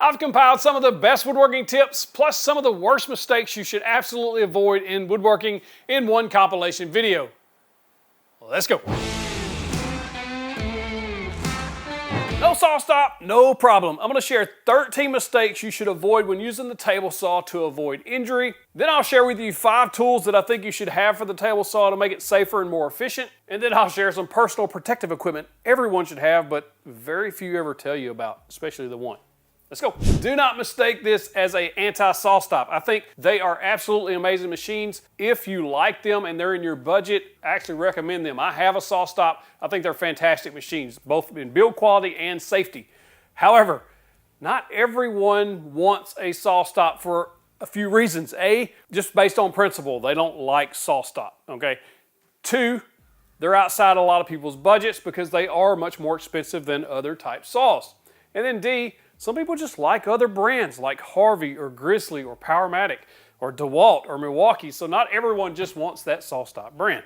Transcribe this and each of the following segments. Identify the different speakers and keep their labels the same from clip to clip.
Speaker 1: I've compiled some of the best woodworking tips, plus some of the worst mistakes you should absolutely avoid in woodworking in one compilation video. Let's go. No saw stop, no problem. I'm gonna share 13 mistakes you should avoid when using the table saw to avoid injury. Then I'll share with you 5 tools that I think you should have for the table saw to make it safer and more efficient. And then I'll share some personal protective equipment everyone should have, but very few ever tell you about, especially the one. Let's go. Do not mistake this as an anti-saw stop. I think they are absolutely amazing machines. If you like them and they're in your budget, I actually recommend them. I have a saw stop. I think they're fantastic machines, both in build quality and safety. However, not everyone wants a saw stop for a few reasons. A, just based on principle, they don't like saw stop, okay? 2, they're outside a lot of people's budgets because they are much more expensive than other type saws. And then D, some people just like other brands like Harvey or Grizzly or Powermatic or DeWalt or Milwaukee, so not everyone just wants that saw stop brand.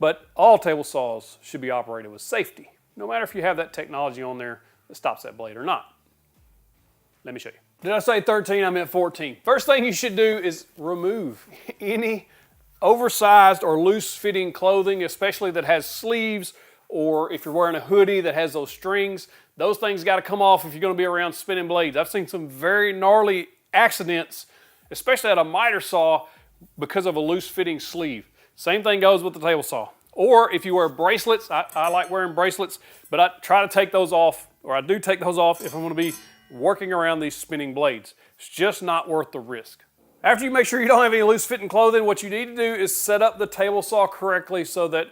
Speaker 1: But all table saws should be operated with safety, no matter if you have that technology on there that stops that blade or not. Let me show you. Did I say 13? I meant 14. First thing you should do is remove any oversized or loose-fitting clothing, especially that has sleeves, or if you're wearing a hoodie that has those strings. Those things got to come off if you're going to be around spinning blades. I've seen some very gnarly accidents, especially at a miter saw, because of a loose-fitting sleeve. Same thing goes with the table saw. Or if you wear bracelets, I like wearing bracelets, but I try to take those off, or I do take those off if I'm going to be working around these spinning blades. It's just not worth the risk. After you make sure you don't have any loose-fitting clothing, what you need to do is set up the table saw correctly so that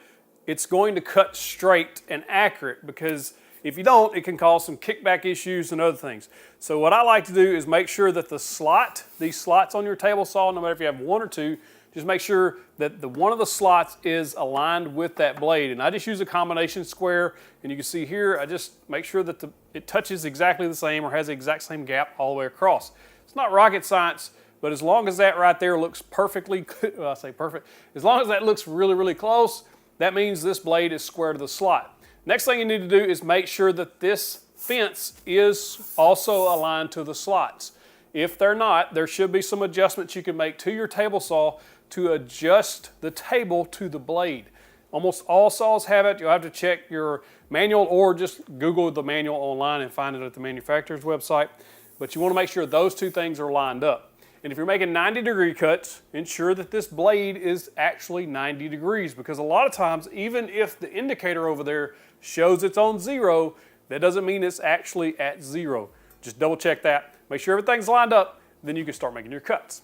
Speaker 1: it's going to cut straight and accurate, because if you don't, it can cause some kickback issues and other things. So what I like to do is make sure that these slots on your table saw, no matter if you have 1 or 2, just make sure that one of the slots is aligned with that blade. And I just use a combination square, and you can see here, I just make sure that it touches exactly the same or has the exact same gap all the way across. It's not rocket science, but as long as that right there looks perfectly, well, I say perfect, as long as that looks really, really close, that means this blade is square to the slot. Next thing you need to do is make sure that this fence is also aligned to the slots. If they're not, there should be some adjustments you can make to your table saw to adjust the table to the blade. Almost all saws have it. You'll have to check your manual or just Google the manual online and find it at the manufacturer's website. But you want to make sure those 2 things are lined up. And if you're making 90-degree cuts, ensure that this blade is actually 90 degrees, because a lot of times, even if the indicator over there shows it's on 0, that doesn't mean it's actually at 0. Just double check that, make sure everything's lined up, then you can start making your cuts.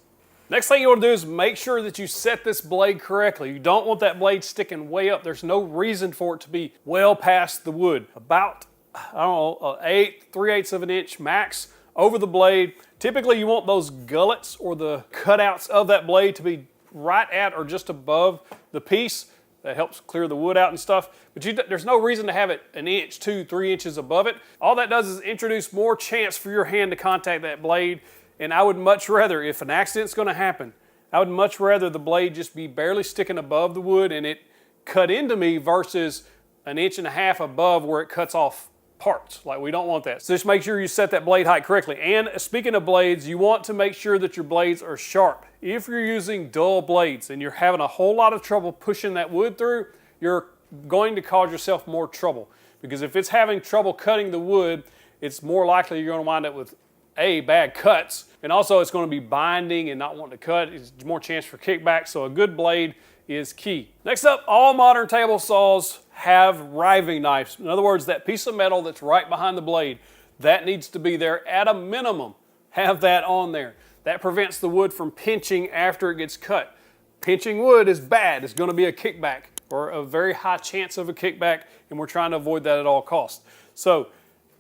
Speaker 1: Next thing you want to do is make sure that you set this blade correctly. You don't want that blade sticking way up. There's no reason for it to be well past the wood. About, I don't know, 3/8 of an inch max over the blade. Typically you want those gullets or the cutouts of that blade to be right at or just above the piece. That helps clear the wood out and stuff. But there's no reason to have it 1 inch, 2, 3 inches above it. All that does is introduce more chance for your hand to contact that blade. And I would much rather, if an accident's going to happen, I would much rather the blade just be barely sticking above the wood and it cut into me versus 1.5 inches above where it cuts off parts. Like, we don't want that. So just make sure you set that blade height correctly. And speaking of blades, you want to make sure that your blades are sharp. If you're using dull blades and you're having a whole lot of trouble pushing that wood through, you're going to cause yourself more trouble. Because if it's having trouble cutting the wood, it's more likely you're going to wind up with bad cuts, and also it's going to be binding and not wanting to cut. It's more chance for kickback, so a good blade is key. Next up, all modern table saws have riving knives. In other words, that piece of metal that's right behind the blade, that needs to be there at a minimum. Have that on there. That prevents the wood from pinching after it gets cut. Pinching wood is bad. It's going to be a kickback or a very high chance of a kickback, and we're trying to avoid that at all costs. So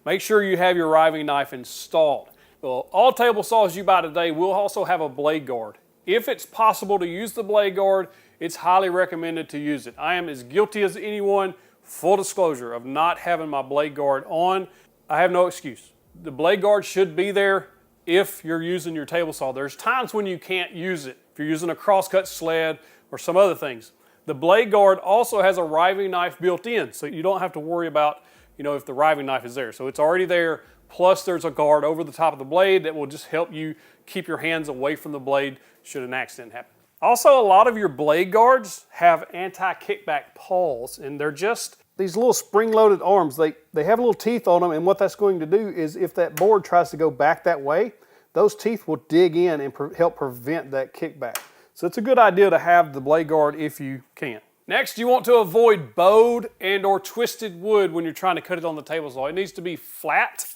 Speaker 1: make sure you have your riving knife installed. Well, all table saws you buy today will also have a blade guard. If it's possible to use the blade guard, it's highly recommended to use it. I am as guilty as anyone, full disclosure, of not having my blade guard on. I have no excuse. The blade guard should be there if you're using your table saw. There's times when you can't use it, if you're using a crosscut sled or some other things. The blade guard also has a riving knife built in, so you don't have to worry about, if the riving knife is there. So it's already there. Plus there's a guard over the top of the blade that will just help you keep your hands away from the blade should an accident happen. Also, a lot of your blade guards have anti-kickback pawls, and they're just these little spring-loaded arms. They have little teeth on them, and what that's going to do is if that board tries to go back that way, those teeth will dig in and help prevent that kickback. So it's a good idea to have the blade guard if you can. Next, you want to avoid bowed and or twisted wood when you're trying to cut it on the table saw. It needs to be flat.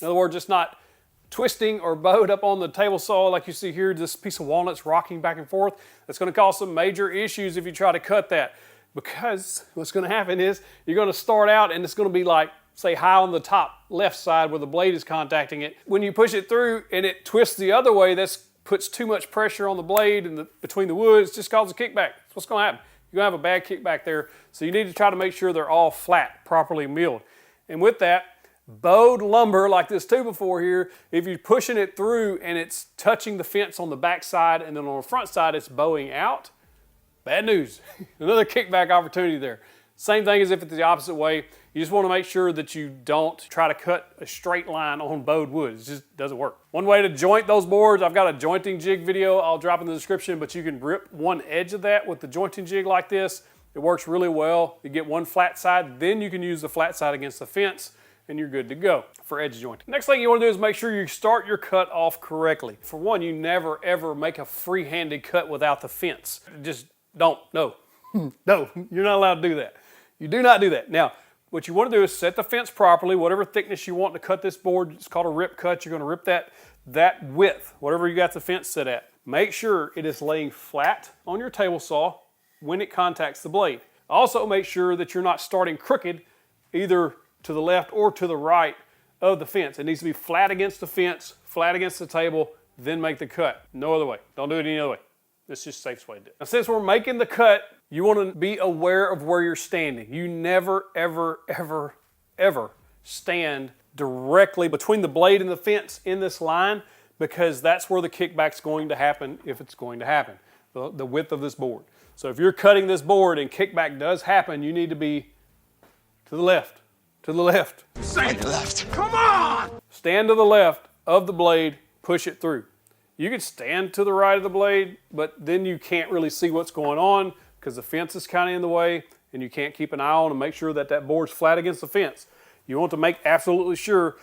Speaker 1: In other words, it's not twisting or bowed up on the table saw like you see here, this piece of walnut's rocking back and forth. That's going to cause some major issues if you try to cut that, because what's going to happen is you're going to start out and it's going to be like, say, high on the top left side where the blade is contacting it. When you push it through and it twists the other way, that puts too much pressure on the blade and between the wood, it just causes a kickback. That's what's going to happen. You're going to have a bad kickback there, so you need to try to make sure they're all flat, properly milled. And with that, bowed lumber like this 2x4 here, if you're pushing it through and it's touching the fence on the back side and then on the front side it's bowing out, bad news. Another kickback opportunity there. Same thing as if it's the opposite way. You just want to make sure that you don't try to cut a straight line on bowed wood. It just doesn't work. One way to joint those boards, I've got a jointing jig video I'll drop in the description, but you can rip one edge of that with the jointing jig like this. It works really well. You get one flat side, then you can use the flat side against the fence, and you're good to go for edge jointing. Next thing you want to do is make sure you start your cut off correctly. For one, you never ever make a free-handed cut without the fence. Just don't, no. No, you're not allowed to do that. You do not do that. Now, what you want to do is set the fence properly, whatever thickness you want to cut this board. It's called a rip cut. You're going to rip that width, whatever you got the fence set at. Make sure it is laying flat on your table saw when it contacts the blade. Also make sure that you're not starting crooked either to the left or to the right of the fence. It needs to be flat against the fence, flat against the table, then make the cut. No other way. Don't do it any other way. It's just the safest way to do it. Now, since we're making the cut, you want to be aware of where you're standing. You never, ever, ever, ever stand directly between the blade and the fence in this line, because that's where the kickback's going to happen if it's going to happen, the width of this board. So if you're cutting this board and kickback does happen, you need to be to the left. To the left.
Speaker 2: Say the left. Come on!
Speaker 1: Stand to the left of the blade, push it through. You can stand to the right of the blade, but then you can't really see what's going on because the fence is kind of in the way and you can't keep an eye on and make sure that that board's flat against the fence. You want to make absolutely sure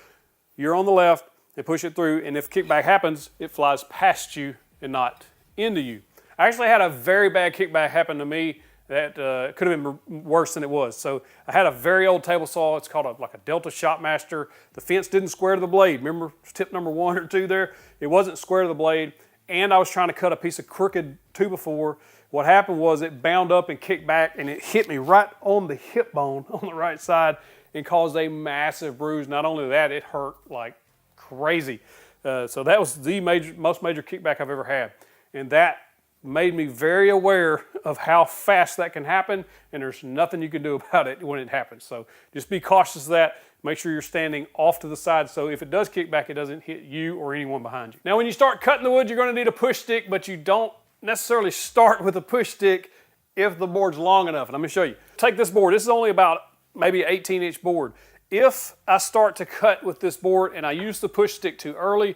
Speaker 1: you're on the left and push it through, and if kickback happens, it flies past you and not into you. I actually had a very bad kickback happen to me that could have been worse than it was. So I had a very old table saw. It's called like a Delta Shopmaster. The fence didn't square to the blade. Remember tip number 1 or 2 there? It wasn't square to the blade. And I was trying to cut a piece of crooked 2x4. What happened was it bound up and kicked back and it hit me right on the hip bone on the right side and caused a massive bruise. Not only that, it hurt like crazy. So that was the most major kickback I've ever had. And that made me very aware of how fast that can happen, and there's nothing you can do about it when it happens. So just be cautious of that. Make sure you're standing off to the side so if it does kick back, it doesn't hit you or anyone behind you. Now when you start cutting the wood, you're going to need a push stick, but you don't necessarily start with a push stick if the board's long enough. And I'm going to show you. Take this board. This is only about maybe an 18-inch board. If I start to cut with this board and I use the push stick too early,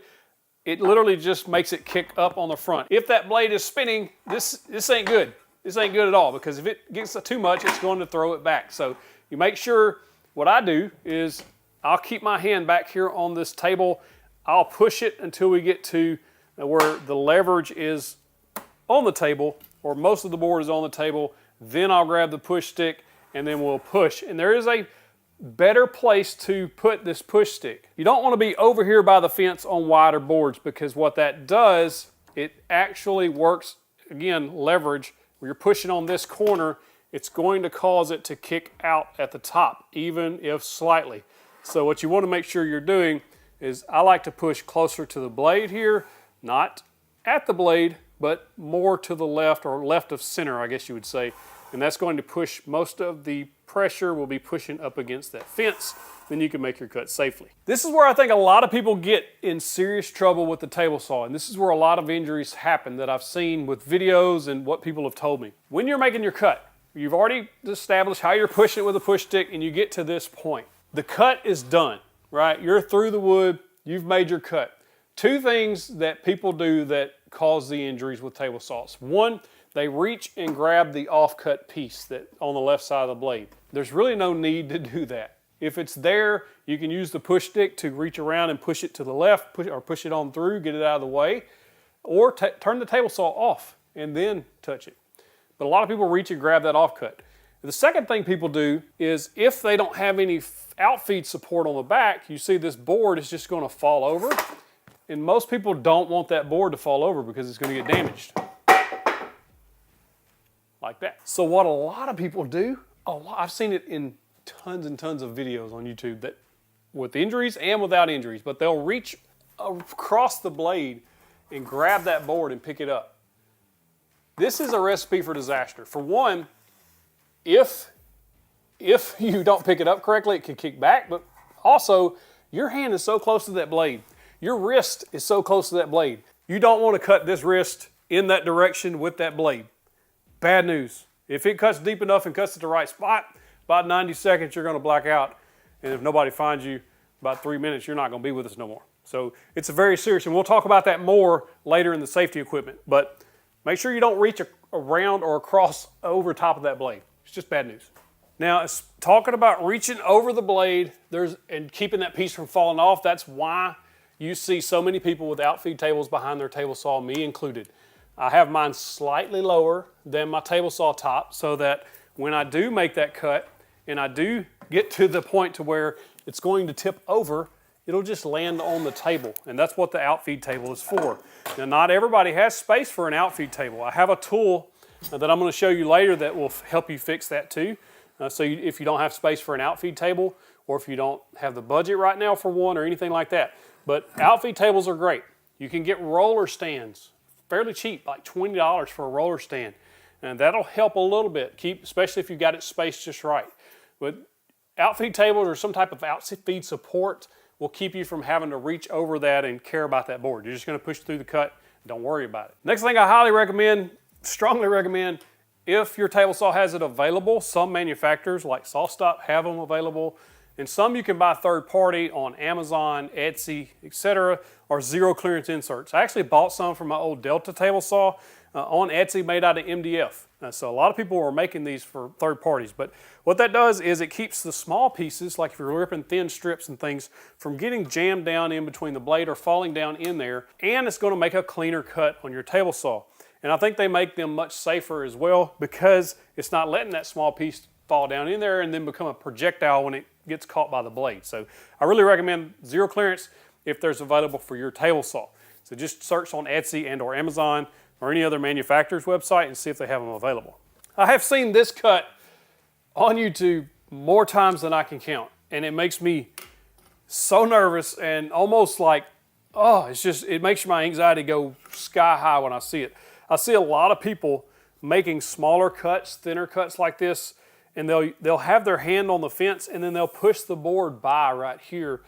Speaker 1: it literally just makes it kick up on the front. If that blade is spinning, this ain't good. This ain't good at all, because if it gets too much, it's going to throw it back. So you make sure, what I do is I'll keep my hand back here on this table. I'll push it until we get to where the leverage is on the table, or most of the board is on the table. Then I'll grab the push stick and then we'll push. And there is a better place to put this push stick. You don't want to be over here by the fence on wider boards, because what that does, it actually works, again, leverage. When you're pushing on this corner, it's going to cause it to kick out at the top, even if slightly. So what you want to make sure you're doing is, I like to push closer to the blade here, not at the blade, but more to the left, or left of center, I guess you would say. And that's going to push, most of the pressure will be pushing up against that fence. Then you can make your cut safely. This is where I think a lot of people get in serious trouble with the table saw, and this is where a lot of injuries happen that I've seen with videos and what people have told me. When you're making your cut, you've already established how you're pushing it with a push stick, and you get to this point. The cut is done, right? You're through the wood, you've made your cut. Two things that people do that cause the injuries with table saws. One, they reach and grab the offcut piece that on the left side of the blade. There's really no need to do that. If it's there, you can use the push stick to reach around and push it to the left, push it on through, get it out of the way, or turn the table saw off and then touch it. But a lot of people reach and grab that offcut. The second thing people do is if they don't have any outfeed support on the back, you see this board is just going to fall over. And most people don't want that board to fall over because it's going to get damaged. Like that. So what a lot of people do, I've seen it in tons and tons of videos on YouTube that with injuries and without injuries, but they'll reach across the blade and grab that board and pick it up. This is a recipe for disaster. For one, if you don't pick it up correctly, it can kick back, but also your hand is so close to that blade. Your wrist is so close to that blade. You don't want to cut this wrist in that direction with that blade. Bad news. If it cuts deep enough and cuts at the right spot, about 90 seconds you're going to black out. And if nobody finds you, about 3 minutes, you're not going to be with us no more. So it's very serious, and we'll talk about that more later in the safety equipment. But make sure you don't reach around or across over top of that blade. It's just bad news. Now, talking about reaching over the blade and keeping that piece from falling off, that's why you see so many people with outfeed tables behind their table saw, me included. I have mine slightly lower than my table saw top so that when I do make that cut and I do get to the point to where it's going to tip over, it'll just land on the table. And that's what the outfeed table is for. Now, not everybody has space for an outfeed table. I have a tool that I'm going to show you later that will help you fix that too. If you don't have space for an outfeed table, or if you don't have the budget right now for one or anything like that. But outfeed tables are great. You can get roller stands, fairly cheap, like $20 for a roller stand. And that'll help a little bit, especially if you've got it spaced just right. But outfeed tables or some type of outfeed support will keep you from having to reach over that and care about that board. You're just going to push through the cut. Don't worry about it. Next thing I highly recommend, strongly recommend, if your table saw has it available, some manufacturers like SawStop have them available, and some you can buy third party on Amazon, Etsy, etc., or zero clearance inserts. I actually bought some from my old Delta table saw on Etsy made out of MDF. So a lot of people are making these for third parties, but what that does is it keeps the small pieces, like if you're ripping thin strips and things, from getting jammed down in between the blade or falling down in there, and it's going to make a cleaner cut on your table saw. And I think they make them much safer as well because it's not letting that small piece fall down in there and then become a projectile when it gets caught by the blade. So I really recommend zero clearance if there's available for your table saw. So just search on Etsy and or Amazon or any other manufacturer's website and see if they have them available. I have seen this cut on YouTube more times than I can count, and it makes me so nervous and almost like, it makes my anxiety go sky high when I see it. I see a lot of people making smaller cuts, thinner cuts like this, and they'll have their hand on the fence and then they'll push the board by right here,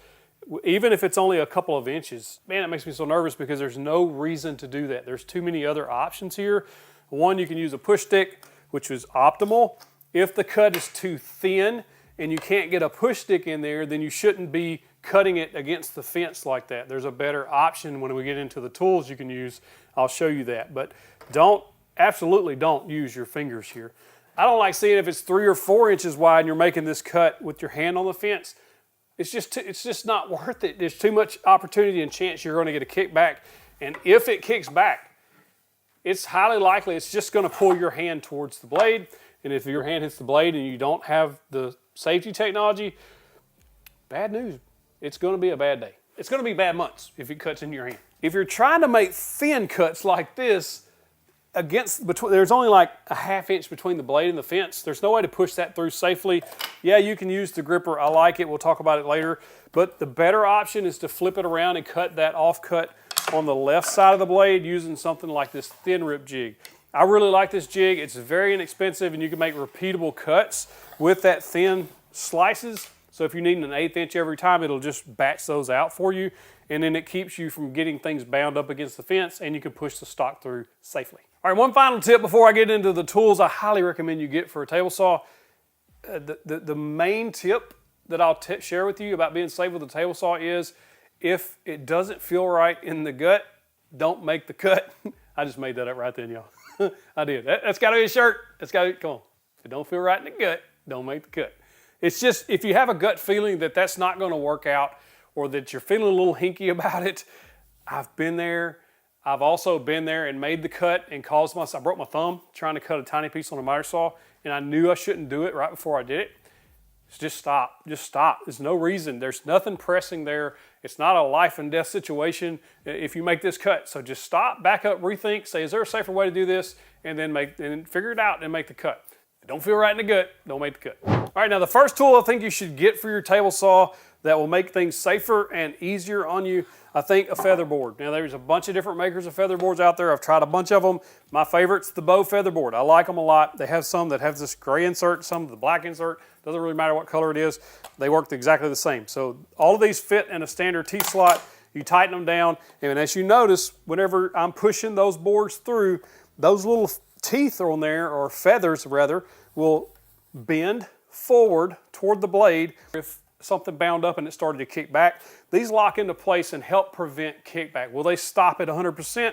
Speaker 1: even if it's only a couple of inches. Man, it makes me so nervous because there's no reason to do that. There's too many other options here. One, you can use a push stick, which is optimal. If the cut is too thin and you can't get a push stick in there, then you shouldn't be cutting it against the fence like that. There's a better option when we get into the tools you can use. I'll show you that. But absolutely don't use your fingers here. I don't like seeing if it's 3 or 4 inches wide and you're making this cut with your hand on the fence. It's just not worth it. There's too much opportunity and chance you're going to get a kickback. And if it kicks back, it's highly likely it's just going to pull your hand towards the blade. And if your hand hits the blade and you don't have the safety technology, bad news. It's going to be a bad day. It's going to be bad months if it cuts in your hand. If you're trying to make thin cuts like this, there's only like a ½ inch between the blade and the fence. There's no way to push that through safely. Yeah, you can use the gripper. I like it. We'll talk about it later. But the better option is to flip it around and cut that off cut on the left side of the blade using something like this thin rip jig. I really like this jig. It's very inexpensive and you can make repeatable cuts with that thin slices. So if you need an 1/8 inch every time, it'll just batch those out for you. And then it keeps you from getting things bound up against the fence and you can push the stock through safely. All right, one final tip before I get into the tools I highly recommend you get for a table saw. The main tip that I'll share with you about being safe with a table saw is, if it doesn't feel right in the gut, don't make the cut. I just made that up right then, y'all. I did. That's got to be a shirt. That's got to come on. If it don't feel right in the gut, don't make the cut. It's just, if you have a gut feeling that that's not going to work out, or that you're feeling a little hinky about it, I've been there. I've also been there and made the cut and I broke my thumb trying to cut a tiny piece on a miter saw, and I knew I shouldn't do it right before I did it. Just stop. Just stop. There's no reason. There's nothing pressing there. It's not a life and death situation if you make this cut. So just stop, back up, rethink, say, is there a safer way to do this? And then figure it out and make the cut. If it don't feel right in the gut, don't make the cut. All right, now the first tool I think you should get for your table saw that will make things safer and easier on you, I think, a feather board. Now there's a bunch of different makers of feather boards out there. I've tried a bunch of them. My favorite's the Bow feather board. I like them a lot. They have some that have this gray insert, some with the black insert. Doesn't really matter what color it is. They work exactly the same. So all of these fit in a standard T-slot. You tighten them down, and as you notice, whenever I'm pushing those boards through, those little teeth on there, or feathers rather, will bend forward toward the blade. If something bound up and it started to kick back, these lock into place and help prevent kickback. Will they stop at 100%?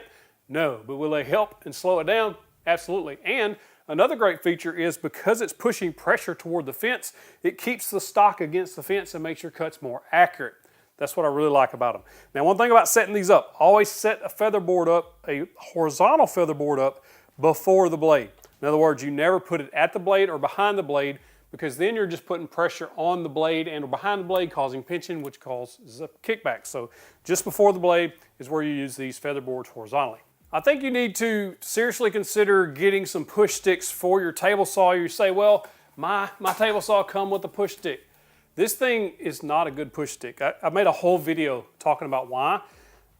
Speaker 1: No, but will they help and slow it down? Absolutely. And another great feature is, because it's pushing pressure toward the fence, it keeps the stock against the fence and makes your cuts more accurate. That's what I really like about them. Now, one thing about setting these up, always set a feather board up, a horizontal feather board up, before the blade. In other words, you never put it at the blade or behind the blade, because then you're just putting pressure on the blade and behind the blade, causing pinching, which causes a kickback. So just before the blade is where you use these feather boards horizontally. I think you need to seriously consider getting some push sticks for your table saw. You say, well, my table saw come with a push stick. This thing is not a good push stick. I made a whole video talking about why.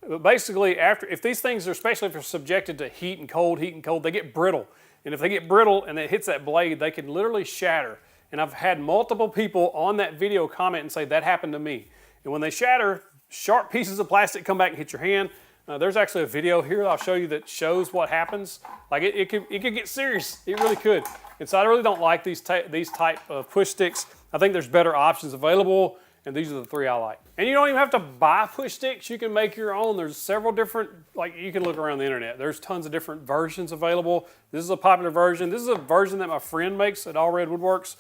Speaker 1: But basically, if these things are, especially if they're subjected to heat and cold, they get brittle. And if they get brittle and it hits that blade, they can literally shatter. And I've had multiple people on that video comment and say, that happened to me. And when they shatter, sharp pieces of plastic come back and hit your hand. There's actually a video here I'll show you that shows what happens. Like it could get serious. It really could. And so I really don't like these type of push sticks. I think there's better options available, and these are the three I like. And you don't even have to buy push sticks. You can make your own. There's several different, like you can look around the internet. There's tons of different versions available. This is a popular version. This is a version that my friend makes at All Red Woodworks,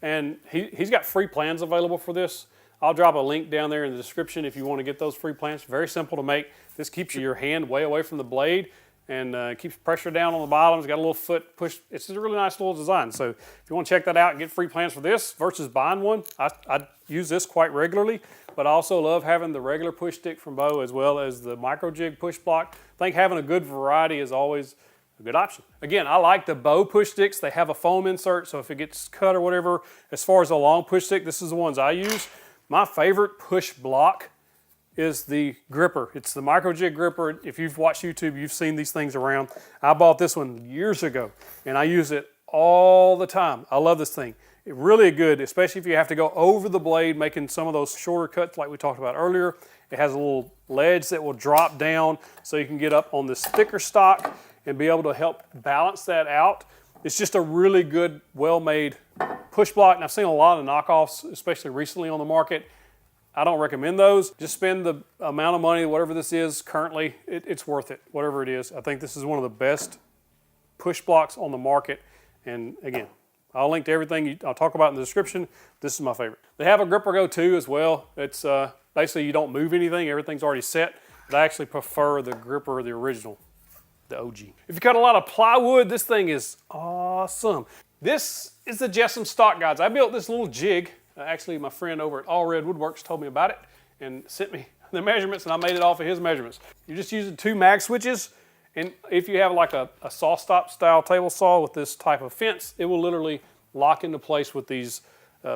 Speaker 1: and he's got free plans available for this. I'll drop a link down there in the description if you want to get those free plans. Very simple to make. This keeps your hand way away from the blade and keeps pressure down on the bottom. It's got a little foot push. It's a really nice little design. So if you want to check that out and get free plans for this versus buying one, I use this quite regularly, but I also love having the regular push stick from Bow as well as the micro jig push block. I think having a good variety is always a good option. Again, I like the Bow push sticks. They have a foam insert, so if it gets cut or whatever, as far as a long push stick, this is the ones I use. My favorite push block is the gripper. It's the micro jig gripper. If you've watched YouTube, you've seen these things around. I bought this one years ago, and I use it all the time. I love this thing. It's really good, especially if you have to go over the blade, making some of those shorter cuts like we talked about earlier. It has a little ledge that will drop down so you can get up on this thicker stock and be able to help balance that out. It's just a really good, well-made push block, and I've seen a lot of knockoffs, especially recently on the market. I don't recommend those. Just spend the amount of money, whatever this is currently, it's worth it, whatever it is. I think this is one of the best push blocks on the market, and again, I'll link to everything I'll talk about in the description. This is my favorite. They have a Gripper Go 2 as well. It's basically you don't move anything, everything's already set, but I actually prefer the Gripper, the original, the OG. If you cut a lot of plywood, this thing is awesome. This is the Jessam stock guides. I built this little jig. Actually, my friend over at All Red Woodworks told me about it and sent me the measurements, and I made it off of his measurements. You're just using 2 mag switches, and if you have like a saw stop style table saw with this type of fence, it will literally lock into place with these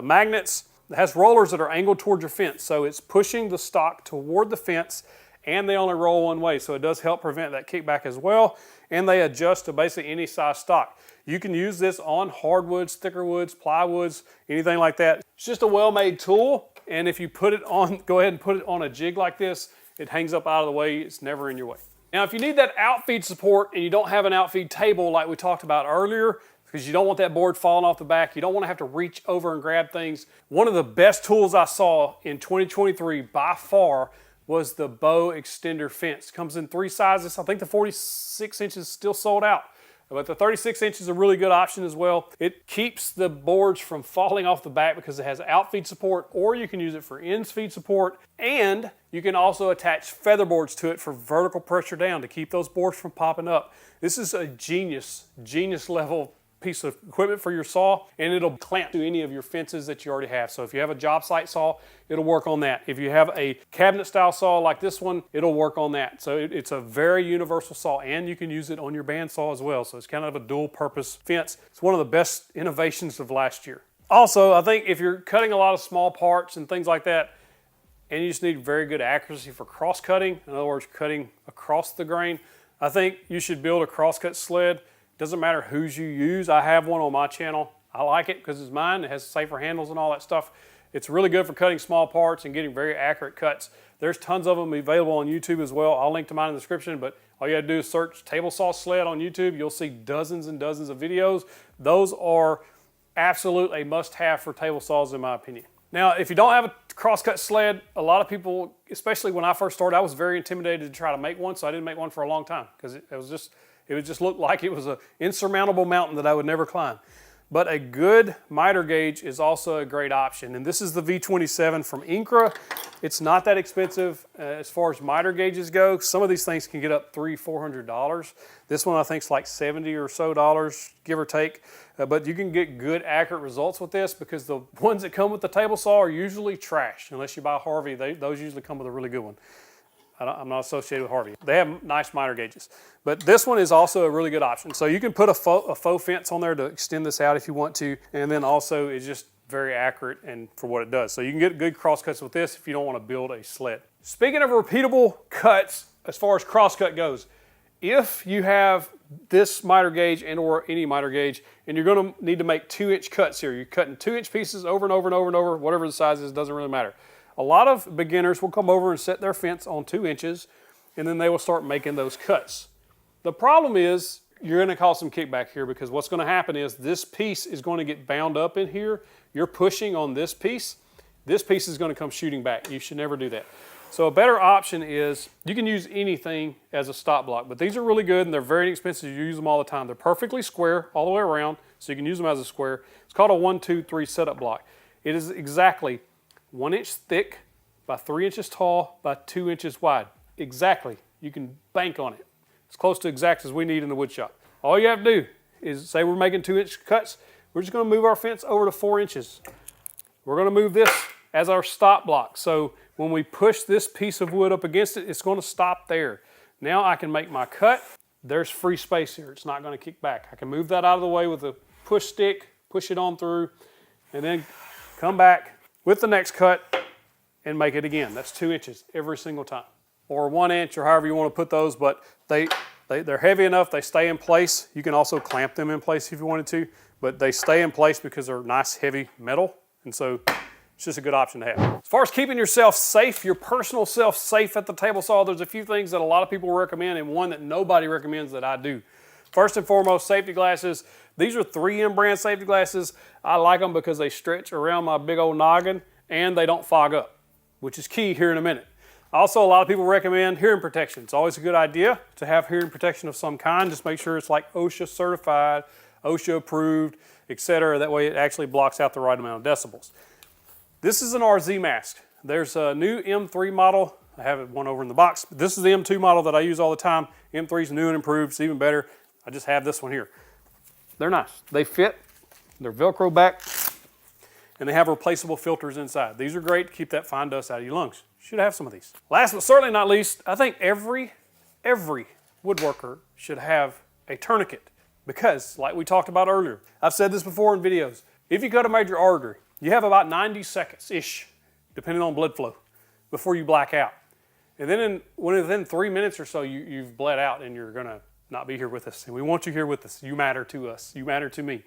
Speaker 1: magnets. It has rollers that are angled towards your fence, so it's pushing the stock toward the fence, and they only roll one way, so it does help prevent that kickback as well, and they adjust to basically any size stock. You can use this on hardwoods, thicker woods, plywoods, anything like that. It's just a well-made tool, and if you put it on, go ahead and put it on a jig like this, it hangs up out of the way, it's never in your way. Now, if you need that outfeed support and you don't have an outfeed table like we talked about earlier, because you don't want that board falling off the back. You don't want to have to reach over and grab things. One of the best tools I saw in 2023 by far was the bow extender fence. Comes in 3 sizes. I think the 46 inches is still sold out, but the 36 inch is a really good option as well. It keeps the boards from falling off the back because it has outfeed support, or you can use it for ins feed support, and you can also attach feather boards to it for vertical pressure down to keep those boards from popping up. This is a genius level piece of equipment for your saw, and it'll clamp to any of your fences that you already have. So if you have a job site saw, it'll work on that. If you have a cabinet style saw like this one, it'll work on that. So it's a very universal saw, and you can use it on your bandsaw as well. So it's kind of a dual purpose fence. It's one of the best innovations of last year. Also, I think if you're cutting a lot of small parts and things like that, and you just need very good accuracy for cross cutting, in other words, cutting across the grain, I think you should build a crosscut sled. Doesn't matter whose you use. I have one on my channel. I like it because it's mine. It has safer handles and all that stuff. It's really good for cutting small parts and getting very accurate cuts. There's tons of them available on YouTube as well. I'll link to mine in the description, but all you gotta do is search table saw sled on YouTube. You'll see dozens and dozens of videos. Those are absolutely a must-have for table saws in my opinion. Now, if you don't have a crosscut sled, a lot of people, especially when I first started, I was very intimidated to try to make one, so I didn't make one for a long time because it would just look like it was an insurmountable mountain that I would never climb. But a good miter gauge is also a great option. And this is the V27 from Incra. It's not that expensive as far as miter gauges go. Some of these things can get up $300-400. This one I think is like $70 or so, give or take. But you can get good accurate results with this because the ones that come with the table saw are usually trash. Unless you buy Harvey, those usually come with a really good one. I'm not associated with Harvey. They have nice miter gauges. But this one is also a really good option. So you can put a faux fence on there to extend this out if you want to. And then also it's just very accurate and for what it does. So you can get good cross cuts with this if you don't want to build a sled. Speaking of repeatable cuts, as far as cross cut goes, if you have this miter gauge and or any miter gauge, and you're going to need to make 2-inch cuts here. You're cutting 2-inch pieces over and over and over and over, whatever the size is, doesn't really matter. A lot of beginners will come over and set their fence on 2 inches, and then they will start making those cuts. The problem is you're going to cause some kickback here because what's going to happen is this piece is going to get bound up in here. You're pushing on this piece. This piece is going to come shooting back. You should never do that. So a better option is you can use anything as a stop block, but these are really good and they're very inexpensive. You use them all the time. They're perfectly square all the way around, so you can use them as a square. It's called a 1, 2, 3 setup block. It is exactly 1 inch thick by 3 inches tall by 2 inches wide. Exactly. You can bank on it. It's close to exact as we need in the wood shop. All you have to do is say we're making 2-inch cuts. We're just going to move our fence over to 4 inches. We're going to move this as our stop block. So when we push this piece of wood up against it, it's going to stop there. Now I can make my cut. There's free space here. It's not going to kick back. I can move that out of the way with a push stick, push it on through, and then come back with the next cut and make it again. That's 2 inches every single time. Or 1 inch or however you want to put those, but they're heavy enough, they stay in place. You can also clamp them in place if you wanted to, but they stay in place because they're nice heavy metal, and so it's just a good option to have. As far as keeping yourself safe, your personal self safe at the table saw, there's a few things that a lot of people recommend and one that nobody recommends that I do. First and foremost, safety glasses. These are 3M brand safety glasses. I like them because they stretch around my big old noggin and they don't fog up, which is key here in a minute. Also, a lot of people recommend hearing protection. It's always a good idea to have hearing protection of some kind. Just make sure it's like OSHA certified, OSHA approved, etc. That way it actually blocks out the right amount of decibels. This is an RZ mask. There's a new M3 model. I have one over in the box. But this is the M2 model that I use all the time. M3 is new and improved. It's even better. I just have this one here. They're nice. They fit. They're Velcro back. And they have replaceable filters inside. These are great to keep that fine dust out of your lungs. You should have some of these. Last but certainly not least, I think every woodworker should have a tourniquet because, like we talked about earlier, I've said this before in videos, if you cut a major artery, you have about 90 seconds-ish, depending on blood flow, before you black out. And then within 3 minutes or so, you've bled out and you're gonna not be here with us. And we want you here with us. You matter to us. You matter to me.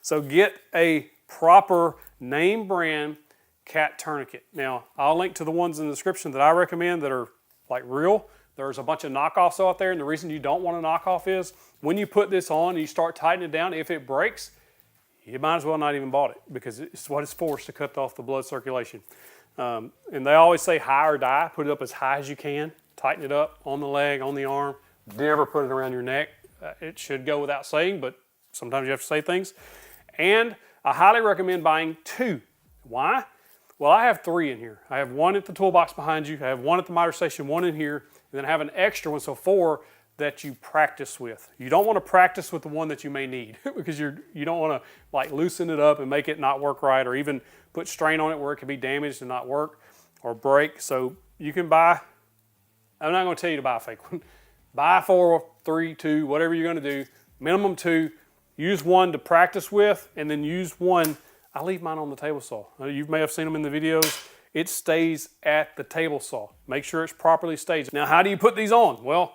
Speaker 1: So get a proper name brand cat tourniquet. Now, I'll link to the ones in the description that I recommend that are like real, There's a bunch of knockoffs out there, and the reason you don't want a knockoff is when you put this on and you start tightening it down, if it breaks, you might as well not even bought it because it's what it's for, to cut off the blood circulation. And they always say high or die. Put it up as high as you can. Tighten it up on the leg, on the arm. Never put it around your neck. It should go without saying, but sometimes you have to say things. And I highly recommend buying 2. Why? Well, I have 3 in here. I have 1 at the toolbox behind you. I have 1 at the miter station, 1 in here, and then I have an extra one, so 4 that you practice with. You don't want to practice with the one that you may need because you don't want to like loosen it up and make it not work right, or even put strain on it where it can be damaged and not work or break. So you can buy, I'm not going to tell you to buy a fake one. Buy 4, 3, 2, whatever you're going to do. Minimum 2. Use 1 to practice with, and then use 1. I leave mine on the table saw. You may have seen them in the videos. It stays at the table saw. Make sure it's properly staged. Now, how do you put these on? Well,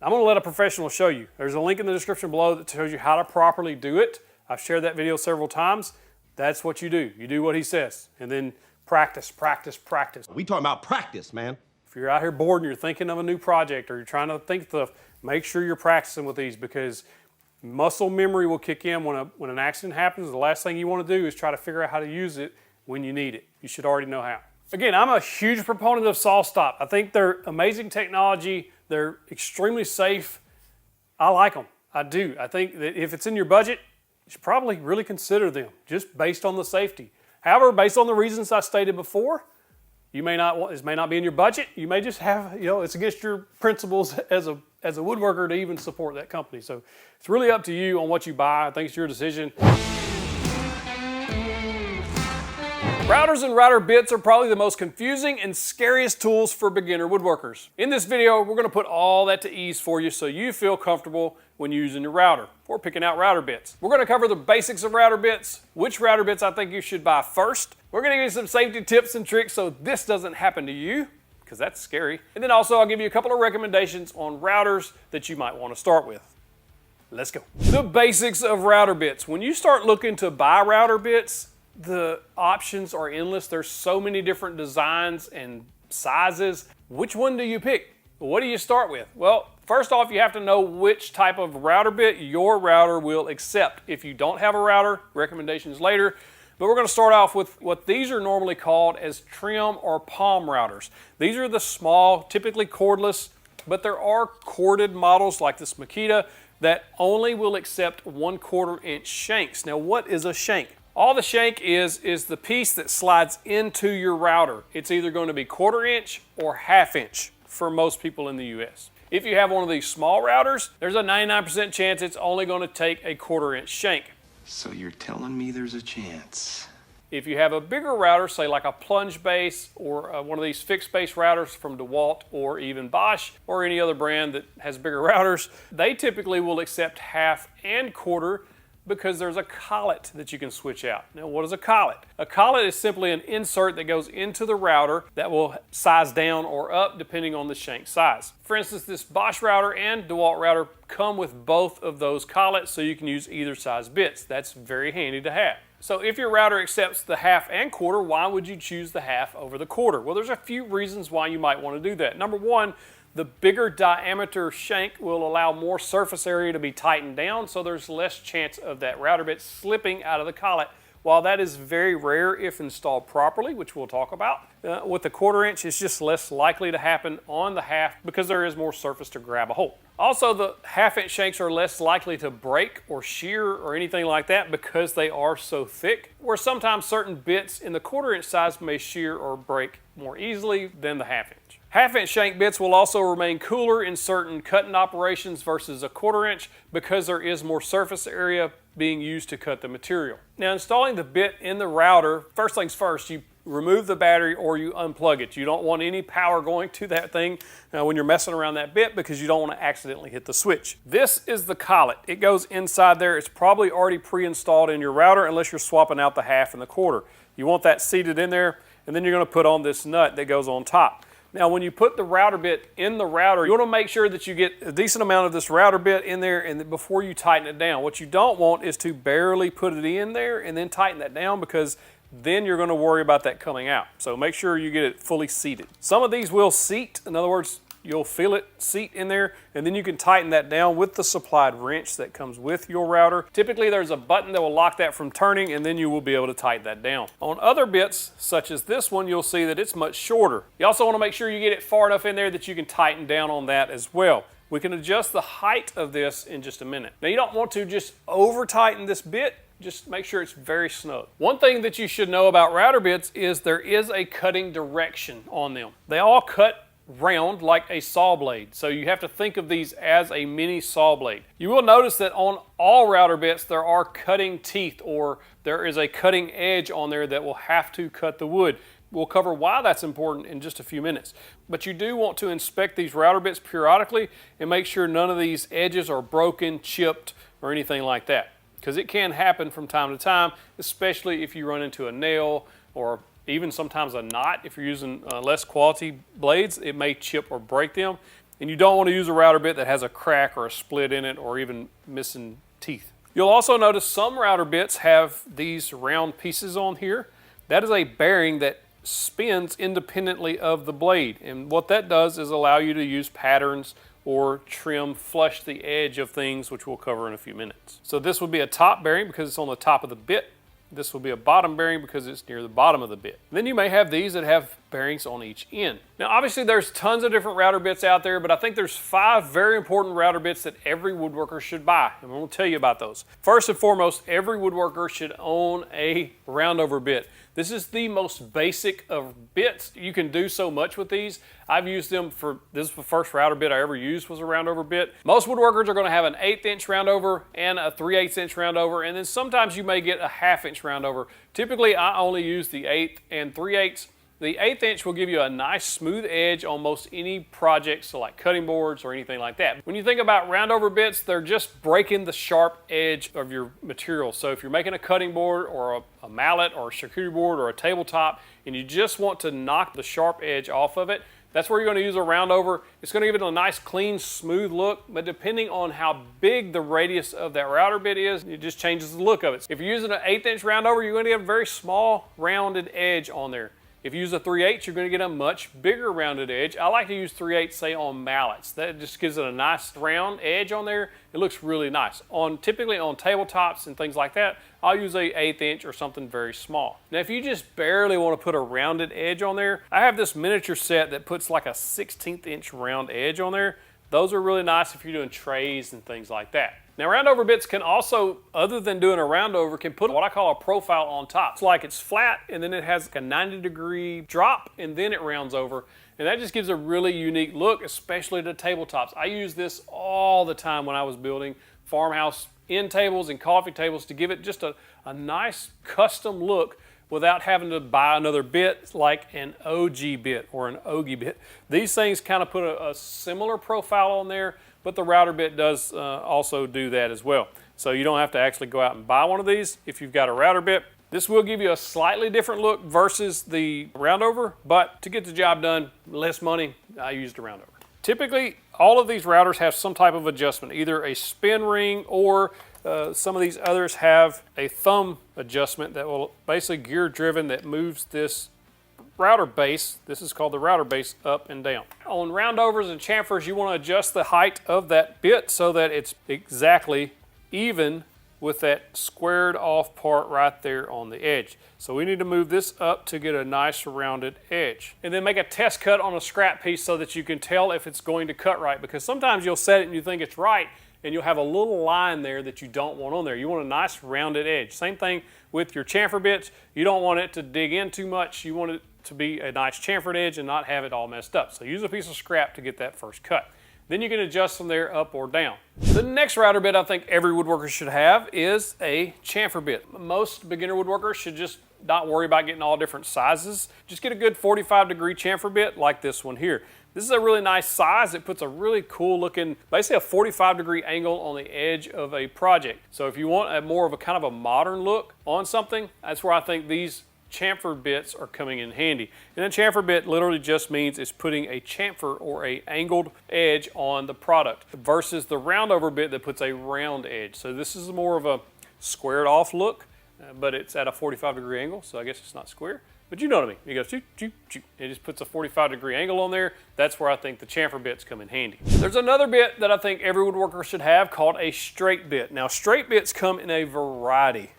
Speaker 1: I'm going to let a professional show you. There's a link in the description below that shows you how to properly do it. I've shared that video several times. That's what you do. You do what he says, and then practice, practice, practice.
Speaker 2: We talking about practice, man.
Speaker 1: If you're out here bored and you're thinking of a new project or you're trying to think stuff, make sure you're practicing with these, because muscle memory will kick in when an accident happens. The last thing you want to do is try to figure out how to use it when you need it. You should already know how. Again, I'm a huge proponent of SawStop. I think they're amazing technology. They're extremely safe. I like them. I do. I think that if it's in your budget, you should probably really consider them just based on the safety. However, based on the reasons I stated before, you may not want, this may not be in your budget. You may just have, it's against your principles as a woodworker to even support that company. So it's really up to you on what you buy. I think it's your decision. Routers and router bits are probably the most confusing and scariest tools for beginner woodworkers. In this video, we're going to put all that to ease for you so you feel comfortable when using your router or picking out router bits. We're going to cover the basics of router bits, which router bits I think you should buy first. We're going to give you some safety tips and tricks so this doesn't happen to you, because that's scary. And then also I'll give you a couple of recommendations on routers that you might want to start with. Let's go. The basics of router bits. When you start looking to buy router bits, the options are endless. There's so many different designs and sizes. Which one do you pick? What do you start with? Well, first off, you have to know which type of router bit your router will accept. If you don't have a router, recommendations later. But we're going to start off with what these are normally called as trim or palm routers. These are the small, typically cordless, but there are corded models like this Makita that only will accept 1/4 inch shanks. Now, what is a shank? All the shank is the piece that slides into your router. It's either going to be 1/4 inch or 1/2 inch for most people in the US. If you have one of these small routers, there's a 99% chance it's only going to take a 1/4 inch shank.
Speaker 2: So you're telling me there's a chance?
Speaker 1: If you have a bigger router, say like a plunge base or one of these fixed base routers from DeWalt or even Bosch or any other brand that has bigger routers, they typically will accept 1/2 and 1/4 because there's a collet that you can switch out. Now, what is a collet? A collet is simply an insert that goes into the router that will size down or up depending on the shank size. For instance, this Bosch router and DeWalt router come with both of those collets, so you can use either size bits. That's very handy to have. So if your router accepts the 1/2 and 1/4, why would you choose the 1/2 over the 1/4? Well, there's a few reasons why you might want to do that. Number one, the bigger diameter shank will allow more surface area to be tightened down, so there's less chance of that router bit slipping out of the collet. While that is very rare if installed properly, which we'll talk about, with the 1/4 inch, it's just less likely to happen on the 1/2 because there is more surface to grab a hold. Also, the 1/2 inch shanks are less likely to break or shear or anything like that because they are so thick, where sometimes certain bits in the 1/4 inch size may shear or break more easily than the 1/2 inch. 1/2 inch shank bits will also remain cooler in certain cutting operations versus a 1/4 inch because there is more surface area being used to cut the material. Now, installing the bit in the router, first things first, you remove the battery or you unplug it. You don't want any power going to that thing when you're messing around that bit because you don't want to accidentally hit the switch. This is the collet. It goes inside there. It's probably already pre-installed in your router unless you're swapping out the 1/2 and the 1/4. You want that seated in there, and then you're going to put on this nut that goes on top. Now, when you put the router bit in the router, you want to make sure that you get a decent amount of this router bit in there and before you tighten it down. What you don't want is to barely put it in there and then tighten that down, because then you're going to worry about that coming out. So make sure you get it fully seated. Some of these will seat. In other words, you'll feel it seat in there, and then you can tighten that down with the supplied wrench that comes with your router. Typically there's a button that will lock that from turning, and then you will be able to tighten that down. On other bits, such as this one, you'll see that it's much shorter. You also want to make sure you get it far enough in there that you can tighten down on that as well. We can adjust the height of this in just a minute. Now you don't want to just over tighten this bit, just make sure it's very snug. One thing that you should know about router bits is there is a cutting direction on them. They all cut round like a saw blade, so you have to think of these as a mini saw blade. You will notice that on all router bits there are cutting teeth, or there is a cutting edge on there that will have to cut the wood. We'll cover why that's important in just a few minutes. But you do want to inspect these router bits periodically and make sure none of these edges are broken, chipped, or anything like that. Because it can happen from time to time, especially if you run into a nail or even sometimes a knot. If you're using less quality blades, it may chip or break them. And you don't want to use a router bit that has a crack or a split in it or even missing teeth. You'll also notice some router bits have these round pieces on here. That is a bearing that spins independently of the blade. And what that does is allow you to use patterns or trim, flush the edge of things, which we'll cover in a few minutes. So this would be a top bearing because it's on the top of the bit. This will be a bottom bearing because it's near the bottom of the bit. Then you may have these that have bearings on each end. Now obviously there's tons of different router bits out there, but I think there's 5 very important router bits that every woodworker should buy, and I'm going to tell you about those. First and foremost, every woodworker should own a roundover bit. This is the most basic of bits. You can do so much with these. I've used them this is the first router bit I ever used was a roundover bit. Most woodworkers are going to have an 1/8 inch roundover and a 3/8 inch roundover, and then sometimes you may get a 1/2 inch roundover. Typically I only use the 1/8 and 3/8. The 1/8 inch will give you a nice smooth edge on most any projects, so like cutting boards or anything like that. When you think about roundover bits, they're just breaking the sharp edge of your material. So if you're making a cutting board or a mallet or a charcuterie board or a tabletop and you just want to knock the sharp edge off of it, that's where you're going to use a roundover. It's going to give it a nice, clean, smooth look, but depending on how big the radius of that router bit is, it just changes the look of it. If you're using an 1/8 inch roundover, you're going to get a very small, rounded edge on there. If you use a 3/8, you're going to get a much bigger rounded edge. I like to use 3/8, say, on mallets. That just gives it a nice round edge on there. It looks really nice. Typically on tabletops and things like that, I'll use a 1/8 inch or something very small. Now, if you just barely want to put a rounded edge on there, I have this miniature set that puts like a 1/16 inch round edge on there. Those are really nice if you're doing trays and things like that. Now roundover bits can also, other than doing a roundover, can put what I call a profile on top. It's like it's flat and then it has like a 90-degree drop and then it rounds over. And that just gives a really unique look, especially to tabletops. I use this all the time when I was building farmhouse end tables and coffee tables to give it just a nice custom look without having to buy another bit like an OG bit or an OGI bit. These things kind of put a similar profile on there, but the router bit does also do that as well. So you don't have to actually go out and buy one of these if you've got a router bit. This will give you a slightly different look versus the roundover, but to get the job done, less money, I used a roundover. Typically, all of these routers have some type of adjustment, either a spin ring or some of these others have a thumb adjustment that will basically gear driven that moves this router base, this is called the router base, up and down. On roundovers and chamfers, you want to adjust the height of that bit so that it's exactly even with that squared off part right there on the edge. So we need to move this up to get a nice rounded edge. And then make a test cut on a scrap piece so that you can tell if it's going to cut right, because sometimes you'll set it and you think it's right and you'll have a little line there that you don't want on there. You want a nice rounded edge. Same thing with your chamfer bits. You don't want it to dig in too much. You want it to be a nice chamfered edge and not have it all messed up. So use a piece of scrap to get that first cut. Then you can adjust from there up or down. The next router bit I think every woodworker should have is a chamfer bit. Most beginner woodworkers should just not worry about getting all different sizes. Just get a good 45-degree chamfer bit like this one here. This is a really nice size. It puts a really cool looking, basically a 45-degree angle on the edge of a project. So if you want a more of a kind of a modern look on something, that's where I think these chamfer bits are coming in handy. And a chamfer bit literally just means it's putting a chamfer or a angled edge on the product versus the roundover bit that puts a round edge. So this is more of a squared off look, but it's at a 45-degree angle, so I guess it's not square. but you know what I mean. It goes choo, choo, choo. It just puts a 45-degree angle on there. That's where I think the chamfer bits come in handy. There's another bit that I think every woodworker should have called a straight bit. Now, straight bits come in a variety,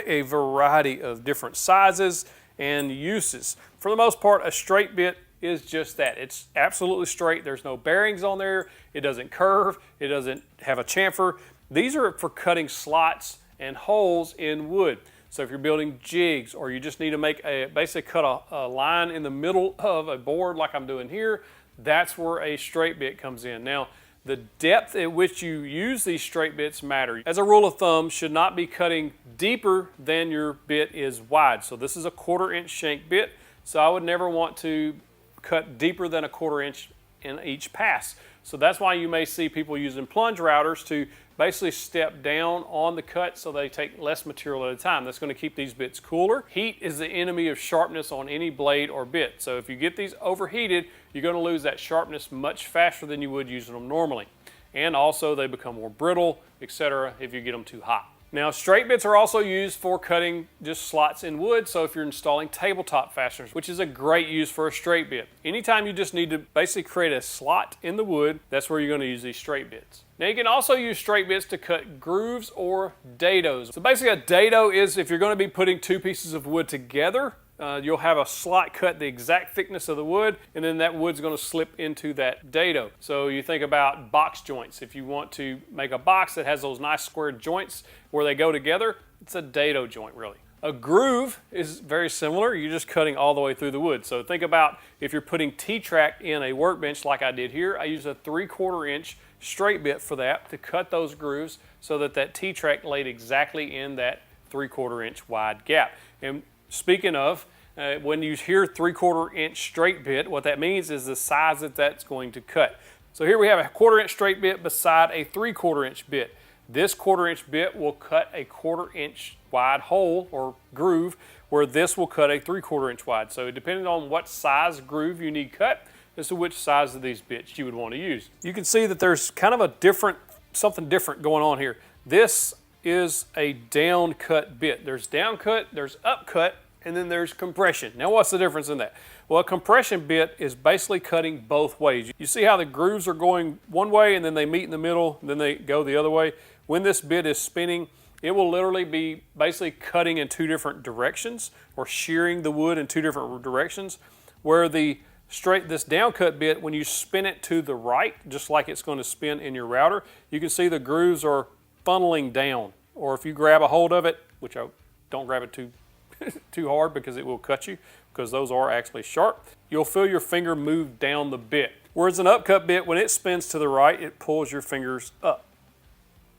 Speaker 1: a variety of different sizes and uses. For the most part, a straight bit is just that. It's absolutely straight. There's no bearings on there. It doesn't curve. It doesn't have a chamfer. These are for cutting slots and holes in wood. So if you're building jigs, or you just need to make basically cut a line in the middle of a board like I'm doing here, that's where a straight bit comes in. Now, the depth at which you use these straight bits matter. As a rule of thumb, should not be cutting deeper than your bit is wide. So this is a 1/4 inch shank bit, so I would never want to cut deeper than a 1/4 inch in each pass. So that's why you may see people using plunge routers to basically step down on the cut so they take less material at a time. That's going to keep these bits cooler. Heat is the enemy of sharpness on any blade or bit. So if you get these overheated, you're going to lose that sharpness much faster than you would using them normally. And also they become more brittle, etc. if you get them too hot. Now, straight bits are also used for cutting just slots in wood, so if you're installing tabletop fasteners, which is a great use for a straight bit. Anytime you just need to basically create a slot in the wood, that's where you're going to use these straight bits. Now, you can also use straight bits to cut grooves or dados. So basically a dado is if you're going to be putting two pieces of wood together, you'll have a slot cut the exact thickness of the wood, and then that wood's going to slip into that dado. So you think about box joints. If you want to make a box that has those nice square joints where they go together, it's a dado joint really. A groove is very similar. You're just cutting all the way through the wood. So think about if you're putting T-track in a workbench like I did here. I use a 3/4 inch straight bit for that to cut those grooves so that that T-track laid exactly in that 3/4 inch wide gap. And speaking of, when you hear 3/4 inch straight bit, what that means is the size that that's going to cut. So here we have a 1/4 inch straight bit beside a 3/4 inch bit. This 1/4 inch bit will cut a 1/4 inch wide hole or groove, where this will cut a 3/4 inch wide. So depending on what size groove you need cut as to which size of these bits you would want to use. You can see that there's kind of something different going on here. This is a down cut bit. There's down cut, there's up cut, and then there's compression. Now what's the difference in that? Well, a compression bit is basically cutting both ways. You see how the grooves are going one way and then they meet in the middle, and then they go the other way? When this bit is spinning, it will literally be basically cutting in two different directions or shearing the wood in two different directions, where this down cut bit, when you spin it to the right, just like it's going to spin in your router, you can see the grooves are funneling down. Or if you grab a hold of it, which I don't grab it too hard because it will cut you, because those are actually sharp, you'll feel your finger move down the bit. Whereas an upcut bit, when it spins to the right, it pulls your fingers up.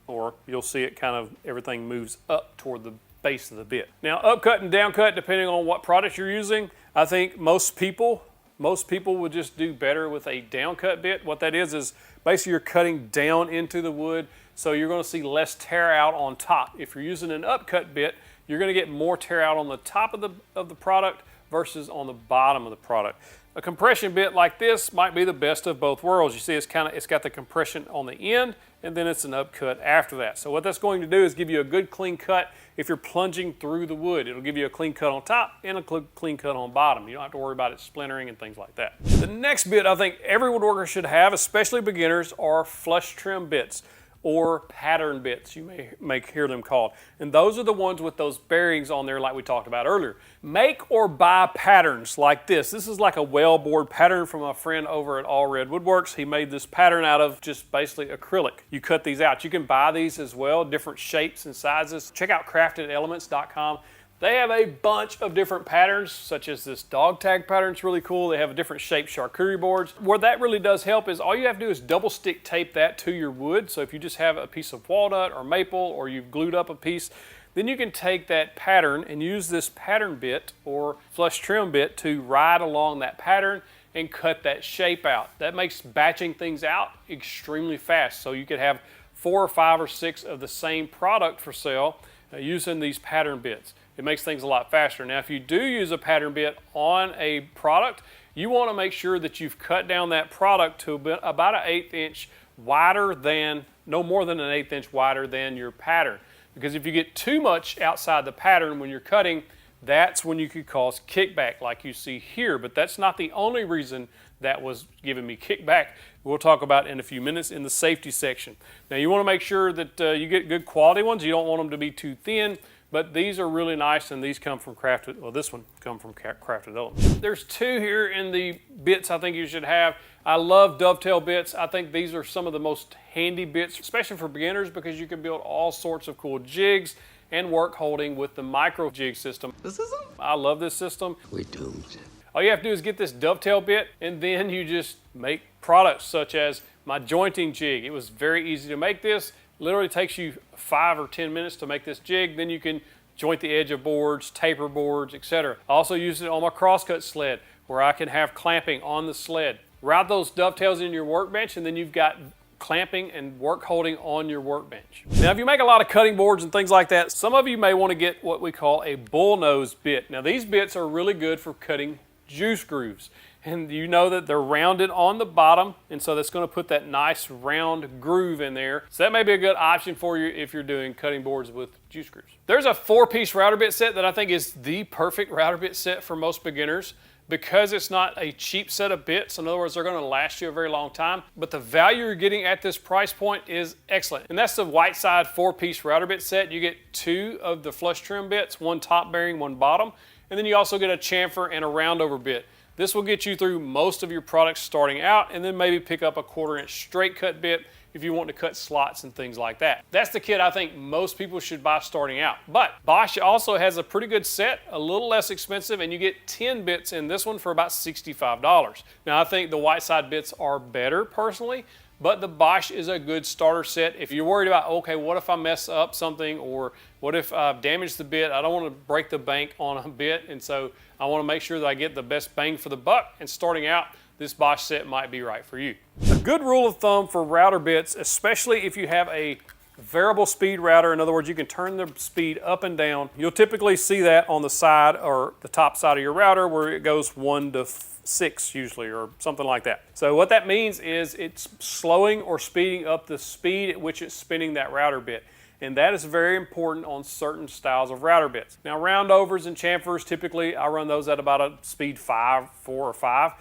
Speaker 1: Or you'll see it kind of, everything moves up toward the base of the bit. Now, upcut and downcut, depending on what product you're using, I think most people would just do better with a downcut bit. What that is basically you're cutting down into the wood, so you're going to see less tear out on top. If you're using an upcut bit, you're going to get more tear out on the top of the product versus on the bottom of the product. A compression bit like this might be the best of both worlds. You see it's got the compression on the end, and then it's an upcut after that. So what that's going to do is give you a good clean cut if you're plunging through the wood. It'll give you a clean cut on top and a clean cut on bottom. You don't have to worry about it splintering and things like that. The next bit I think every woodworker should have, especially beginners, are flush trim bits, or pattern bits, you may hear them called. And those are the ones with those bearings on there like we talked about earlier. Make or buy patterns like this. This is like a wellboard pattern from a friend over at All Red Woodworks. He made this pattern out of just basically acrylic. You cut these out. You can buy these as well, different shapes and sizes. Check out craftedelements.com. They have a bunch of different patterns, such as this dog tag pattern. It's really cool. They have different shaped charcuterie boards. Where that really does help is all you have to do is double stick tape that to your wood. So if you just have a piece of walnut or maple, or you've glued up a piece, then you can take that pattern and use this pattern bit or flush trim bit to ride along that pattern and cut that shape out. That makes batching things out extremely fast. So you could have 4 or 5 or 6 of the same product for sale using these pattern bits. It makes things a lot faster. Now, if you do use a pattern bit on a product, you want to make sure that you've cut down that product to about an 1/8 inch wider than, no more than an 1/8 inch wider than your pattern. Because if you get too much outside the pattern when you're cutting, that's when you could cause kickback like you see here. But that's not the only reason that was giving me kickback. We'll talk about in a few minutes in the safety section. Now you want to make sure that you get good quality ones. You don't want them to be too thin, but these are really nice, and these come from Crafted. Well, this one come from Crafted Elements. There's two here in the bits I think you should have. I love dovetail bits. I think these are some of the most handy bits, especially for beginners, because you can build all sorts of cool jigs and work holding with the micro jig system. I love this system.
Speaker 2: We're doomed.
Speaker 1: All you have to do is get this dovetail bit, and then you just make products such as my jointing jig. It was very easy to make this. Literally takes you 5 or 10 minutes to make this jig. Then you can joint the edge of boards, taper boards, etc. I also use it on my crosscut sled where I can have clamping on the sled. Route those dovetails in your workbench, and then you've got clamping and work holding on your workbench. Now, if you make a lot of cutting boards and things like that, some of you may want to get what we call a bullnose bit. Now, these bits are really good for cutting juice grooves. And you know that they're rounded on the bottom, and so that's going to put that nice round groove in there. So that may be a good option for you if you're doing cutting boards with juice grooves. There's a 4-piece router bit set that I think is the perfect router bit set for most beginners, because it's not a cheap set of bits. In other words, they're going to last you a very long time, but the value you're getting at this price point is excellent. And that's the white side 4-piece router bit set. You get 2 of the flush trim bits, 1 top bearing, 1 bottom, and then you also get a chamfer and a roundover bit. This will get you through most of your products starting out, and then maybe pick up a 1/4-inch straight cut bit if you want to cut slots and things like that. That's the kit I think most people should buy starting out. But Bosch also has a pretty good set, a little less expensive, and you get 10 bits in this one for about $65. Now I think the white side bits are better personally, but the Bosch is a good starter set. If you're worried about, okay, what if I mess up something, or what if I've damaged the bit? I don't want to break the bank on a bit, and so I want to make sure that I get the best bang for the buck, and starting out, this Bosch set might be right for you. A good rule of thumb for router bits, especially if you have a variable speed router, in other words, you can turn the speed up and down. You'll typically see that on the side or the top side of your router where it goes 1 to 6 usually, or something like that. So what that means is it's slowing or speeding up the speed at which it's spinning that router bit. And that is very important on certain styles of router bits. Now, roundovers and chamfers, typically I run those at about a speed 4 or 5.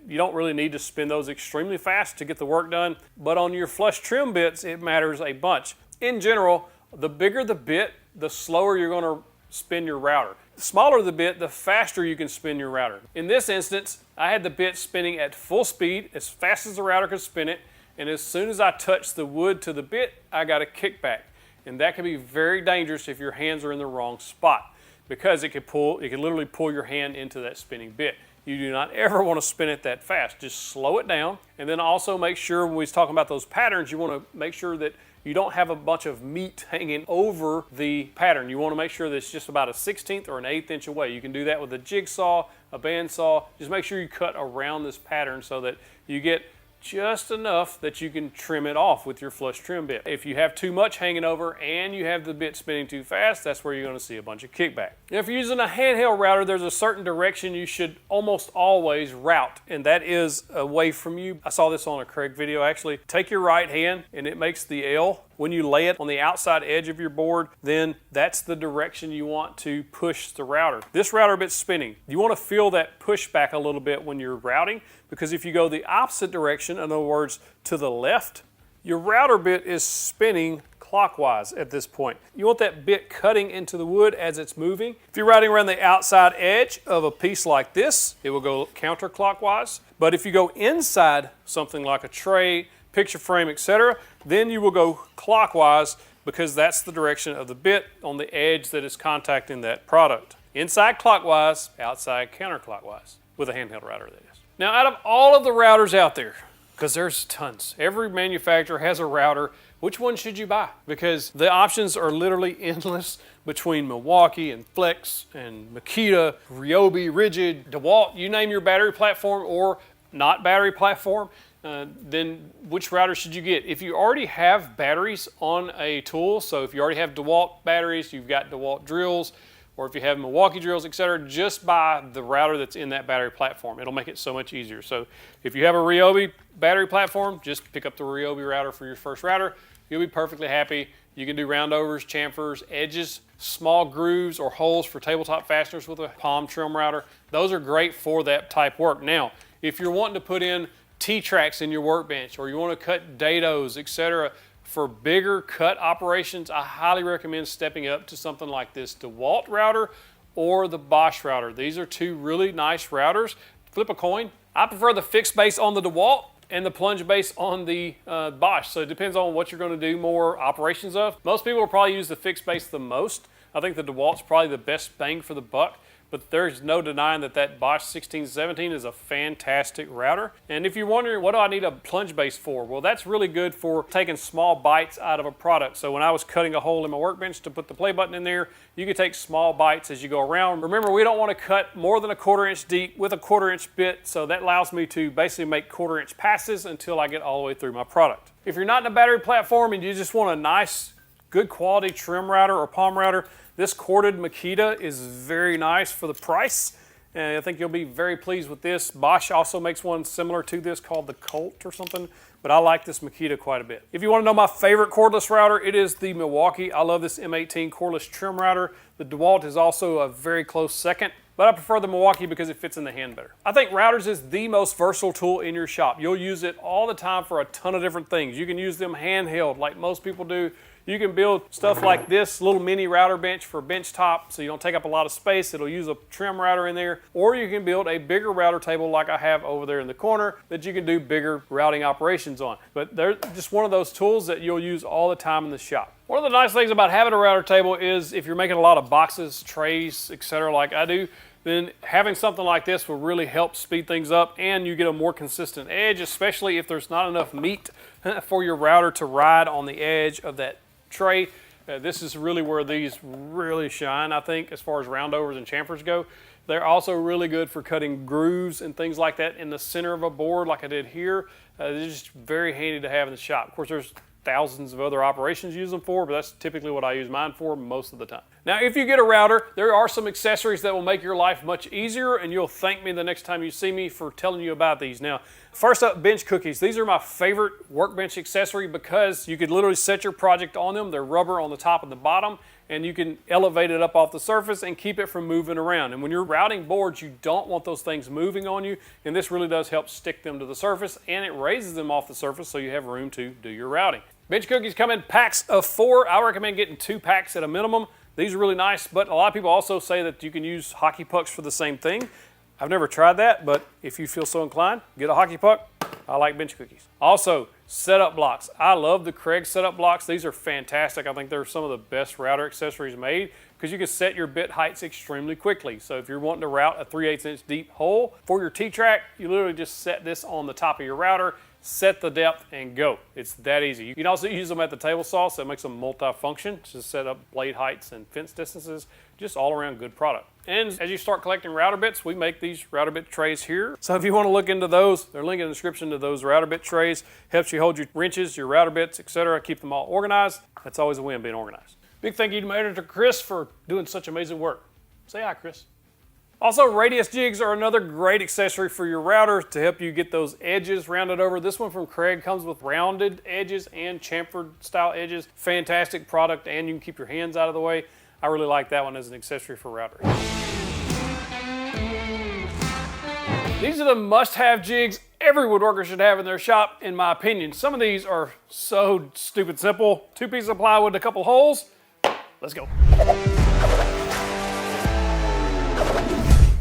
Speaker 1: You don't really need to spin those extremely fast to get the work done, but on your flush trim bits, it matters a bunch. In general, the bigger the bit, the slower you're going to spin your router. The smaller the bit, the faster you can spin your router. In this instance, I had the bit spinning at full speed, as fast as the router could spin it, and as soon as I touched the wood to the bit, I got a kickback. And that can be very dangerous if your hands are in the wrong spot, because it could literally pull your hand into that spinning bit. You do not ever want to spin it that fast. Just slow it down, and then also make sure, when we was talking about those patterns, you want to make sure that you don't have a bunch of meat hanging over the pattern. You want to make sure that it's just about a 1/16 or an 1/8 inch away. You can do that with a jigsaw, a bandsaw. Just make sure you cut around this pattern so that you get just enough that you can trim it off with your flush trim bit. If you have too much hanging over and you have the bit spinning too fast, that's where you're going to see a bunch of kickback. Now, if you're using a handheld router, there's a certain direction you should almost always route, and that is away from you. I saw this on a Craig video actually. Take your right hand and it makes the L. When you lay it on the outside edge of your board, then that's the direction you want to push the router. This router bit's spinning. You want to feel that push back a little bit when you're routing, because if you go the opposite direction, in other words, to the left, your router bit is spinning clockwise at this point. You want that bit cutting into the wood as it's moving. If you're routing around the outside edge of a piece like this, it will go counterclockwise. But if you go inside something like a tray, picture frame, etc., then you will go clockwise, because that's the direction of the bit on the edge that is contacting that product. Inside clockwise, outside counterclockwise, with a handheld router, that is. Now, out of all of the routers out there, because there's tons, every manufacturer has a router, which one should you buy? Because the options are literally endless between Milwaukee and Flex and Makita, Ryobi, Rigid, DeWalt, you name your battery platform or not battery platform, then which router should you get? If you already have batteries on a tool, so if you already have DeWalt batteries, you've got DeWalt drills, or if you have Milwaukee drills, etc., just buy the router that's in that battery platform. It'll make it so much easier. So if you have a Ryobi battery platform, just pick up the Ryobi router for your first router. You'll be perfectly happy. You can do roundovers, chamfers, edges, small grooves or holes for tabletop fasteners with a palm trim router. Those are great for that type work. Now, if you're wanting to put in T-tracks in your workbench, or you want to cut dados, etc., for bigger cut operations, I highly recommend stepping up to something like this DeWalt router or the Bosch router. These are two really nice routers. Flip a coin. I prefer the fixed base on the DeWalt and the plunge base on the Bosch. So it depends on what you're going to do more operations of. Most people will probably use the fixed base the most. I think the DeWalt's probably the best bang for the buck, but there's no denying that that Bosch 1617 is a fantastic router. And if you're wondering, what do I need a plunge base for? Well, that's really good for taking small bites out of a product. So when I was cutting a hole in my workbench to put the play button in there, you can take small bites as you go around. Remember, we don't want to cut more than a 1/4 inch deep with a 1/4 inch bit, so that allows me to basically make 1/4 inch passes until I get all the way through my product. If you're not in a battery platform and you just want a nice, good quality trim router or palm router, this corded Makita is very nice for the price. And I think you'll be very pleased with this. Bosch also makes one similar to this called the Colt or something, but I like this Makita quite a bit. If you want to know my favorite cordless router, it is the Milwaukee. I love this M18 cordless trim router. The DeWalt is also a very close second, but I prefer the Milwaukee because it fits in the hand better. I think routers is the most versatile tool in your shop. You'll use it all the time for a ton of different things. You can use them handheld like most people do. You can build stuff like this little mini router bench for bench top so you don't take up a lot of space. It'll use a trim router in there. Or you can build a bigger router table like I have over there in the corner that you can do bigger routing operations on. But they're just one of those tools that you'll use all the time in the shop. One of the nice things about having a router table is if you're making a lot of boxes, trays, etc. like I do, then having something like this will really help speed things up, and you get a more consistent edge, especially if there's not enough meat for your router to ride on the edge of that tray. This is really where these really shine, I think, as far as roundovers and chamfers go. They're also really good for cutting grooves and things like that in the center of a board like I did here. They're just very handy to have in the shop. Of course, there's thousands of other operations you use them for, but that's typically what I use mine for most of the time. Now, if you get a router, there are some accessories that will make your life much easier, and you'll thank me the next time you see me for telling you about these. Now, first up, bench cookies. These are my favorite workbench accessory because you could literally set your project on them. They're rubber on the top and the bottom, and you can elevate it up off the surface and keep it from moving around. And when you're routing boards, you don't want those things moving on you, and this really does help stick them to the surface, and it raises them off the surface so you have room to do your routing. Bench cookies come in packs of 4. I recommend getting 2 packs at a minimum. These are really nice, but a lot of people also say that you can use hockey pucks for the same thing. I've never tried that, but if you feel so inclined, get a hockey puck. I like bench cookies. Also, setup blocks. I love the Craig setup blocks. These are fantastic. I think they're some of the best router accessories made because you can set your bit heights extremely quickly. So if you're wanting to route a 3/8 inch deep hole for your T-track, you literally just set this on the top of your router, set the depth, and go. It's that easy. You can also use them at the table saw, so it makes them multi-function to set up blade heights and fence distances. Just all around good product. And as you start collecting router bits, we make these router bit trays here. So if you want to look into those, they're linked in the description to those router bit trays. Helps you hold your wrenches, your router bits, etc. Keep them all organized. That's always a win, being organized. Big thank you to my editor, Chris, for doing such amazing work. Say hi, Chris. Also, radius jigs are another great accessory for your router to help you get those edges rounded over. This one from Craig comes with rounded edges and chamfered style edges. Fantastic product, and you can keep your hands out of the way. I really like that one as an accessory for routers. These are the must-have jigs every woodworker should have in their shop, in my opinion. Some of these are so stupid simple. 2 pieces of plywood, a couple holes. Let's go.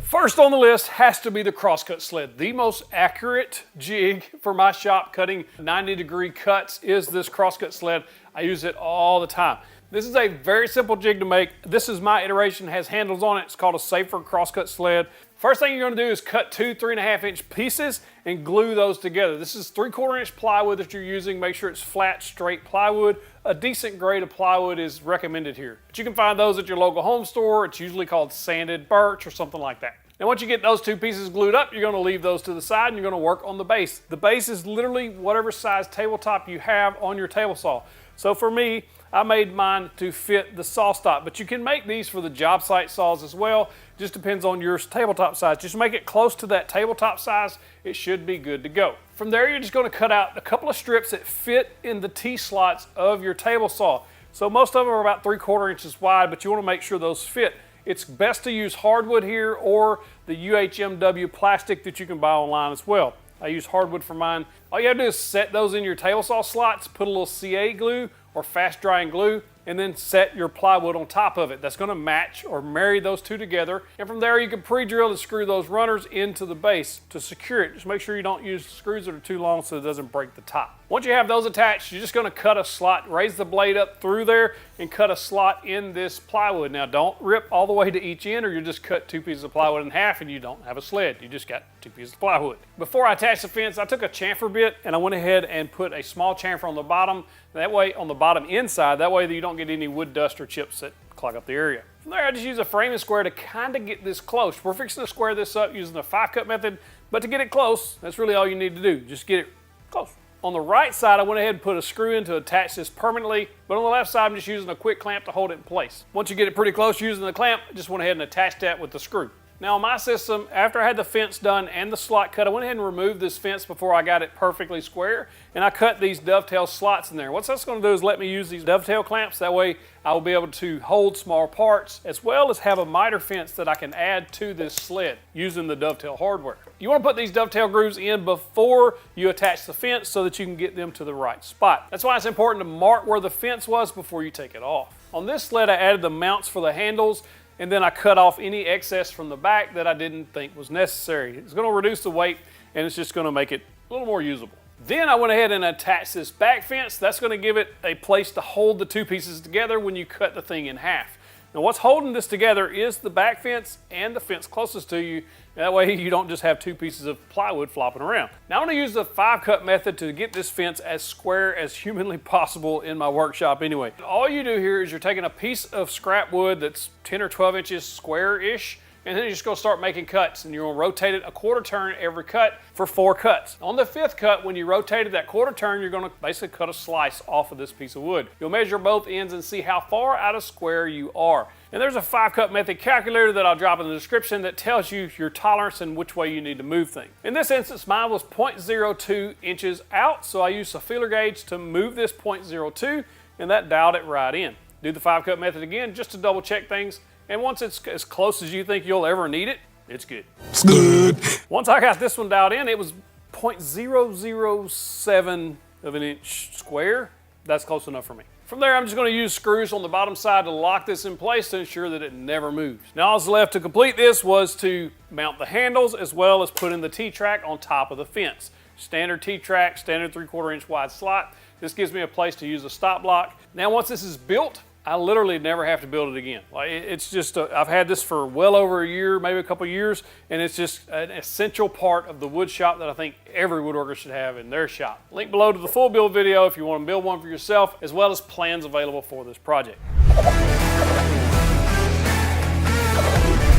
Speaker 1: First on the list has to be the crosscut sled. The most accurate jig for my shop cutting 90-degree cuts is this crosscut sled. I use it all the time. This is a very simple jig to make. This is my iteration, it has handles on it. It's called a safer crosscut sled. First thing you're gonna do is cut 2 3.5 inch pieces and glue those together. This is 3/4 inch plywood that you're using. Make sure it's flat, straight plywood. A decent grade of plywood is recommended here. But you can find those at your local home store. It's usually called sanded birch or something like that. Now once you get those two pieces glued up, you're gonna leave those to the side and you're gonna work on the base. The base is literally whatever size tabletop you have on your table saw. So for me, I made mine to fit the saw stop, but you can make these for the job site saws as well. Just depends on your tabletop size. Just make it close to that tabletop size. It should be good to go. From there, you're just gonna cut out a couple of strips that fit in the T-slots of your table saw. So most of them are about 3/4 inches wide, but you wanna make sure those fit. It's best to use hardwood here or the UHMW plastic that you can buy online as well. I use hardwood for mine. All you have to do is set those in your table saw slots, put a little CA glue or fast drying glue, and then set your plywood on top of it. That's gonna match or marry those two together. And from there, you can pre-drill and screw those runners into the base to secure it. Just make sure you don't use screws that are too long so it doesn't break the top. Once you have those attached, you're just gonna cut a slot, raise the blade up through there and cut a slot in this plywood. Now don't rip all the way to each end or you'll just cut 2 pieces of plywood in half and you don't have a sled. You just got 2 pieces of plywood. Before I attached the fence, I took a chamfer bit and I went ahead and put a small chamfer on the bottom. That way, on the bottom inside, that way that you don't get any wood dust or chips that clog up the area. From there, I just use a framing square to kind of get this close. We're fixing to square this up using the 5-cut method, but to get it close, that's really all you need to do. Just get it close. On the right side, I went ahead and put a screw in to attach this permanently, but on the left side, I'm just using a quick clamp to hold it in place. Once you get it pretty close using the clamp, I just went ahead and attached that with the screw. Now on my system, after I had the fence done and the slot cut, I went ahead and removed this fence before I got it perfectly square, and I cut these dovetail slots in there. What that's gonna do is let me use these dovetail clamps. That way I will be able to hold small parts, as well as have a miter fence that I can add to this sled using the dovetail hardware. You wanna put these dovetail grooves in before you attach the fence so that you can get them to the right spot. That's why it's important to mark where the fence was before you take it off. On this sled, I added the mounts for the handles, and then I cut off any excess from the back that I didn't think was necessary. It's gonna reduce the weight and it's just gonna make it a little more usable. Then I went ahead and attached this back fence. That's gonna give it a place to hold the two pieces together when you cut the thing in half. Now what's holding this together is the back fence and the fence closest to you. That way you don't just have 2 pieces of plywood flopping around. Now I'm gonna use the 5-cut method to get this fence as square as humanly possible in my workshop anyway. All you do here is you're taking a piece of scrap wood that's 10 or 12 inches square-ish, and then you're just gonna start making cuts, and you're gonna rotate it a 1/4 turn every cut for 4 cuts. On the 5th cut, when you rotated that 1/4 turn, you're gonna basically cut a slice off of this piece of wood. You'll measure both ends and see how far out of square you are. And there's a 5-cut method calculator that I'll drop in the description that tells you your tolerance and which way you need to move things. In this instance, mine was 0.02 inches out, so I used a feeler gauge to move this 0.02, and that dialed it right in. Do the 5-cut method again just to double check things. And once it's as close as you think you'll ever need it, it's good.
Speaker 2: It's good.
Speaker 1: Once I got this one dialed in, it was 0.007 of an inch square. That's close enough for me. From there, I'm just gonna use screws on the bottom side to lock this in place to ensure that it never moves. Now all that's left to complete this was to mount the handles as well as put in the T-track on top of the fence. Standard T-track, standard 3/4 inch wide slot. This gives me a place to use a stop block. Now once this is built, I literally never have to build it again. Like it's just, I've had this for well over a year, maybe a couple years, and it's just an essential part of the wood shop that I think every woodworker should have in their shop. Link below to the full build video if you want to build one for yourself, as well as plans available for this project.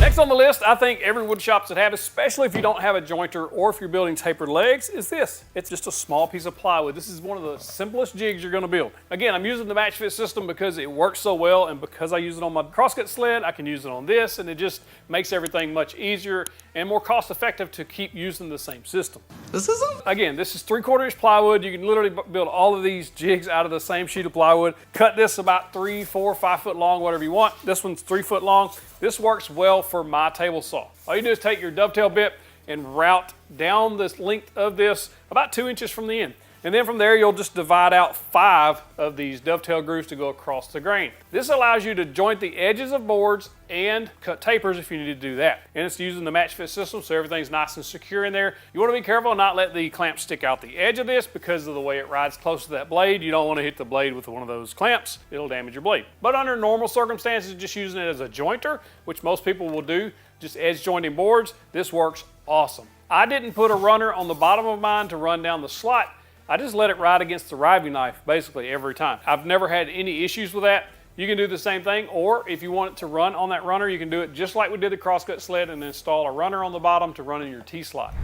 Speaker 1: Next on the list, I think every wood shop should have, especially if you don't have a jointer or if you're building tapered legs, is this. It's just a small piece of plywood. This is one of the simplest jigs you're gonna build. Again, I'm using the match fit system because it works so well, and because I use it on my crosscut sled, I can use it on this, and it just makes everything much easier and more cost effective to keep using the same system.
Speaker 2: This isn't?
Speaker 1: Again, this is 3/4 inch plywood. You can literally build all of these jigs out of the same sheet of plywood. Cut this about 3, 4, 5 foot long, whatever you want. This one's 3 foot long. This works well for my table saw. All you do is take your dovetail bit and route down the length of this about 2 inches from the end. And then from there, you'll just divide out 5 of these dovetail grooves to go across the grain. This allows you to joint the edges of boards and cut tapers if you need to do that. And it's using the match fit system, so everything's nice and secure in there. You want to be careful and not let the clamp stick out the edge of this because of the way it rides close to that blade. You don't want to hit the blade with one of those clamps. It'll damage your blade. But under normal circumstances, just using it as a jointer, which most people will do, just edge jointing boards, this works awesome. I didn't put a runner on the bottom of mine to run down the slot. I just let it ride against the riving knife basically every time. I've never had any issues with that. You can do the same thing, or if you want it to run on that runner, you can do it just like we did the crosscut sled and install a runner on the bottom to run in your T-slot.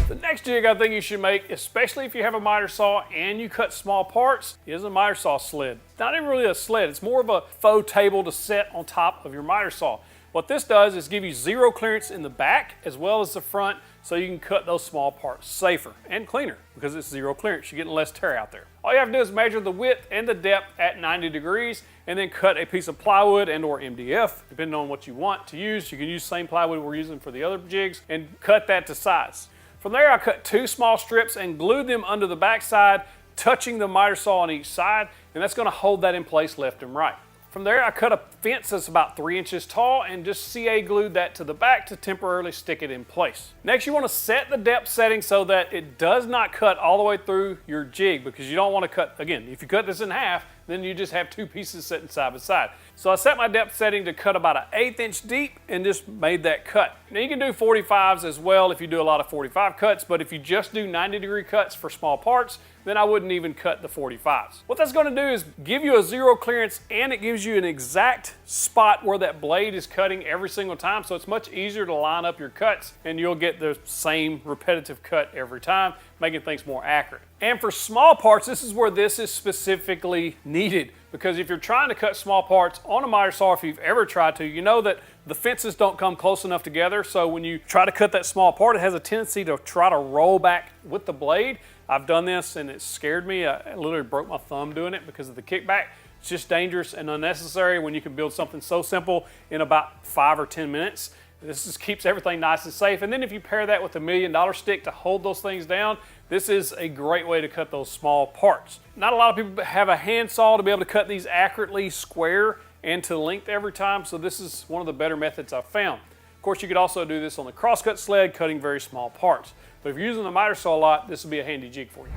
Speaker 1: The next jig I think you should make, especially if you have a miter saw and you cut small parts, is a miter saw sled. It's not even really a sled, it's more of a faux table to set on top of your miter saw. What this does is give you zero clearance in the back as well as the front, so you can cut those small parts safer and cleaner because it's zero clearance. You're getting less tear out there. All you have to do is measure the width and the depth at 90 degrees and then cut a piece of plywood and or MDF, depending on what you want to use. You can use the same plywood we're using for the other jigs and cut that to size. From there, I cut 2 small strips and glued them under the backside, touching the miter saw on each side, and that's going to hold that in place left and right. From there, I cut a fence that's about 3 inches tall and just CA glued that to the back to temporarily stick it in place. Next, you want to set the depth setting so that it does not cut all the way through your jig, because you don't want to cut, again, if you cut this in half, then you just have 2 pieces sitting side by side. So I set my depth setting to cut about an 1/8 inch deep and just made that cut. Now you can do 45s as well if you do a lot of 45 cuts, but if you just do 90-degree cuts for small parts, then I wouldn't even cut the 45s. What that's going to do is give you a zero clearance, and it gives you an exact spot where that blade is cutting every single time, so it's much easier to line up your cuts and you'll get the same repetitive cut every time, making things more accurate. And for small parts, this is where this is specifically needed, because if you're trying to cut small parts on a miter saw, if you've ever tried to, you know that the fences don't come close enough together, so when you try to cut that small part, it has a tendency to try to roll back with the blade. I've done this and it scared me. I literally broke my thumb doing it because of the kickback. It's just dangerous and unnecessary when you can build something so simple in about 5 or 10 minutes. This just keeps everything nice and safe. And then if you pair that with a $1 million stick to hold those things down, this is a great way to cut those small parts. Not a lot of people have a handsaw to be able to cut these accurately square and to length every time, so this is one of the better methods I've found. Of course, you could also do this on the crosscut sled, cutting very small parts. But if you're using the miter saw a lot, this would be a handy jig for you.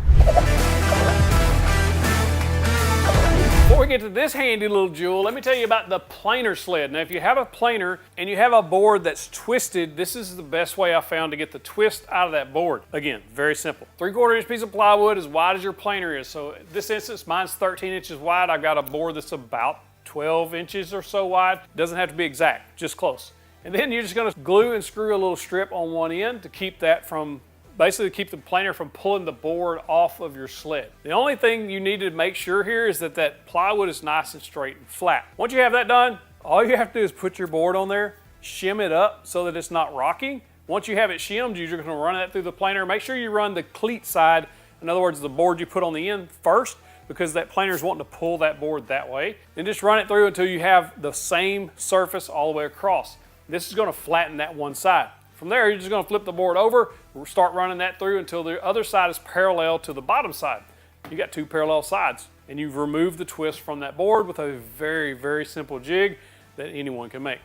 Speaker 1: Before we get to this handy little jewel, let me tell you about the planer sled. Now, if you have a planer and you have a board that's twisted, this is the best way I found to get the twist out of that board. Again, very simple. 3/4 inch piece of plywood as wide as your planer is. So in this instance, mine's 13 inches wide. I've got a board that's about 12 inches or so wide. Doesn't have to be exact, just close. And then you're just gonna glue and screw a little strip on one end to keep that from, basically keep the planer from pulling the board off of your sled. The only thing you need to make sure here is that that plywood is nice and straight and flat. Once you have that done, all you have to do is put your board on there, shim it up so that it's not rocking. Once you have it shimmed, you're gonna run that through the planer. Make sure you run the cleat side, in other words, the board you put on the end first, because that planer is wanting to pull that board that way. Then just run it through until you have the same surface all the way across. This is going to flatten that one side. From there, you're just going to flip the board over, start running that through until the other side is parallel to the bottom side. You got 2 parallel sides, and you've removed the twist from that board with a very, very simple jig that anyone can make.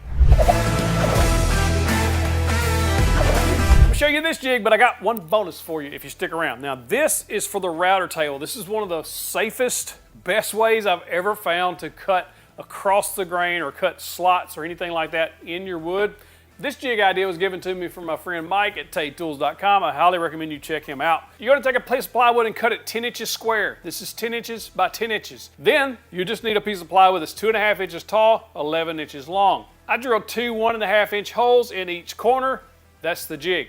Speaker 1: I'll show you this jig, but I got one bonus for you if you stick around. Now, this is for the router table. This is one of the safest, best ways I've ever found to cut across the grain or cut slots or anything like that in your wood. This jig idea was given to me from my friend Mike at TadeTools.com. I highly recommend you check him out. You're going to take a piece of plywood and cut it 10 inches square. This is 10 inches by 10 inches. Then you just need a piece of plywood that's 2.5 inches tall, 11 inches long. I drilled 2 1.5 inch holes in each corner. That's the jig.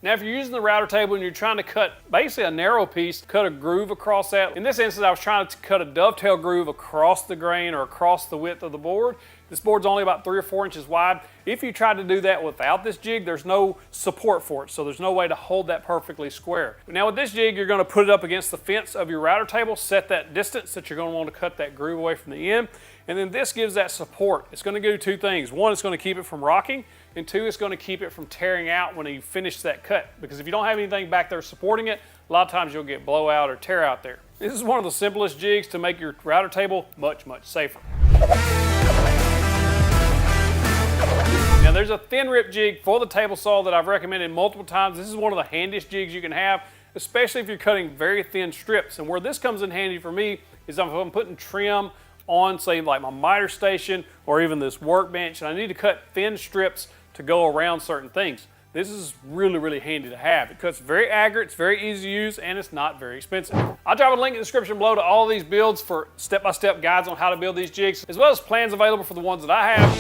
Speaker 1: Now, if you're using the router table and you're trying to cut basically a narrow piece, cut a groove across that. In this instance, I was trying to cut a dovetail groove across the grain or across the width of the board. This board's only about 3 or 4 inches wide. If you try to do that without this jig, there's no support for it, so there's no way to hold that perfectly square. Now with this jig, you're going to put it up against the fence of your router table, set that distance that you're going to want to cut that groove away from the end, and then this gives that support. It's going to do 2 things. One, it's going to keep it from rocking, and 2, it's going to keep it from tearing out when you finish that cut. Because if you don't have anything back there supporting it, a lot of times you'll get blowout or tear out there. This is one of the simplest jigs to make your router table much, much safer. Now there's a thin rip jig for the table saw that I've recommended multiple times. This is one of the handiest jigs you can have, especially if you're cutting very thin strips. And where this comes in handy for me is if I'm putting trim on, say, like my miter station or even this workbench, and I need to cut thin strips to go around certain things. This is really, really handy to have. It cuts very accurate, it's very easy to use, and it's not very expensive. I'll drop a link in the description below to all of these builds for step-by-step guides on how to build these jigs, as well as plans available for the ones that I have.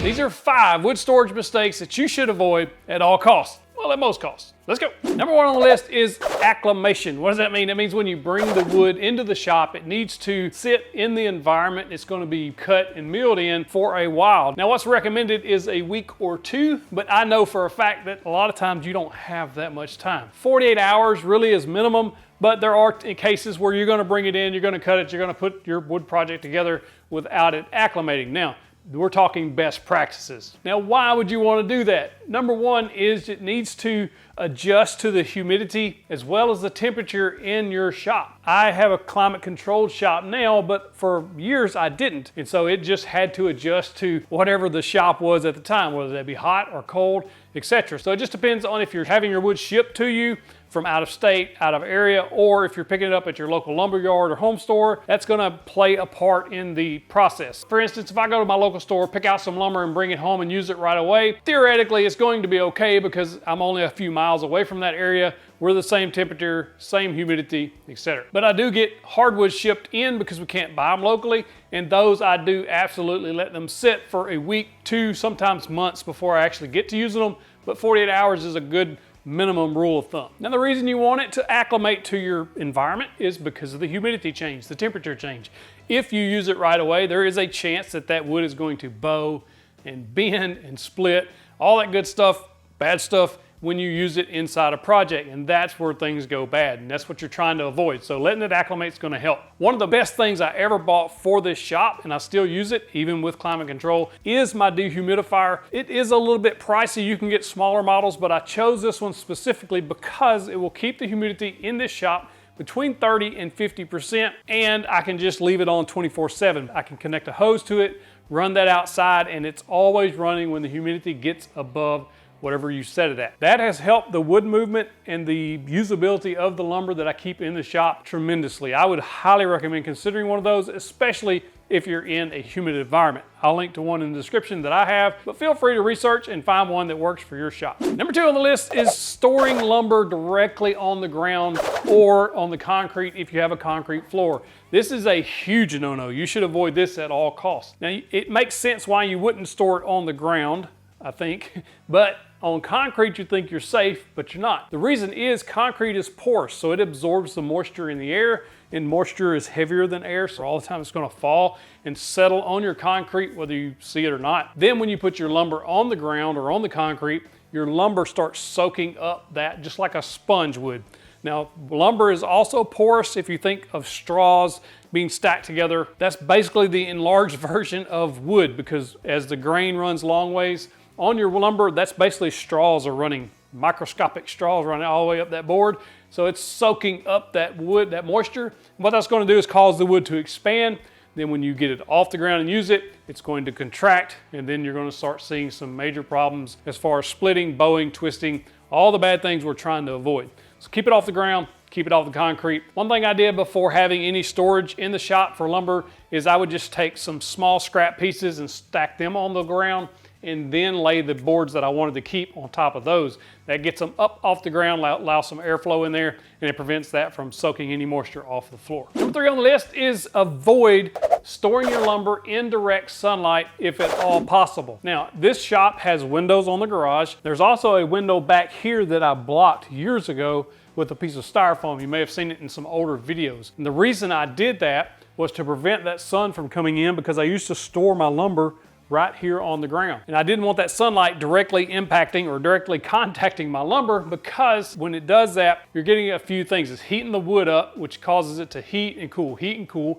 Speaker 1: These are 5 wood storage mistakes that you should avoid at all costs. Well, at most costs. Let's go. Number 1 on the list is acclimation. What does that mean? It means when you bring the wood into the shop, it needs to sit in the environment it's going to be cut and milled in for a while. Now, what's recommended is a week or 2, but I know for a fact that a lot of times you don't have that much time. 48 hours really is minimum, but there are cases where you're going to bring it in, you're going to cut it, you're going to put your wood project together without it acclimating. Now, we're talking best practices. Now, why would you want to do that? Number 1 is it needs to adjust to the humidity as well as the temperature in your shop. I have a climate controlled shop now, but for years I didn't. And so it just had to adjust to whatever the shop was at the time, whether that be hot or cold, etc. So it just depends on if you're having your wood shipped to you from out of state, out of area, or if you're picking it up at your local lumber yard or home store, that's gonna play a part in the process. For instance, if I go to my local store, pick out some lumber and bring it home and use it right away, theoretically it's going to be okay because I'm only a few miles away from that area. We're the same temperature, same humidity, etc. But I do get hardwood shipped in because we can't buy them locally, and those I do absolutely let them sit for a week, 2, sometimes months before I actually get to using them, but 48 hours is a good minimum rule of thumb. Now, the reason you want it to acclimate to your environment is because of the humidity change, the temperature change. If you use it right away, there is a chance that that wood is going to bow and bend and split, all that good stuff, bad stuff, when you use it inside a project, and that's where things go bad, and that's what you're trying to avoid. So letting it acclimate is going to help. One of the best things I ever bought for this shop, and I still use it even with climate control, is my dehumidifier. It is a little bit pricey. You can get smaller models, but I chose this one specifically because it will keep the humidity in this shop between 30 and 50%, and I can just leave it on 24/7. I can connect a hose to it, run that outside, and it's always running when the humidity gets above whatever you set it at. That has helped the wood movement and the usability of the lumber that I keep in the shop tremendously. I would highly recommend considering one of those, especially if you're in a humid environment. I'll link to one in the description that I have, but feel free to research and find one that works for your shop. Number 2 on the list is storing lumber directly on the ground or on the concrete if you have a concrete floor. This is a huge no-no. You should avoid this at all costs. Now, it makes sense why you wouldn't store it on the ground, I think, but on concrete you think you're safe, but you're not. The reason is concrete is porous, so it absorbs the moisture in the air, and moisture is heavier than air, so all the time it's gonna fall and settle on your concrete whether you see it or not. Then when you put your lumber on the ground or on the concrete, your lumber starts soaking up that just like a sponge would. Now, lumber is also porous. If you think of straws being stacked together, that's basically the enlarged version of wood, because as the grain runs long ways on your lumber, that's basically straws are running, microscopic straws running all the way up that board. So it's soaking up that wood, that moisture. What that's going to do is cause the wood to expand. Then when you get it off the ground and use it, it's going to contract, and then you're going to start seeing some major problems as far as splitting, bowing, twisting, all the bad things we're trying to avoid. So keep it off the ground, keep it off the concrete. One thing I did before having any storage in the shop for lumber is I would just take some small scrap pieces and stack them on the ground, and then lay the boards that I wanted to keep on top of those. That gets them up off the ground, allows some airflow in there, and it prevents that from soaking any moisture off the floor. Number 3 on the list is avoid storing your lumber in direct sunlight if at all possible. Now, this shop has windows on the garage. There's also a window back here that I blocked years ago with a piece of styrofoam. You may have seen it in some older videos. And the reason I did that was to prevent that sun from coming in, because I used to store my lumber right here on the ground. And I didn't want that sunlight directly impacting or directly contacting my lumber, because when it does that, you're getting a few things. It's heating the wood up, which causes it to heat and cool,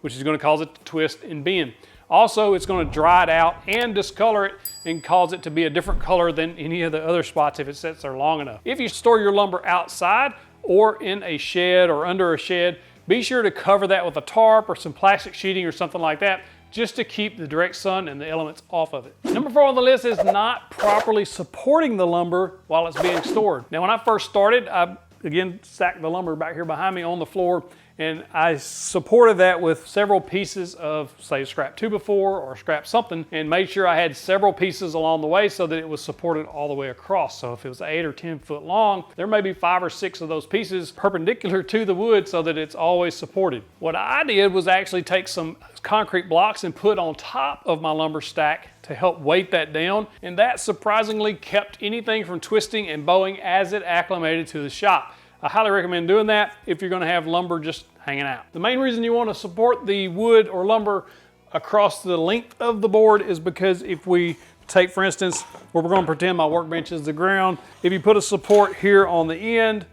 Speaker 1: which is going to cause it to twist and bend. Also, it's going to dry it out and discolor it and cause it to be a different color than any of the other spots if it sits there long enough. If you store your lumber outside or in a shed or under a shed, be sure to cover that with a tarp or some plastic sheeting or something like that, just to keep the direct sun and the elements off of it. Number 4 on the list is not properly supporting the lumber while it's being stored. Now, when I first started, I again stacked the lumber back here behind me on the floor, And I supported that with several pieces of, say, scrap 2x4 or scrap something, and made sure I had several pieces along the way so that it was supported all the way across. So if it was 8 or 10 foot long, there may be 5 or 6 of those pieces perpendicular to the wood so that it's always supported. What I did was actually take some concrete blocks and put on top of my lumber stack to help weight that down, and that surprisingly kept anything from twisting and bowing as it acclimated to the shop. I highly recommend doing that if you're going to have lumber just hanging out. The main reason you want to support the wood or lumber across the length of the board is because if we take, for instance, where we're going to pretend my workbench is the ground, if you put a support here on the end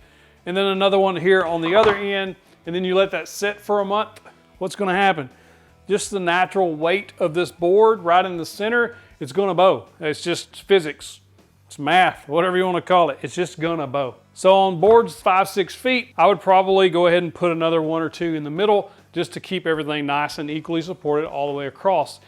Speaker 1: and then another one here on the other end, and then you let that sit for a month, what's going to happen? Just the natural weight of this board right in the center, it's going to bow. It's just physics. It's math, whatever you want to call it. It's just going to bow. So on boards 5-6 feet, I would probably go ahead and put another 1 or 2 in the middle just to keep everything nice and equally supported all the way across.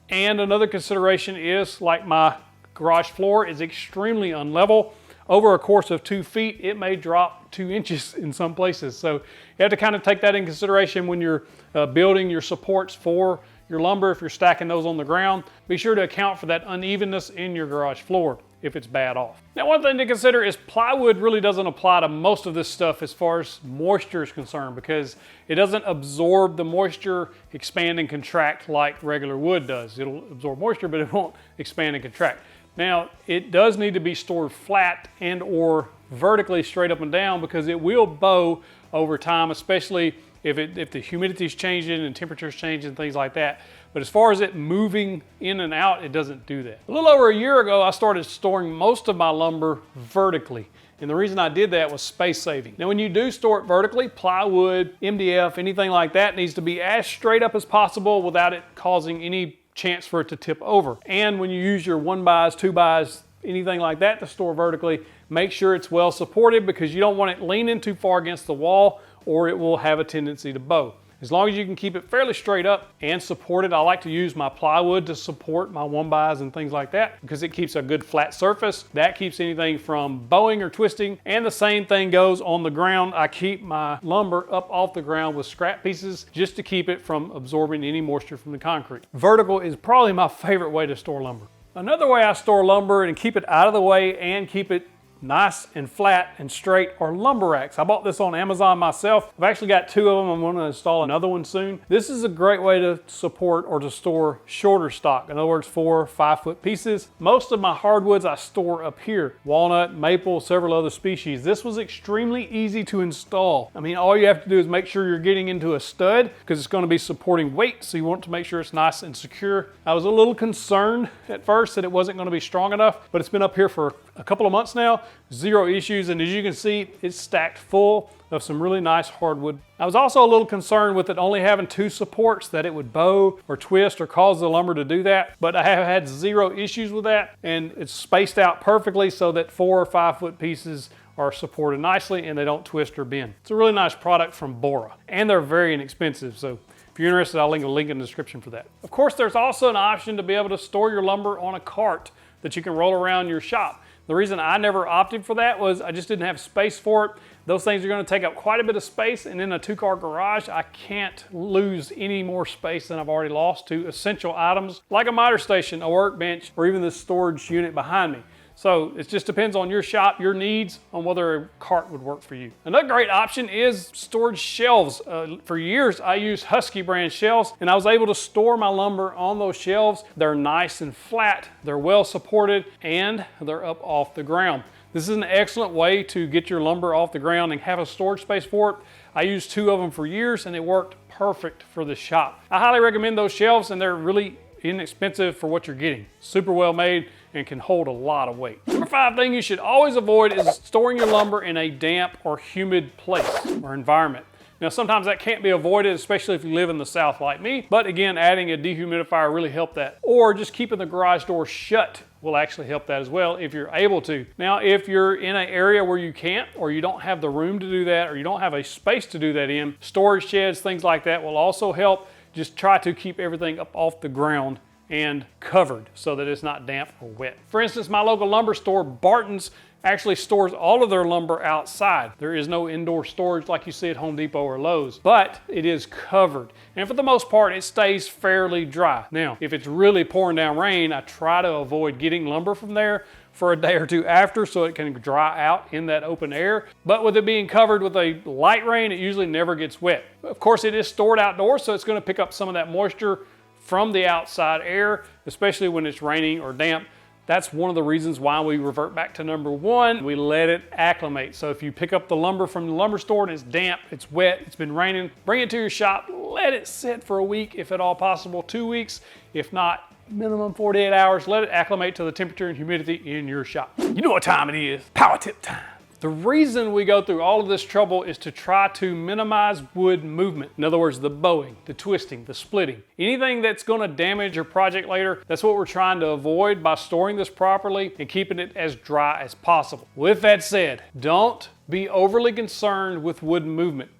Speaker 1: And another consideration is, like my garage floor is extremely unlevel. Over a course of 2 feet, it may drop 2 inches in some places. So you have to kind of take that in consideration when you're building your supports for your lumber. If you're stacking those on the ground, be sure to account for that unevenness in your garage floor if it's bad off. Now, one thing to consider is plywood really doesn't apply to most of this stuff as far as moisture is concerned, because it doesn't absorb the moisture, expand and contract like regular wood does. It'll absorb moisture, but it won't expand and contract. Now, it does need to be stored flat and or vertically straight up and down, because it will bow over time, especially if the humidity is changing and temperatures changing and things like that. But as far as it moving in and out, it doesn't do that. A little over a year ago, I started storing most of my lumber vertically. And the reason I did that was space saving. Now, when you do store it vertically, plywood, MDF, anything like that needs to be as straight up as possible without it causing any chance for it to tip over. And when you use your 1x, 2x, anything like that to store vertically, make sure it's well supported, because you don't want it leaning too far against the wall or it will have a tendency to bow. As long as you can keep it fairly straight up and supported, I like to use my plywood to support my 1x's and things like that, because it keeps a good flat surface. That keeps anything from bowing or twisting. And the same thing goes on the ground. I keep my lumber up off the ground with scrap pieces just to keep it from absorbing any moisture from the concrete. Vertical is probably my favorite way to store lumber. Another way I store lumber and keep it out of the way and keep it nice and flat and straight are lumber racks. I bought this on Amazon myself. I've actually got 2 of them. I'm going to install another one soon. This is a great way to support or to store shorter stock. In other words, 4 or 5 foot pieces. Most of my hardwoods I store up here. Walnut, maple, several other species. This was extremely easy to install. I mean, all you have to do is make sure you're getting into a stud, because it's going to be supporting weight, so you want to make sure it's nice and secure. I was a little concerned at first that it wasn't going to be strong enough, but it's been up here for a couple of months now. 0 issues, and as you can see, it's stacked full of some really nice hardwood. I was also a little concerned with it only having 2 supports that it would bow or twist or cause the lumber to do that, but I have had 0 issues with that, and it's spaced out perfectly so that 4 or 5 foot pieces are supported nicely and they don't twist or bend. It's a really nice product from Bora, and they're very inexpensive, so if you're interested, I'll link a link in the description for that. Of course, there's also an option to be able to store your lumber on a cart that you can roll around your shop. The reason I never opted for that was I just didn't have space for it. Those things are going to take up quite a bit of space, and in a 2-car garage, I can't lose any more space than I've already lost to essential items like a miter station, a workbench, or even this storage unit behind me. So it just depends on your shop, your needs, on whether a cart would work for you. Another great option is storage shelves. For years, I used Husky brand shelves, and I was able to store my lumber on those shelves. They're nice and flat, they're well supported, and they're up off the ground. This is an excellent way to get your lumber off the ground and have a storage space for it. I used 2 of them for years, and it worked perfect for the shop. I highly recommend those shelves, and they're really inexpensive for what you're getting. Super well made and can hold a lot of weight. Number 5 thing you should always avoid is storing your lumber in a damp or humid place or environment. Now, sometimes that can't be avoided, especially if you live in the South like me, but again, adding a dehumidifier really helped that. Or just keeping the garage door shut will actually help that as well if you're able to. Now, if you're in an area where you can't, or you don't have the room to do that, or you don't have a space to do that in, storage sheds, things like that will also help. Just try to keep everything up off the ground and covered so that it's not damp or wet. For instance, my local lumber store, Barton's, actually stores all of their lumber outside. There is no indoor storage like you see at Home Depot or Lowe's, but it is covered. And for the most part, it stays fairly dry. Now, if it's really pouring down rain, I try to avoid getting lumber from there for a day or two after so it can dry out in that open air. But with it being covered with a light rain, it usually never gets wet. Of course, it is stored outdoors, so it's going to pick up some of that moisture from the outside air, especially when it's raining or damp. That's one of the reasons why we revert back to number one. We let it acclimate. So if you pick up the lumber from the lumber store and it's damp, it's wet, it's been raining, bring it to your shop, let it sit for a week, if at all possible, 2 weeks. If not, minimum 48 hours, let it acclimate to the temperature and humidity in your shop. You know what time it is, power tip time. The reason we go through all of this trouble is to try to minimize wood movement. In other words, the bowing, the twisting, the splitting. Anything that's gonna damage your project later, that's what we're trying to avoid by storing this properly and keeping it as dry as possible. With that said, don't be overly concerned with wood movement.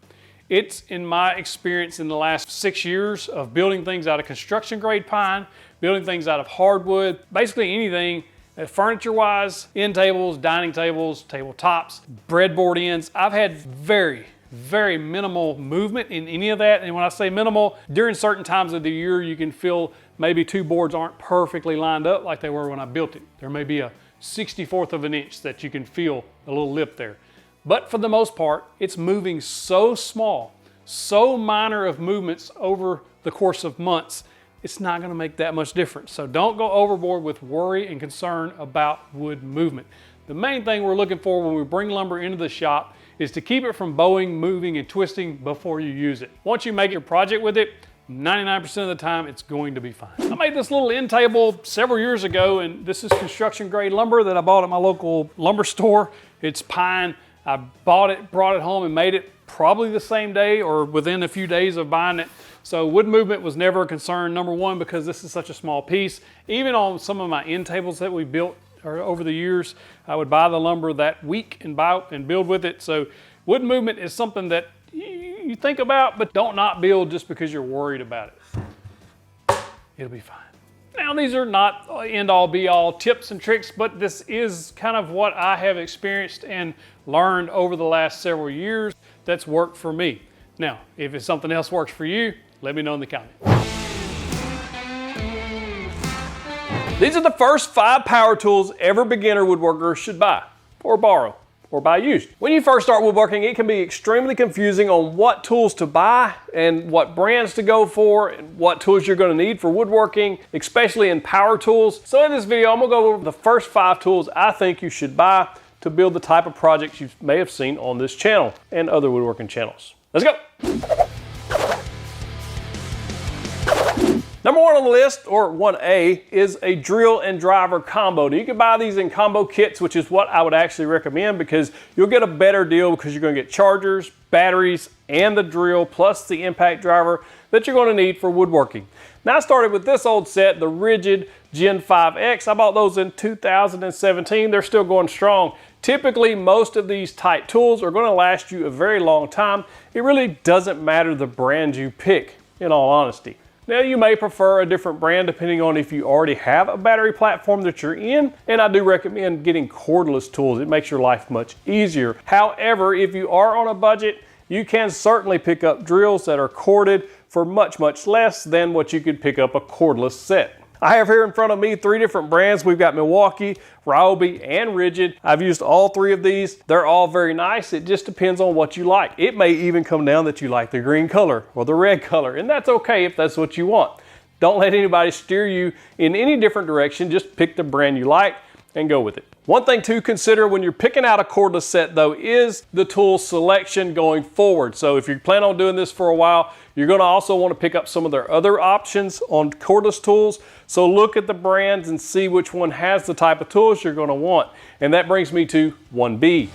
Speaker 1: It's, in my experience in the last 6 years of building things out of construction grade pine, building things out of hardwood, basically anything, furniture-wise, end tables, dining tables, tabletops, breadboard ends. I've had very minimal movement in any of that. And when I say minimal, during certain times of the year, you can feel maybe two boards aren't perfectly lined up like they were when I built it. There may be a 64th of an inch that you can feel a little lip there. But for the most part, it's moving so small, so minor of movements over the course of months, it's not gonna make that much difference. So don't go overboard with worry and concern about wood movement. The main thing we're looking for when we bring lumber into the shop is to keep it from bowing, moving, and twisting before you use it. Once you make your project with it, 99% of the time, it's going to be fine. I made this little end table several years ago, and this is construction grade lumber that I bought at my local lumber store. It's pine. I bought it, brought it home, and made it probably the same day or within a few days of buying it. So wood movement was never a concern, number one, because this is such a small piece. Even on some of my end tables that we built over the years, I would buy the lumber that week and build with it. So wood movement is something that you think about, but don't not build just because you're worried about it. It'll be fine. Now, these are not end-all be-all tips and tricks, but this is kind of what I have experienced and learned over the last several years that's worked for me. Now, if it's something else works for you, let me know in the comments. These are the first 5 power tools every beginner woodworker should buy or borrow or buy used. When you first start woodworking, it can be extremely confusing on what tools to buy and what brands to go for and what tools you're going to need for woodworking, especially in power tools. So in this video, I'm going to go over the first 5 tools I think you should buy to build the type of projects you may have seen on this channel and other woodworking channels. Let's go. Number 1 on the list, or 1A, is a drill and driver combo. Now, you can buy these in combo kits, which is what I would actually recommend because you'll get a better deal because you're going to get chargers, batteries, and the drill, plus the impact driver that you're going to need for woodworking. Now, I started with this old set, the Rigid Gen 5X. I bought those in 2017. They're still going strong. Typically, most of these type tools are going to last you a very long time. It really doesn't matter the brand you pick, in all honesty. Now, you may prefer a different brand depending on if you already have a battery platform that you're in, and I do recommend getting cordless tools. It makes your life much easier. However, if you are on a budget, you can certainly pick up drills that are corded for much less than what you could pick up a cordless set. I have here in front of me 3 different brands. We've got Milwaukee, Ryobi, and Rigid. I've used all 3 of these. They're all very nice. It just depends on what you like. It may even come down that you like the green color or the red color, and that's okay if that's what you want. Don't let anybody steer you in any different direction. Just pick the brand you like and go with it. One thing to consider when you're picking out a cordless set though is the tool selection going forward. So if you plan on doing this for a while, you're going to also want to pick up some of their other options on cordless tools. So look at the brands and see which one has the type of tools you're going to want. And that brings me to 1B.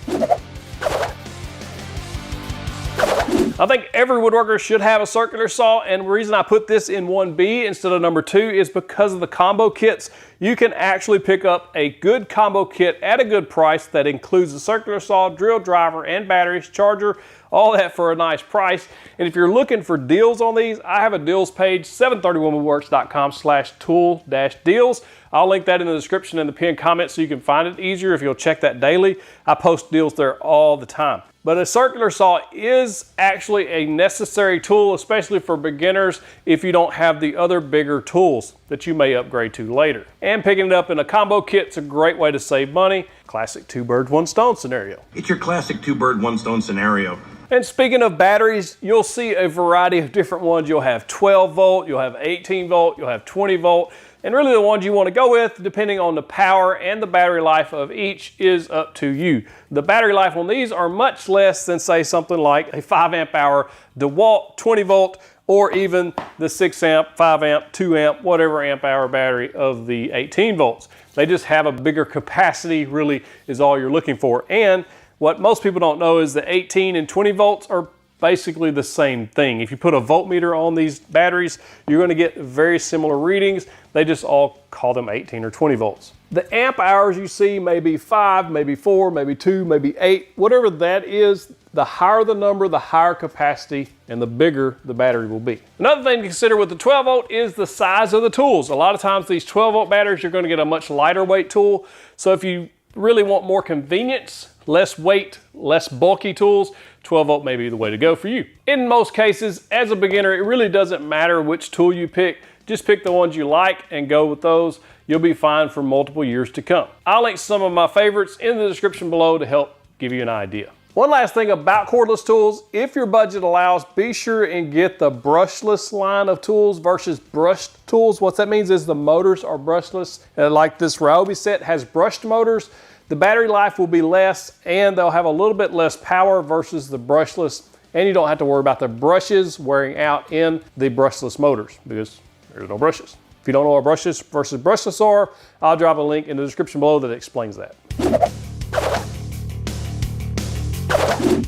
Speaker 1: I think every woodworker should have a circular saw, and the reason I put this in 1B instead of number 2 is because of the combo kits. You can actually pick up a good combo kit at a good price that includes a circular saw, drill driver, and batteries, charger, all that for a nice price. And if you're looking for deals on these, I have a deals page, 731woodworks.com/tool-deals. I I'll link that in the description and the pinned comment so you can find it easier if you'll check that daily. I post deals there all the time. But a circular saw is actually a necessary tool, especially for beginners if you don't have the other bigger tools that you may upgrade to later. And picking it up in a combo kit is a great way to save money. Classic two birds, one stone scenario.
Speaker 3: It's your classic two bird, one stone scenario.
Speaker 1: And speaking of batteries, you'll see a variety of different ones. You'll have 12 volt, you'll have 18 volt, you'll have 20 volt. And really the ones you want to go with, depending on the power and the battery life of each, is up to you. The battery life on these are much less than, say, something like a 5 amp hour DeWalt 20 volt, or even the 6 amp, 5 amp, 2 amp, whatever amp hour battery of the 18 volts. They just have a bigger capacity, really, is all you're looking for. And what most people don't know is that 18 and 20 volts are basically the same thing. If you put a voltmeter on these batteries, you're going to get very similar readings. They just all call them 18 or 20 volts. The amp hours you see may be 5, maybe 4, maybe 2, maybe 8, whatever that is. The higher the number, the higher capacity, and the bigger the battery will be. Another thing to consider with the 12 volt is the size of the tools. A lot of times these 12 volt batteries, you're going to get a much lighter weight tool. So if you really want more convenience, less weight, less bulky tools, 12 volt may be the way to go for you. In most cases, as a beginner, it really doesn't matter which tool you pick. Just pick the ones you like and go with those. You'll be fine for multiple years to come. I'll link some of my favorites in the description below to help give you an idea. One last thing about cordless tools, if your budget allows, be sure and get the brushless line of tools versus brushed tools. What that means is the motors are brushless. Like this Ryobi set has brushed motors. The battery life will be less and they'll have a little bit less power versus the brushless. And you don't have to worry about the brushes wearing out in the brushless motors because there's no brushes. If you don't know what brushes versus brushless are, I'll drop a link in the description below that explains that.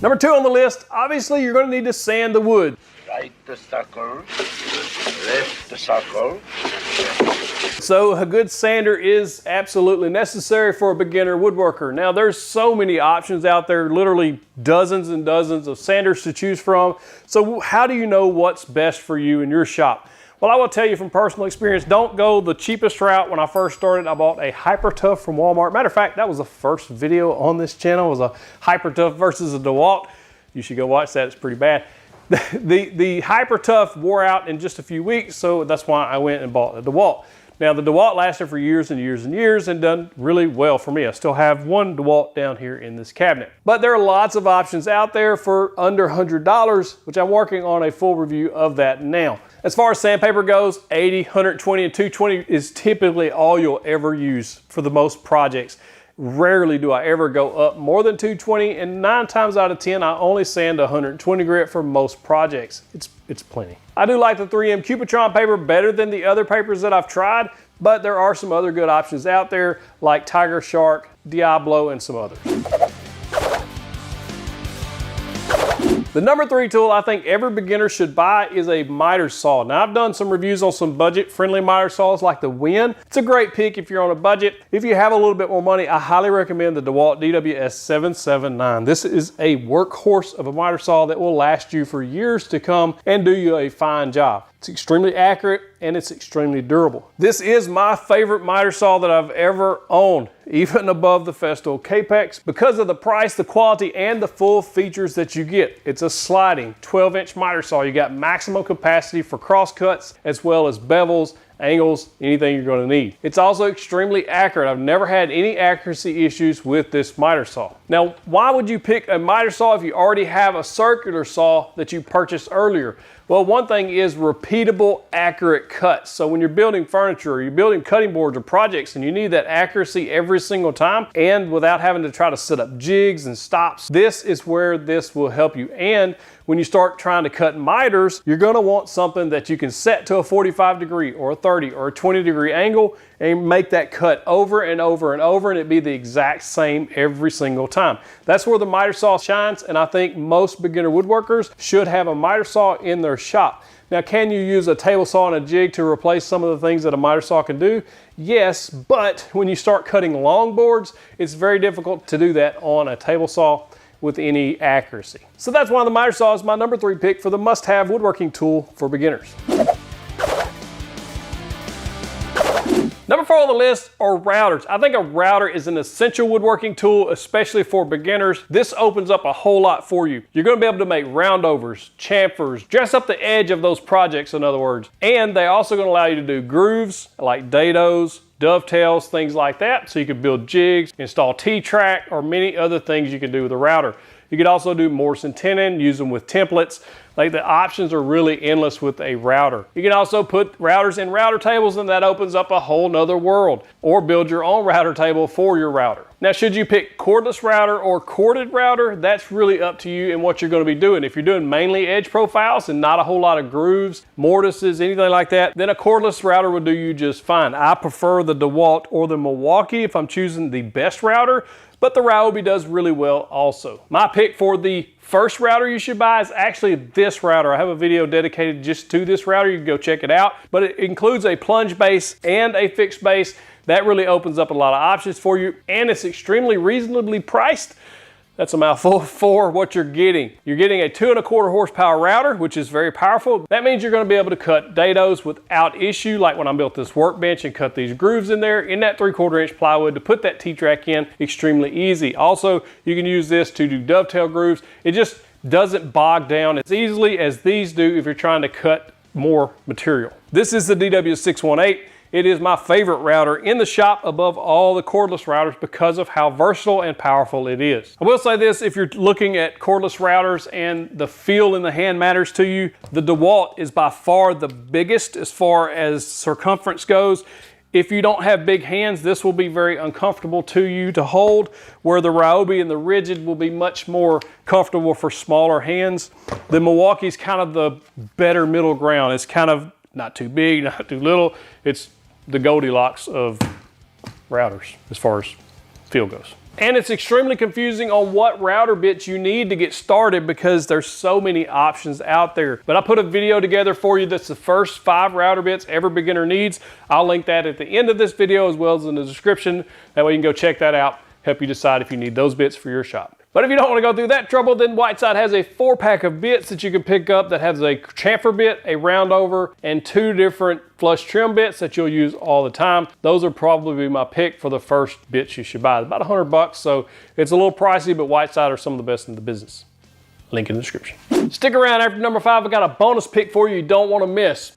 Speaker 1: Number 2 on the list, obviously you're going to need to sand the wood.
Speaker 4: Right the circle, left the circle.
Speaker 1: So a good sander is absolutely necessary for a beginner woodworker. Now there's so many options out there, literally dozens and dozens of sanders to choose from. So how do you know what's best for you in your shop? Well, I will tell you from personal experience, don't go the cheapest route. When I first started, I bought a Hyper Tough from Walmart. Matter of fact, that was the first video on this channel, was a Hyper Tough versus a DeWalt. You should go watch that, it's pretty bad. The Hyper Tough wore out in just a few weeks, so that's why I went and bought a DeWalt. Now the DeWalt lasted for years and years and years and done really well for me. I still have one DeWalt down here in this cabinet. But there are lots of options out there for under $100, which I'm working on a full review of that now. As far as sandpaper goes, 80, 120, and 220 is typically all you'll ever use for the most projects. Rarely do I ever go up more than 220, and 9 times out of 10, I only sand 120 grit for most projects. It's plenty. I do like the 3M Cupitron paper better than the other papers that I've tried, but there are some other good options out there like Tiger Shark, Diablo, and some others. The number 3 tool I think every beginner should buy is a miter saw. Now I've done some reviews on some budget-friendly miter saws like the Win. It's a great pick if you're on a budget. If you have a little bit more money, I highly recommend the DeWalt DWS779. This is a workhorse of a miter saw that will last you for years to come and do you a fine job. It's extremely accurate and it's extremely durable. This is my favorite miter saw that I've ever owned, even above the Festool Capex, because of the price, the quality, and the full features that you get. It's a sliding 12-inch miter saw. You got maximum capacity for cross cuts as well as bevels, angles, anything you're going to need. It's also extremely accurate. I've never had any accuracy issues with this miter saw. Now, why would you pick a miter saw if you already have a circular saw that you purchased earlier? Well, one thing is repeatable, accurate cuts. So when you're building furniture or you're building cutting boards or projects and you need that accuracy every single time and without having to try to set up jigs and stops, this is where this will help you. And when you start trying to cut miters, you're gonna want something that you can set to a 45 degree or a 30 or a 20 degree angle and make that cut over and over and over, and it be the exact same every single time. That's where the miter saw shines, and I think most beginner woodworkers should have a miter saw in their shop. Now, can you use a table saw and a jig to replace some of the things that a miter saw can do? Yes, but when you start cutting long boards, it's very difficult to do that on a table saw with any accuracy. So that's why the miter saw is my number 3 pick for the must-have woodworking tool for beginners. Number 4 on the list are routers. I think a router is an essential woodworking tool, especially for beginners. This opens up a whole lot for you. You're gonna be able to make roundovers, chamfers, dress up the edge of those projects, in other words. And they're also gonna allow you to do grooves like dados, dovetails, things like that. So you can build jigs, install T-track, or many other things you can do with a router. You could also do mortise and tenon, use them with templates. Like, the options are really endless with a router. You can also put routers in router tables, and that opens up a whole nother world. Or build your own router table for your router. Now, should you pick cordless router or corded router, that's really up to you and what you're gonna be doing. If you're doing mainly edge profiles and not a whole lot of grooves, mortises, anything like that, then a cordless router will do you just fine. I prefer the DeWalt or the Milwaukee if I'm choosing the best router, but the Ryobi does really well also. My pick for the first router you should buy is actually this router. I have a video dedicated just to this router. You can go check it out. But it includes a plunge base and a fixed base. That really opens up a lot of options for you, and it's extremely reasonably priced. That's a mouthful for what you're getting. You're getting a 2¼ horsepower router, which is very powerful. That means you're gonna be able to cut dados without issue, like when I built this workbench and cut these grooves in there, in that 3/4 inch plywood to put that T-track in, extremely easy. Also, you can use this to do dovetail grooves. It just doesn't bog down as easily as these do if you're trying to cut more material. This is the DW618. It is my favorite router in the shop above all the cordless routers because of how versatile and powerful it is. I will say this, if you're looking at cordless routers and the feel in the hand matters to you, the DeWalt is by far the biggest as far as circumference goes. If you don't have big hands, this will be very uncomfortable to you to hold, where the Ryobi and the Rigid will be much more comfortable for smaller hands. The Milwaukee's kind of the better middle ground. It's kind of not too big, not too little. It's the Goldilocks of routers as far as feel goes. And it's extremely confusing on what router bits you need to get started because there's so many options out there. But I put a video together for you that's the first 5 router bits every beginner needs. I'll link that at the end of this video as well as in the description. That way you can go check that out, help you decide if you need those bits for your shop. But if you don't want to go through that trouble, then Whiteside has a 4-pack of bits that you can pick up that has a chamfer bit, a roundover, and 2 different flush trim bits that you'll use all the time. Those are probably my pick for the first bits you should buy. It's about $100, so it's a little pricey, but Whiteside are some of the best in the business. Link in the description. Stick around after number 5. I got a bonus pick for you don't want to miss.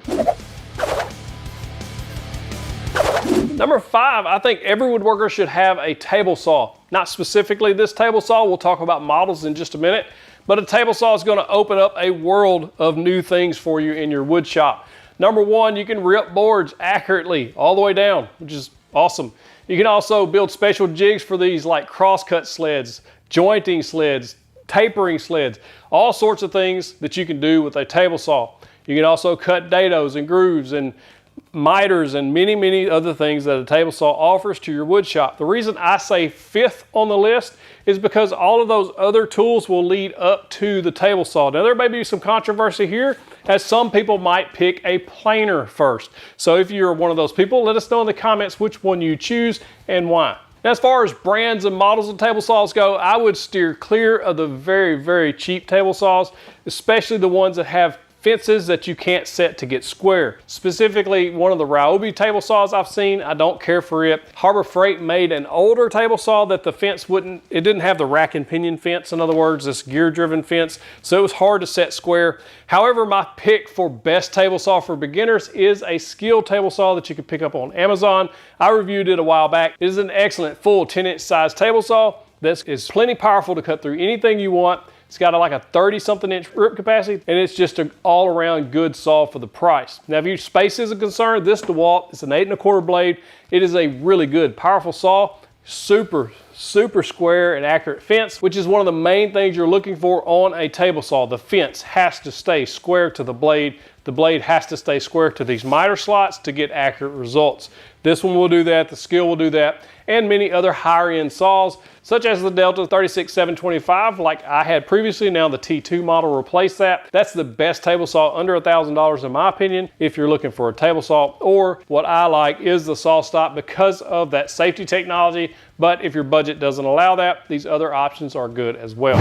Speaker 1: Number 5, I think every woodworker should have a table saw. Not specifically this table saw, we'll talk about models in just a minute, but a table saw is gonna open up a world of new things for you in your wood shop. Number 1, you can rip boards accurately all the way down, which is awesome. You can also build special jigs for these, like crosscut sleds, jointing sleds, tapering sleds, all sorts of things that you can do with a table saw. You can also cut dados and grooves and miters and many, many other things that a table saw offers to your wood shop. The reason I say 5th on the list is because all of those other tools will lead up to the table saw. Now, there may be some controversy here, as some people might pick a planer first. So if you're one of those people, let us know in the comments which one you choose and why. Now, as far as brands and models of table saws go, I would steer clear of the very, very cheap table saws, especially the ones that have fences that you can't set to get square. Specifically, one of the Ryobi table saws I've seen, I don't care for it. Harbor Freight made an older table saw that the fence it didn't have the rack and pinion fence, in other words, this gear-driven fence, so it was hard to set square. However, my pick for best table saw for beginners is a Skil table saw that you can pick up on Amazon. I reviewed it a while back. It is an excellent full 10-inch size table saw that is plenty powerful to cut through anything you want. It's got like a 30-something inch rip capacity, and it's just an all-around good saw for the price. Now, if your space is a concern, this DeWalt is an 8¼ blade. It is a really good, powerful saw. Super square and accurate fence, which is one of the main things you're looking for on a table saw. The fence has to stay square to the blade. The blade has to stay square to these miter slots to get accurate results. This one will do that, the Skil will do that, and many other higher end saws, such as the Delta 36725, like I had previously. Now the T2 model replaced that. That's the best table saw under $1,000 in my opinion, if you're looking for a table saw. Or what I like is the SawStop because of that safety technology. But if your budget doesn't allow that, these other options are good as well.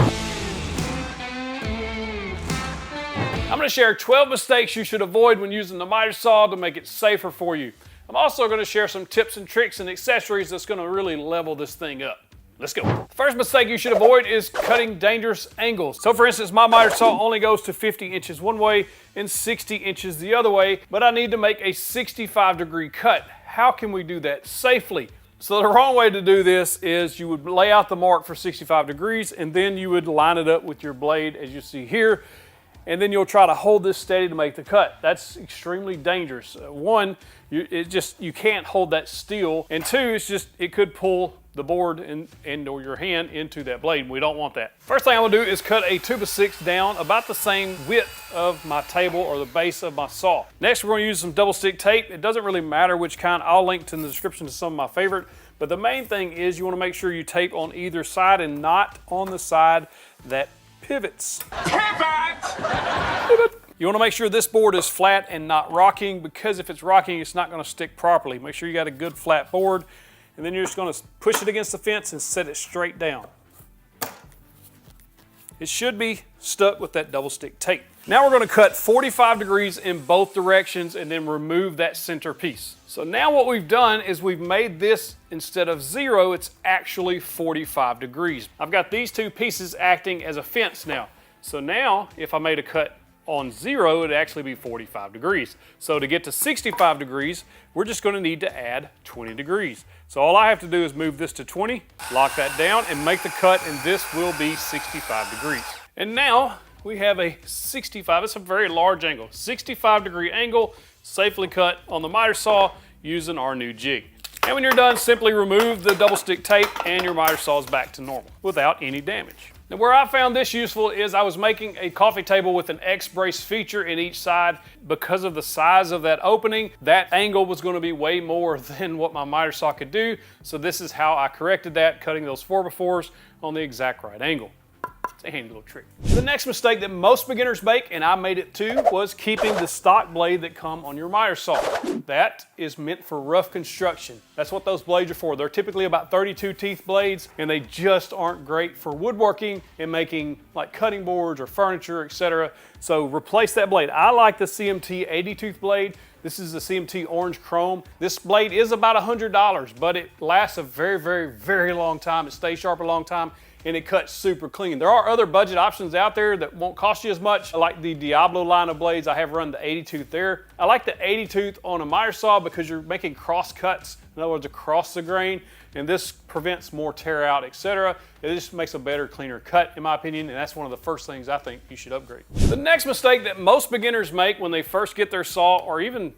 Speaker 1: I'm going to share 12 mistakes you should avoid when using the miter saw to make it safer for you. I'm also going to share some tips and tricks and accessories that's going to really level this thing up. Let's go. The first mistake you should avoid is cutting dangerous angles. So for instance, my miter saw only goes to 50 inches one way and 60 inches the other way, but I need to make a 65-degree cut. How can we do that safely? So the wrong way to do this is you would lay out the mark for 65 degrees and then you would line it up with your blade as you see here, and then you'll try to hold this steady to make the cut. That's extremely dangerous. One, you can't hold that still, and two, it could pull the board and or your hand into that blade. We don't want that. First thing I'm gonna do is cut a 2x6 down about the same width of my table or the base of my saw. Next, we're gonna use some double stick tape. It doesn't really matter which kind. I'll link in the description to some of my favorite, but the main thing is you wanna make sure you tape on either side and not on the side that pivots. Pivot! You wanna make sure this board is flat and not rocking, because if it's rocking, it's not gonna stick properly. Make sure you got a good flat board. And then you're just going to push it against the fence and set it straight down. It should be stuck with that double stick tape. Now we're going to cut 45 degrees in both directions and then remove that center piece. So now what we've done is we've made this, instead of 0, it's actually 45 degrees. I've got these two pieces acting as a fence now. So now if I made a cut on 0, it'd actually be 45 degrees. So to get to 65 degrees, we're just going to need to add 20 degrees. So all I have to do is move this to 20, lock that down, and make the cut, and this will be 65 degrees. And now we have a 65, it's a very large angle, 65-degree angle, safely cut on the miter saw using our new jig. And when you're done, simply remove the double stick tape and your miter saw is back to normal without any damage. Now where I found this useful is I was making a coffee table with an X-brace feature in each side. Because of the size of that opening, that angle was going to be way more than what my miter saw could do. So this is how I corrected that, cutting those 4x4s on the exact right angle. It's a handy little trick. The next mistake that most beginners make, and I made it too, was keeping the stock blade that come on your miter saw. That is meant for rough construction. That's what those blades are for. They're typically about 32 teeth blades, and they just aren't great for woodworking and making like cutting boards or furniture, etc. So replace that blade. I like the CMT 80 tooth blade. This is the CMT Orange Chrome. This blade is about $100, but it lasts a very, very, very long time. It stays sharp a long time, and it cuts super clean. There are other budget options out there that won't cost you as much. I like the Diablo line of blades. I have run the 80 tooth there. I like the 80 tooth on a miter saw because you're making cross cuts, in other words, across the grain, and this prevents more tear out, etc. It just makes a better, cleaner cut, in my opinion, and that's one of the first things I think you should upgrade. The next mistake that most beginners make when they first get their saw, or even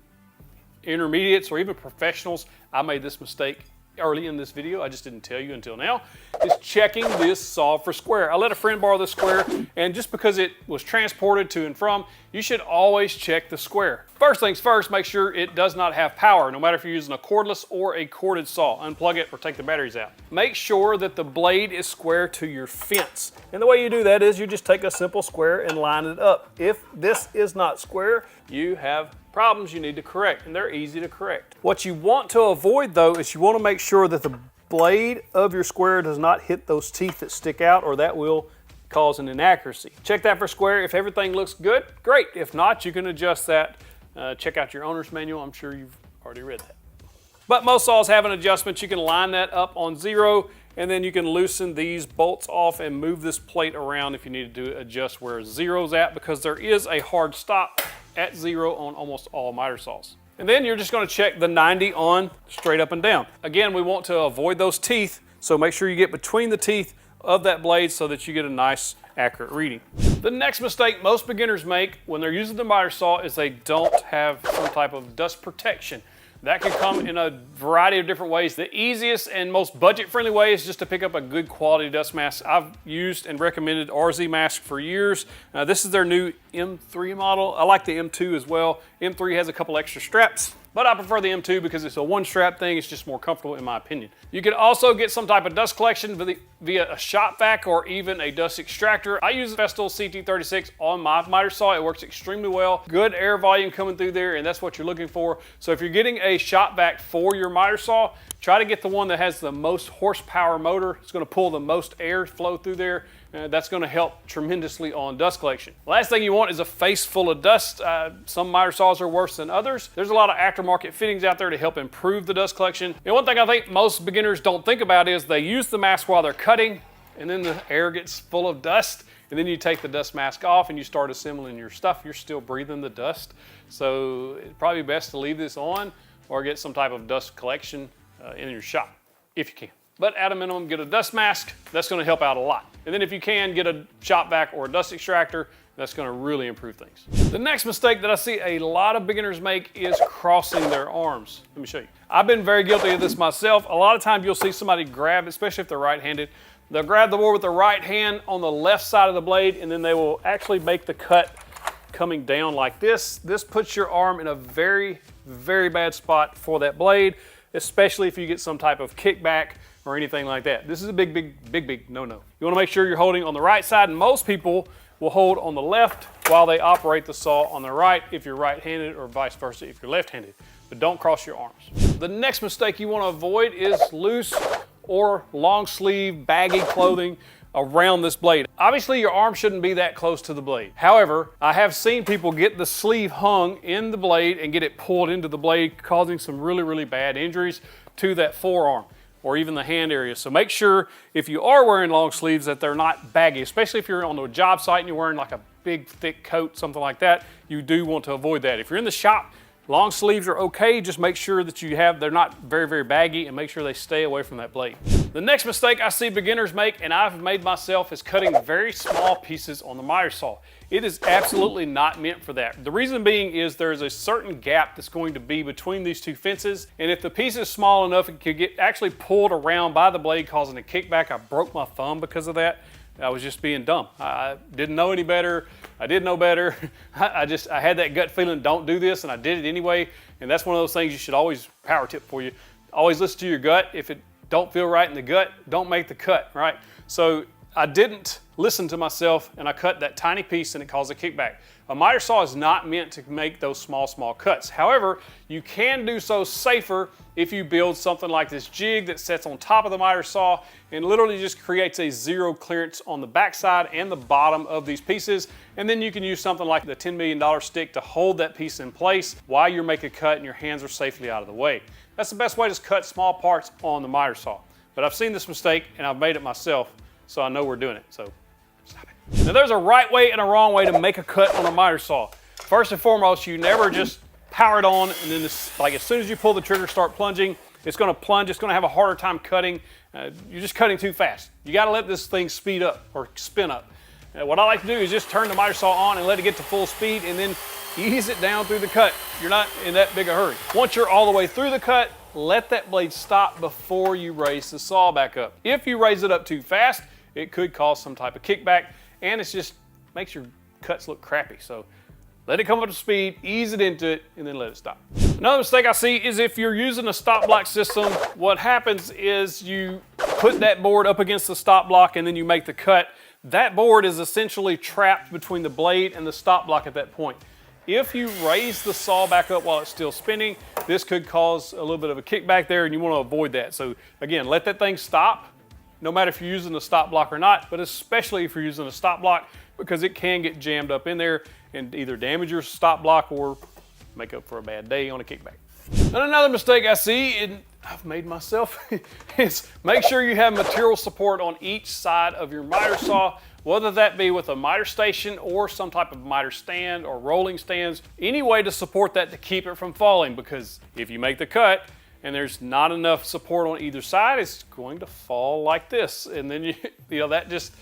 Speaker 1: intermediates or even professionals, I made this mistake early in this video, I just didn't tell you until now, is checking this saw for square. I let a friend borrow this square, and just because it was transported to and from, you should always check the square. First things first, make sure it does not have power, no matter if you're using a cordless or a corded saw. Unplug it or take the batteries out. Make sure that the blade is square to your fence. And the way you do that is you just take a simple square and line it up. If this is not square, you have problems you need to correct, and they're easy to correct. What you want to avoid though is you want to make sure that the blade of your square does not hit those teeth that stick out, or that will cause an inaccuracy. Check that for square. If everything looks good, great. If not, you can adjust that. Check out your owner's manual. I'm sure you've already read that. But most saws have an adjustment. You can line that up on 0, and then you can loosen these bolts off and move this plate around if you need to adjust where 0's at, because there is a hard stop at 0 on almost all miter saws. And then you're just going to check the 90 on straight up and down. Again, we want to avoid those teeth, so make sure you get between the teeth of that blade so that you get a nice accurate reading. The next mistake most beginners make when they're using the miter saw is they don't have some type of dust protection. That can come in a variety of different ways. The easiest and most budget-friendly way is just to pick up a good quality dust mask. I've used and recommended RZ Mask for years. This is their new M3 model. I like the M2 as well. M3 has a couple extra straps, but I prefer the M2 because it's a one-strap thing. It's just more comfortable in my opinion. You can also get some type of dust collection via a shop vac or even a dust extractor. I use Festool CT36 on my miter saw. It works extremely well. Good air volume coming through there, and that's what you're looking for. So if you're getting a shop vac for your miter saw, try to get the one that has the most horsepower motor. It's going to pull the most air flow through there. That's going to help tremendously on dust collection. Last thing you want is a face full of dust. Some miter saws are worse than others. There's a lot of aftermarket fittings out there to help improve the dust collection. And one thing I think most beginners don't think about is they use the mask while they're cutting, and then the air gets full of dust, and then you take the dust mask off and you start assembling your stuff. You're still breathing the dust. So it's probably best to leave this on or get some type of dust collection in your shop, if you can. But at a minimum, get a dust mask. That's going to help out a lot. And then if you can, get a shop vac or a dust extractor. That's going to really improve things. The next mistake that I see a lot of beginners make is crossing their arms. Let me show you. I've been very guilty of this myself. A lot of times you'll see somebody grab, especially if they're right-handed, they'll grab the board with the right hand on the left side of the blade, and then they will actually make the cut coming down like this. This puts your arm in a very, very bad spot for that blade, especially if you get some type of kickback or anything like that. This is a big no-no. You wanna make sure you're holding on the right side, and most people will hold on the left while they operate the saw on the right if you're right-handed, or vice versa if you're left-handed. But don't cross your arms. The next mistake you wanna avoid is loose or long sleeve baggy clothing around this blade. Obviously your arm shouldn't be that close to the blade. However, I have seen people get the sleeve hung in the blade and get it pulled into the blade, causing some really, really bad injuries to that forearm or even the hand area. So make sure if you are wearing long sleeves that they're not baggy, especially if you're on a job site and you're wearing like a big thick coat, something like that. You do want to avoid that. If you're in the shop, long sleeves are okay. Just make sure that they're not very, very baggy, and make sure they stay away from that blade. The next mistake I see beginners make, and I've made myself, is cutting very small pieces on the miter saw. It is absolutely not meant for that. The reason being is there's a certain gap that's going to be between these two fences, and if the piece is small enough, it could get actually pulled around by the blade, causing a kickback. I broke my thumb because of that. I was just being dumb. I didn't know any better. I did know better. I had that gut feeling, don't do this, and I did it anyway. And that's one of those things you should always, power tip for you, always listen to your gut. If it don't feel right in the gut, don't make the cut, right? So I didn't listen to myself, and I cut that tiny piece, and it caused a kickback. A miter saw is not meant to make those small cuts. However, you can do so safer if you build something like this jig that sits on top of the miter saw and literally just creates a zero clearance on the backside and the bottom of these pieces. And then you can use something like the $10 million stick to hold that piece in place while you're making a cut and your hands are safely out of the way. That's the best way to cut small parts on the miter saw. But I've seen this mistake and I've made it myself, so I know we're doing it. So stop it. Now there's a right way and a wrong way to make a cut on a miter saw. First and foremost, you never just power it on and then like as soon as you pull the trigger, start plunging, it's gonna plunge, it's gonna have a harder time cutting. You're just cutting too fast. You gotta let this thing speed up or spin up. What I like to do is just turn the miter saw on and let it get to full speed and then ease it down through the cut. You're not in that big a hurry. Once you're all the way through the cut, let that blade stop before you raise the saw back up. If you raise it up too fast, it could cause some type of kickback, and it just makes your cuts look crappy. So let it come up to speed, ease it into it, and then let it stop. Another mistake I see is if you're using a stop block system, what happens is you put that board up against the stop block and then you make the cut. That board is essentially trapped between the blade and the stop block at that point. If you raise the saw back up while it's still spinning, this could cause a little bit of a kickback there, and you want to avoid that. So again, let that thing stop, no matter if you're using a stop block or not, but especially if you're using a stop block, because it can get jammed up in there and either damage your stop block or make up for a bad day on a kickback. And another mistake I see, and I've made myself, is make sure you have material support on each side of your miter saw, whether that be with a miter station or some type of miter stand or rolling stands, any way to support that to keep it from falling, because if you make the cut and there's not enough support on either side, it's going to fall like this. And then you know that just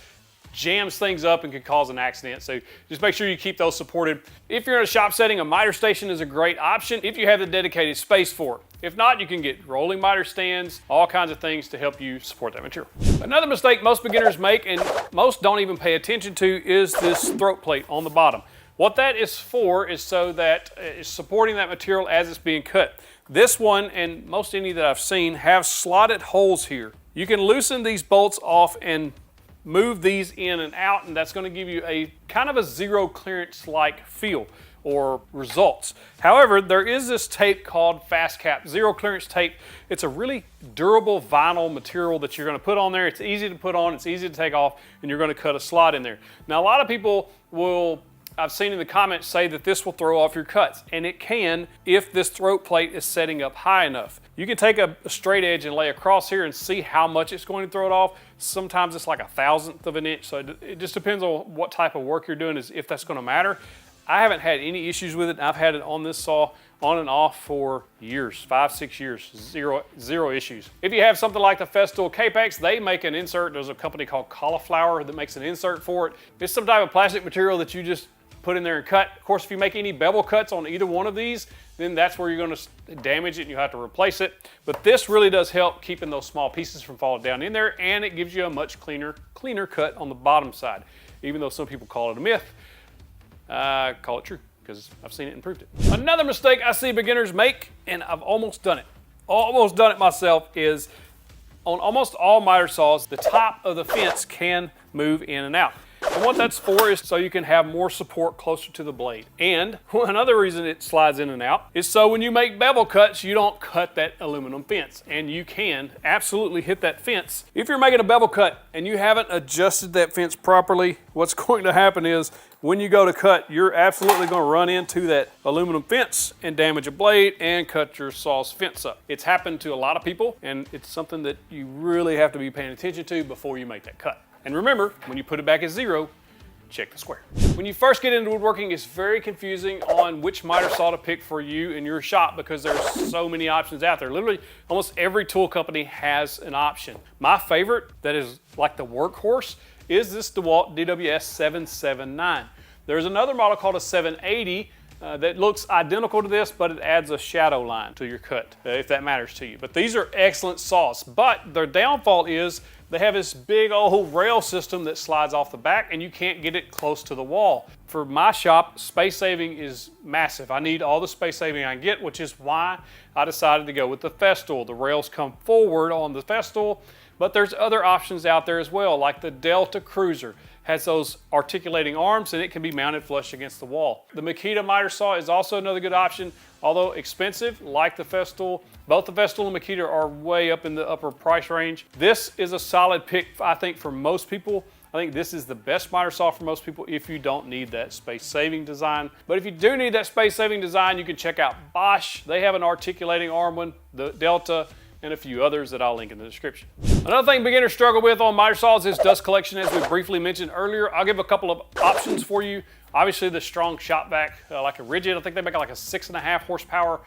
Speaker 1: jams things up and could cause an accident. So just make sure you keep those supported. If you're in a shop setting, a miter station is a great option if you have the dedicated space for it. If not, you can get rolling miter stands, all kinds of things to help you support that material. Another mistake most beginners make, and most don't even pay attention to, is this throat plate on the bottom. What that is for is so that it's supporting that material as it's being cut. This one, and most any that I've seen, have slotted holes here. You can loosen these bolts off and move these in and out, and that's going to give you a kind of a zero clearance like feel or results. However, there is this tape called Fast Cap zero clearance tape. It's a really durable vinyl material that you're going to put on there. It's easy to put on, it's easy to take off, and you're going to cut a slot in there. Now, a lot of people will, I've seen in the comments, say that this will throw off your cuts, and it can if this throat plate is setting up high enough. You can take a straight edge and lay across here and see how much it's going to throw it off. Sometimes it's like 1/1000th of an inch, so it just depends on what type of work you're doing, is if that's going to matter. I haven't had any issues with it. I've had it on this saw on and off for years, 5-6 years, zero issues. If you have something like the Festool Capex, they make an insert. There's a company called Cauliflower that makes an insert for it. It's some type of plastic material that you just put in there and cut. Of course, if you make any bevel cuts on either one of these, then that's where you're going to damage it and you have to replace it. But this really does help keeping those small pieces from falling down in there, and it gives you a much cleaner cut on the bottom side. Even though some people call it a myth, I call it true because I've seen it and proved it. Another mistake I see beginners make, and I've almost done it myself, is on almost all miter saws, the top of the fence can move in and out. And what that's for is so you can have more support closer to the blade. And another reason it slides in and out is so when you make bevel cuts, you don't cut that aluminum fence. And you can absolutely hit that fence. If you're making a bevel cut and you haven't adjusted that fence properly, what's going to happen is when you go to cut, you're absolutely going to run into that aluminum fence and damage a blade and cut your saw's fence up. It's happened to a lot of people, and it's something that you really have to be paying attention to before you make that cut. And remember, when you put it back at zero, check the square. When you first get into woodworking, it's very confusing on which miter saw to pick for you in your shop because there's so many options out there. Literally, almost every tool company has an option. My favorite, that is like the workhorse, is this DeWalt DWS 779. There's another model called a 780 that looks identical to this, but it adds a shadow line to your cut, if that matters to you. But these are excellent saws, but their downfall is they have this big old rail system that slides off the back and you can't get it close to the wall. For my shop, space saving is massive. I need all the space saving I can get, which is why I decided to go with the Festool. The rails come forward on the Festool, but there's other options out there as well, like the Delta Cruiser. Has those articulating arms and it can be mounted flush against the wall. The Makita miter saw is also another good option, although expensive, like the Festool. Both the Festool and Makita are way up in the upper price range. This is a solid pick, I think, for most people. I think this is the best miter saw for most people if you don't need that space-saving design. But if you do need that space-saving design, you can check out Bosch. They have an articulating arm one, the Delta, and a few others that I'll link in the description. Another thing beginners struggle with on miter saws is dust collection, as we briefly mentioned earlier. I'll give a couple of options for you. Obviously the strong shop vac, like a Rigid, I think they make like a 6.5 horsepower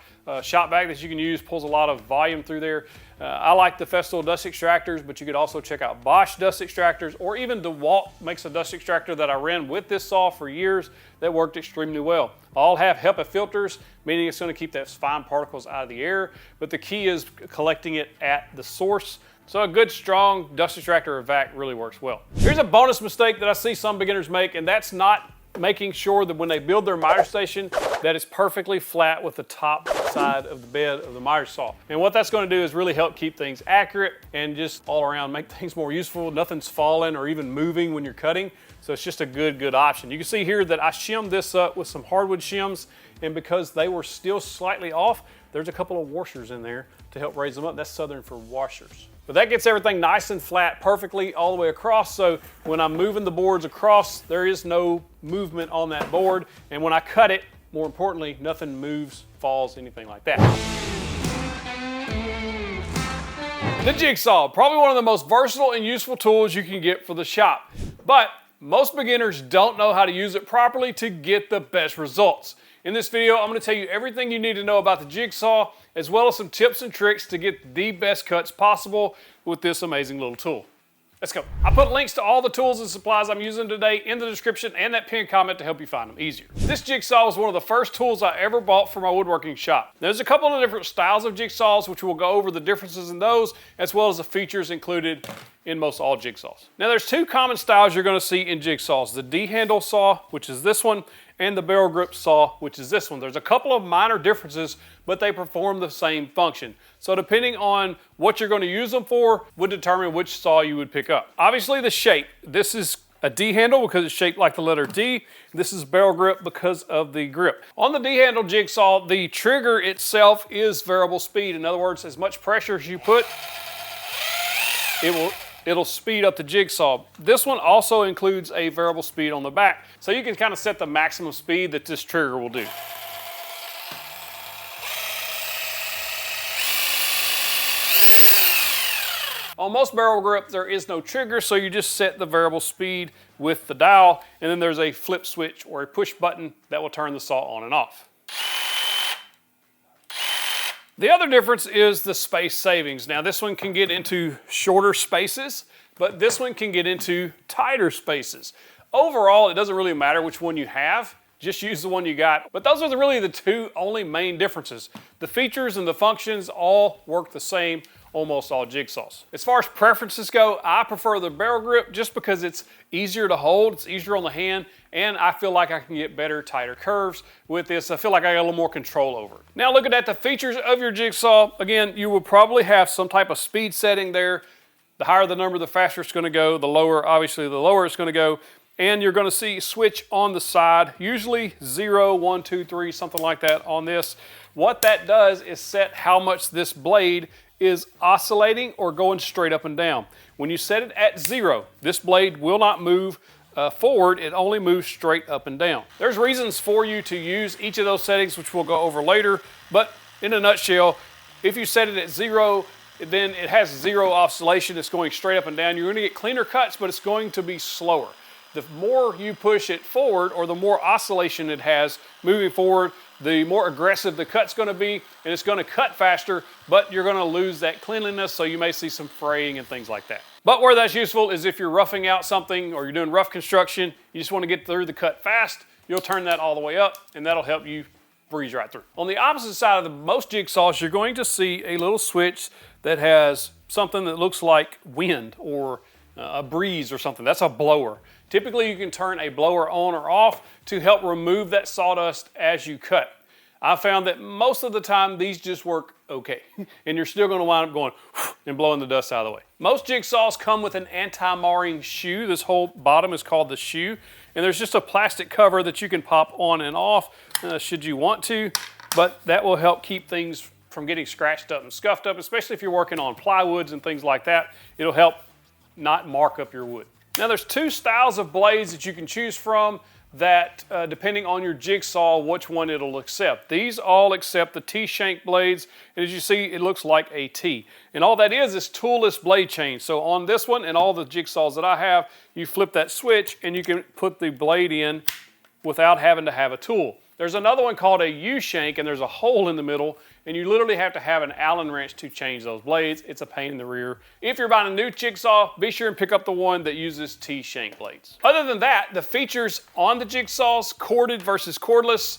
Speaker 1: shop vac that you can use, pulls a lot of volume through there. I like the Festool dust extractors, but you could also check out Bosch dust extractors, or even DeWalt makes a dust extractor that I ran with this saw for years that worked extremely well. All have HEPA filters, meaning it's going to keep those fine particles out of the air, but the key is collecting it at the source. So a good strong dust extractor or vac really works well. Here's a bonus mistake that I see some beginners make, and that's not making sure that when they build their miter station that it's perfectly flat with the top side of the bed of the miter saw. And what that's going to do is really help keep things accurate and just all around make things more useful. Nothing's falling or even moving when you're cutting. So it's just a good option. You can see here that I shimmed this up with some hardwood shims, and because they were still slightly off, there's a couple of washers in there to help raise them up. That's Southern for washers. But that gets everything nice and flat perfectly all the way across, so when I'm moving the boards across, there is no movement on that board, and when I cut it, more importantly, nothing moves, falls, anything like that. The Jigsaw, probably one of the most versatile and useful tools you can get for the shop, but most beginners don't know how to use it properly to get the best results. In this video, I'm going to tell you everything you need to know about the Jigsaw, as well as some tips and tricks to get the best cuts possible with this amazing little tool. Let's go. I put links to all the tools and supplies I'm using today in the description and that pinned comment to help you find them easier. This Jigsaw was one of the first tools I ever bought for my woodworking shop. There's a couple of different styles of Jigsaws, which we'll go over the differences in those, as well as the features included in most all jigsaws. Now there's two common styles you're going to see in jigsaws, the D-handle saw, which is this one, and the barrel grip saw, which is this one. There's a couple of minor differences, but they perform the same function. So depending on what you're going to use them for would determine which saw you would pick up. Obviously the shape, this is a D-handle because it's shaped like the letter D. This is barrel grip because of the grip. On the D-handle jigsaw, the trigger itself is variable speed. In other words, as much pressure as you put, it'll speed up the jigsaw. This one also includes a variable speed on the back, so you can kind of set the maximum speed that this trigger will do. On most barrel grip, there is no trigger, so you just set the variable speed with the dial, and then there's a flip switch or a push button that will turn the saw on and off. The other difference is the space savings. Now this one can get into shorter spaces, but this one can get into tighter spaces. Overall, it doesn't really matter which one you have, just use the one you got. But those are really the two only main differences. The features and the functions all work the same almost all jigsaws. As far as preferences go, I prefer the barrel grip just because it's easier to hold, it's easier on the hand, and I feel like I can get better, tighter curves with this. I feel like I got a little more control over it. Now looking at the features of your jigsaw, again, you will probably have some type of speed setting there. The higher the number, the faster it's gonna go. The lower, obviously, the lower it's gonna go. And you're gonna see switch on the side, usually 0, 1, 2, 3, something like that on this. What that does is set how much this blade is oscillating or going straight up and down. When you set it at 0, this blade will not move forward, it only moves straight up and down. There's reasons for you to use each of those settings, which we'll go over later, but in a nutshell, if you set it at 0, then it has 0 oscillation, it's going straight up and down. You're gonna get cleaner cuts, but it's going to be slower. The more you push it forward, or the more oscillation it has moving forward, the more aggressive the cut's gonna be, and it's gonna cut faster, but you're gonna lose that cleanliness, so you may see some fraying and things like that. But where that's useful is if you're roughing out something or you're doing rough construction, you just wanna get through the cut fast, you'll turn that all the way up, and that'll help you breeze right through. On the opposite side of most jigsaws, you're going to see a little switch that has something that looks like wind or a breeze or something. That's a blower. Typically, you can turn a blower on or off to help remove that sawdust as you cut. I found that most of the time, these just work okay. And you're still gonna wind up going and blowing the dust out of the way. Most jigsaws come with an anti-marring shoe. This whole bottom is called the shoe. And there's just a plastic cover that you can pop on and off should you want to. But that will help keep things from getting scratched up and scuffed up, especially if you're working on plywoods and things like that. It'll help not mark up your wood. Now there's two styles of blades that you can choose from that depending on your jigsaw, which one it'll accept. These all accept the T-shank blades, and as you see, it looks like a T. And all that is toolless blade change. So on this one and all the jigsaws that I have, you flip that switch and you can put the blade in without having to have a tool. There's another one called a U-shank, and there's a hole in the middle, and you literally have to have an Allen wrench to change those blades. It's a pain in the rear. If you're buying a new jigsaw, be sure and pick up the one that uses T-shank blades. Other than that, the features on the jigsaws, corded versus cordless,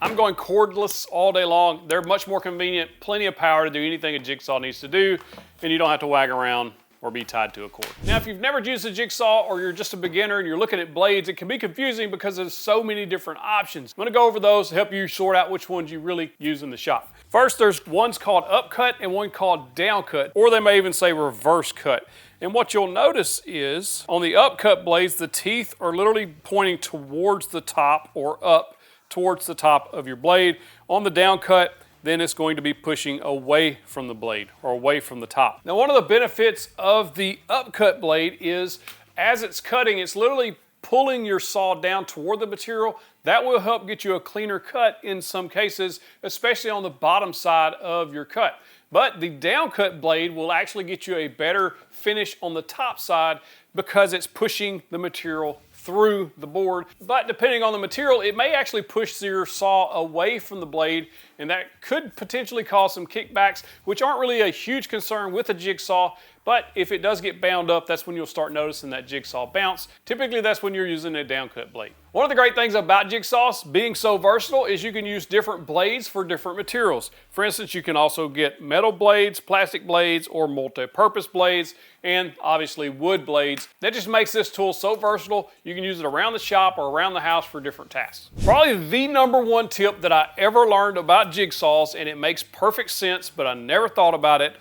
Speaker 1: I'm going cordless all day long. They're much more convenient, plenty of power to do anything a jigsaw needs to do, and you don't have to wag around or be tied to a cord. Now, if you've never used a jigsaw or you're just a beginner and you're looking at blades, it can be confusing because there's so many different options. I'm gonna go over those to help you sort out which ones you really use in the shop. First, there's one's called upcut and one called downcut, or they may even say reverse cut. And what you'll notice is on the upcut blades, the teeth are literally pointing towards the top or up towards the top of your blade. On the downcut, then it's going to be pushing away from the blade or away from the top. Now, one of the benefits of the upcut blade is as it's cutting, it's literally pulling your saw down toward the material. That will help get you a cleaner cut in some cases, especially on the bottom side of your cut. But the downcut blade will actually get you a better finish on the top side because it's pushing the material through the board. But depending on the material, it may actually push your saw away from the blade, and that could potentially cause some kickbacks, which aren't really a huge concern with a jigsaw But if it does get bound up, that's when you'll start noticing that jigsaw bounce. Typically that's when you're using a downcut blade. One of the great things about jigsaws being so versatile is you can use different blades for different materials. For instance, you can also get metal blades, plastic blades, or multi-purpose blades, and obviously wood blades. That just makes this tool so versatile, you can use it around the shop or around the house for different tasks. Probably the #1 tip that I ever learned about jigsaws, and it makes perfect sense, but I never thought about it.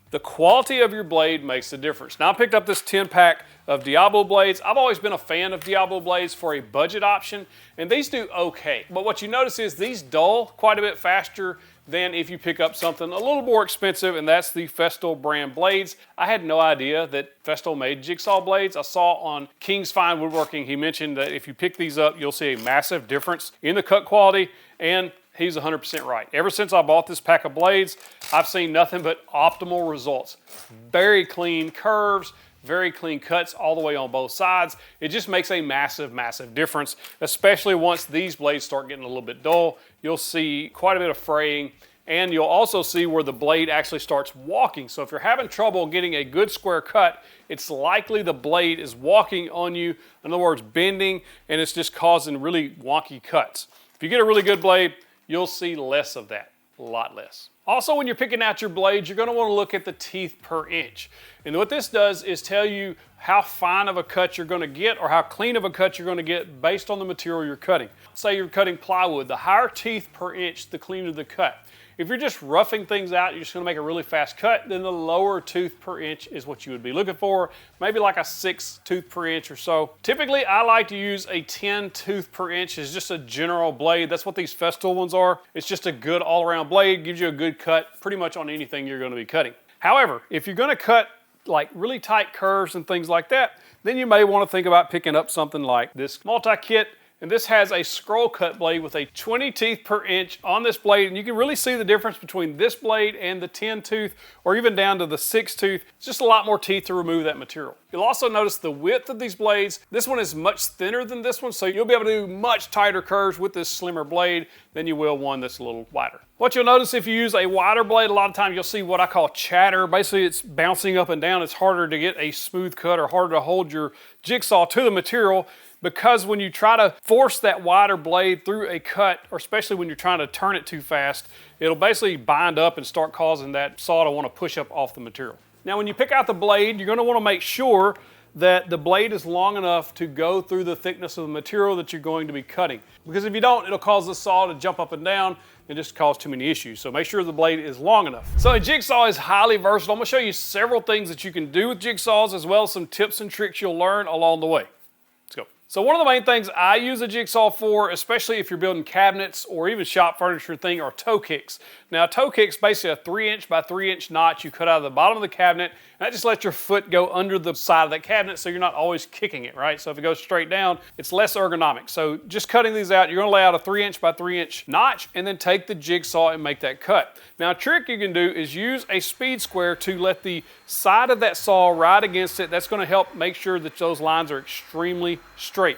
Speaker 1: The quality of your blade makes a difference. Now I picked up this 10-pack of Diablo blades. I've always been a fan of Diablo blades for a budget option, and these do okay. But what you notice is these dull quite a bit faster than if you pick up something a little more expensive, and that's the Festool brand blades. I had no idea that Festool made jigsaw blades. I saw on King's Fine Woodworking, he mentioned that if you pick these up, you'll see a massive difference in the cut quality, and he's 100% right. Ever since I bought this pack of blades, I've seen nothing but optimal results. Very clean curves, very clean cuts all the way on both sides. It just makes a massive, massive difference, especially once these blades start getting a little bit dull. You'll see quite a bit of fraying, and you'll also see where the blade actually starts walking. So if you're having trouble getting a good square cut, it's likely the blade is walking on you. In other words, bending, and it's just causing really wonky cuts. If you get a really good blade, you'll see less of that, a lot less. Also, when you're picking out your blades, you're gonna wanna look at the teeth per inch. And what this does is tell you how fine of a cut you're gonna get or how clean of a cut you're gonna get based on the material you're cutting. Say you're cutting plywood, the higher teeth per inch, the cleaner the cut. If you're just roughing things out, you're just gonna make a really fast cut, then the lower tooth per inch is what you would be looking for, maybe like a 6 tooth per inch or so. Typically, I like to use a 10 tooth per inch as just a general blade. That's what these Festool ones are. It's just a good all-around blade, gives you a good cut pretty much on anything you're gonna be cutting. However, if you're gonna cut like really tight curves and things like that, then you may wanna think about picking up something like this multi-kit. And this has a scroll cut blade with a 20 teeth per inch on this blade, and you can really see the difference between this blade and the 10 tooth, or even down to the 6 tooth. It's just a lot more teeth to remove that material. You'll also notice the width of these blades. This one is much thinner than this one, so you'll be able to do much tighter curves with this slimmer blade than you will one that's a little wider. What you'll notice if you use a wider blade, a lot of times you'll see what I call chatter. Basically, it's bouncing up and down. It's harder to get a smooth cut or harder to hold your jigsaw to the material, because when you try to force that wider blade through a cut, or especially when you're trying to turn it too fast, it'll basically bind up and start causing that saw to want to push up off the material. Now when you pick out the blade, you're going to want to make sure that the blade is long enough to go through the thickness of the material that you're going to be cutting. Because if you don't, it'll cause the saw to jump up and down and just cause too many issues. So make sure the blade is long enough. So a jigsaw is highly versatile. I'm going to show you several things that you can do with jigsaws, as well as some tips and tricks you'll learn along the way. Let's go. So one of the main things I use a jigsaw for, especially if you're building cabinets or even shop furniture thing, are toe kicks. Now a toe kick's basically a 3" by 3" notch you cut out of the bottom of the cabinet, and that just lets your foot go under the side of that cabinet so you're not always kicking it, right? So if it goes straight down, it's less ergonomic. So just cutting these out, you're gonna lay out a 3" by 3" notch and then take the jigsaw and make that cut. Now a trick you can do is use a speed square to let the side of that saw ride against it. That's gonna help make sure that those lines are extremely straight.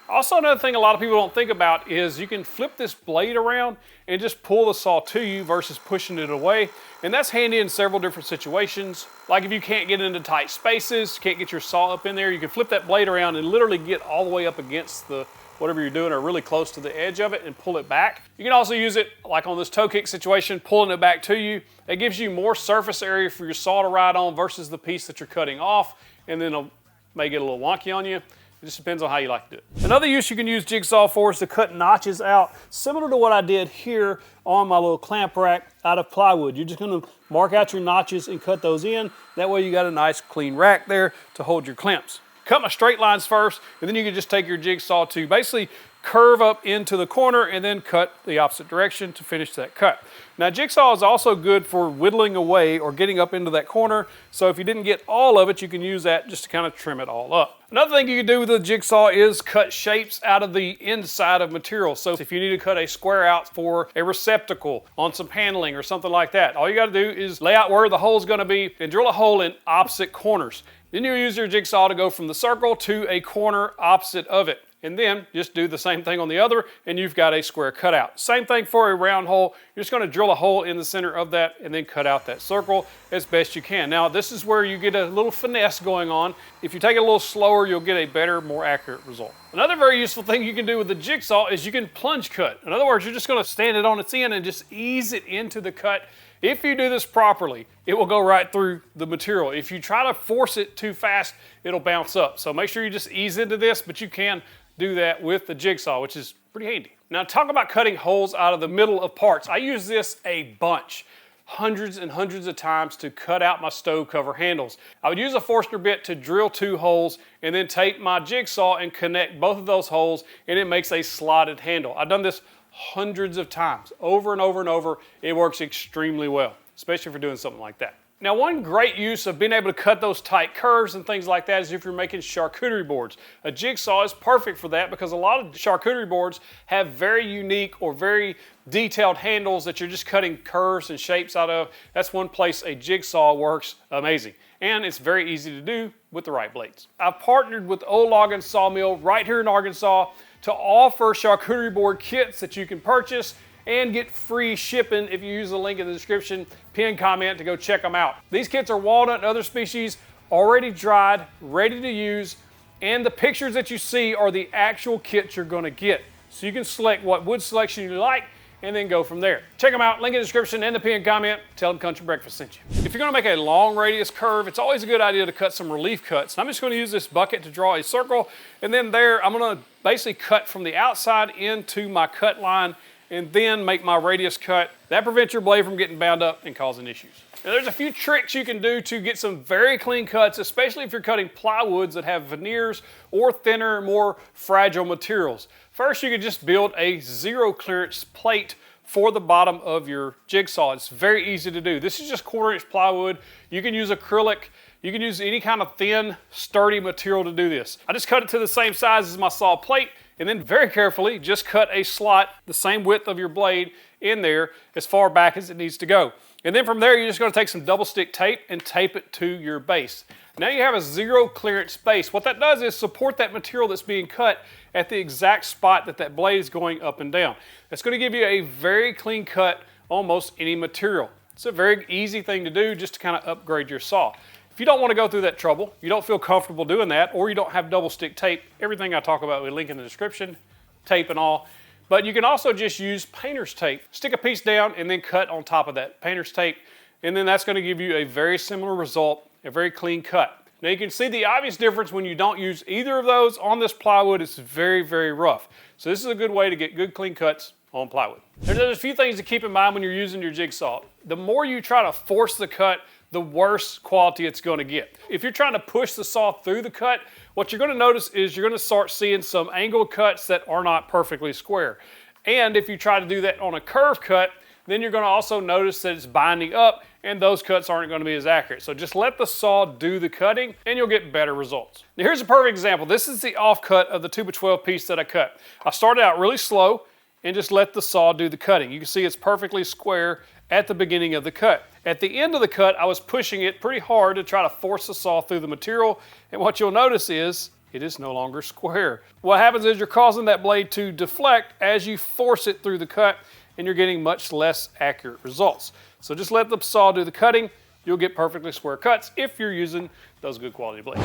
Speaker 1: Also, another thing a lot of people don't think about is you can flip this blade around and just pull the saw to you versus pushing it away. And that's handy in several different situations. Like if you can't get into tight spaces, can't get your saw up in there, you can flip that blade around and literally get all the way up against the whatever you're doing, or really close to the edge of it, and pull it back. You can also use it like on this toe kick situation, pulling it back to you. It gives you more surface area for your saw to ride on versus the piece that you're cutting off, and then it'll may get a little wonky on you. It just depends on how you like to do it. Another use you can use jigsaw for is to cut notches out, similar to what I did here on my little clamp rack out of plywood. You're just gonna mark out your notches and cut those in. That way you got a nice clean rack there to hold your clamps. Cut my straight lines first, and then you can just take your jigsaw to basically curve up into the corner and then cut the opposite direction to finish that cut. Now jigsaw is also good for whittling away or getting up into that corner, so if you didn't get all of it, you can use that just to kind of trim it all up. Another thing you can do with a jigsaw is cut shapes out of the inside of material. So if you need to cut a square out for a receptacle on some paneling or something like that, all you got to do is lay out where the hole is going to be and drill a hole in opposite corners. Then you use your jigsaw to go from the circle to a corner opposite of it. and then just do the same thing on the other, and you've got a square cutout. Same thing for a round hole. You're just gonna drill a hole in the center of that and then cut out that circle as best you can. Now, this is where you get a little finesse going on. If you take it a little slower, you'll get a better, more accurate result. Another very useful thing you can do with the jigsaw is you can plunge cut. In other words, you're just gonna stand it on its end and just ease it into the cut. If you do this properly, it will go right through the material. If you try to force it too fast, it'll bounce up. So make sure you just ease into this, but you can do that with the jigsaw, which is pretty handy. Now, talk about cutting holes out of the middle of parts. I use this a bunch, hundreds and hundreds of times to cut out my stove cover handles. I would use a Forstner bit to drill 2 holes and then take my jigsaw and connect both of those holes, and it makes a slotted handle. I've done this hundreds of times, over and over and over. It works extremely well, especially if you're doing something like that. Now, one great use of being able to cut those tight curves and things like that is if you're making charcuterie boards. A jigsaw is perfect for that because a lot of charcuterie boards have very unique or very detailed handles that you're just cutting curves and shapes out of. That's one place a jigsaw works amazing. And it's very easy to do with the right blades. I've partnered with Old Loggin Sawmill right here in Arkansas to offer charcuterie board kits that you can purchase and get free shipping if you use the link in the description, pin comment to go check them out. These kits are walnut and other species, already dried, ready to use, and the pictures that you see are the actual kits you're gonna get. So you can select what wood selection you like and then go from there. Check them out, link in the description and the pin comment. Tell them Country Breakfast sent you. If you're gonna make a long radius curve, it's always a good idea to cut some relief cuts. And I'm just gonna use this bucket to draw a circle, and then there I'm gonna basically cut from the outside into my cut line and then make my radius cut. That prevents your blade from getting bound up and causing issues. Now, there's a few tricks you can do to get some very clean cuts, especially if you're cutting plywoods that have veneers or thinner, more fragile materials. First, you can just build a 0 clearance plate for the bottom of your jigsaw. It's very easy to do. This is just 1/4 inch plywood. You can use acrylic. You can use any kind of thin, sturdy material to do this. I just cut it to the same size as my saw plate, and then very carefully just cut a slot the same width of your blade in there as far back as it needs to go. And then from there, you're just gonna take some double stick tape and tape it to your base. Now you have a 0 clearance base. What that does is support that material that's being cut at the exact spot that that blade is going up and down. That's gonna give you a very clean cut on most any material. It's a very easy thing to do just to kind of upgrade your saw. If you don't want to go through that trouble, you don't feel comfortable doing that, or you don't have double stick tape, everything I talk about we link in the description, tape and all. But you can also just use painter's tape. Stick a piece down and then cut on top of that painter's tape, and then that's going to give you a very similar result, a very clean cut. Now you can see the obvious difference when you don't use either of those on this plywood. It's very, very rough. So this is a good way to get good clean cuts on plywood. There's a few things to keep in mind when you're using your jigsaw. The more you try to force the cut, the worse quality it's going to get. If you're trying to push the saw through the cut, what you're going to notice is you're going to start seeing some angled cuts that are not perfectly square. And if you try to do that on a curve cut, then you're going to also notice that it's binding up and those cuts aren't going to be as accurate. So just let the saw do the cutting and you'll get better results. Now here's a perfect example. This is the offcut of the 2x12 piece that I cut. I started out really slow and just let the saw do the cutting. You can see it's perfectly square at the beginning of the cut. At the end of the cut, I was pushing it pretty hard to try to force the saw through the material, and what you'll notice is it is no longer square. What happens is you're causing that blade to deflect as you force it through the cut, and you're getting much less accurate results. So just let the saw do the cutting. You'll get perfectly square cuts if you're using those good quality blades.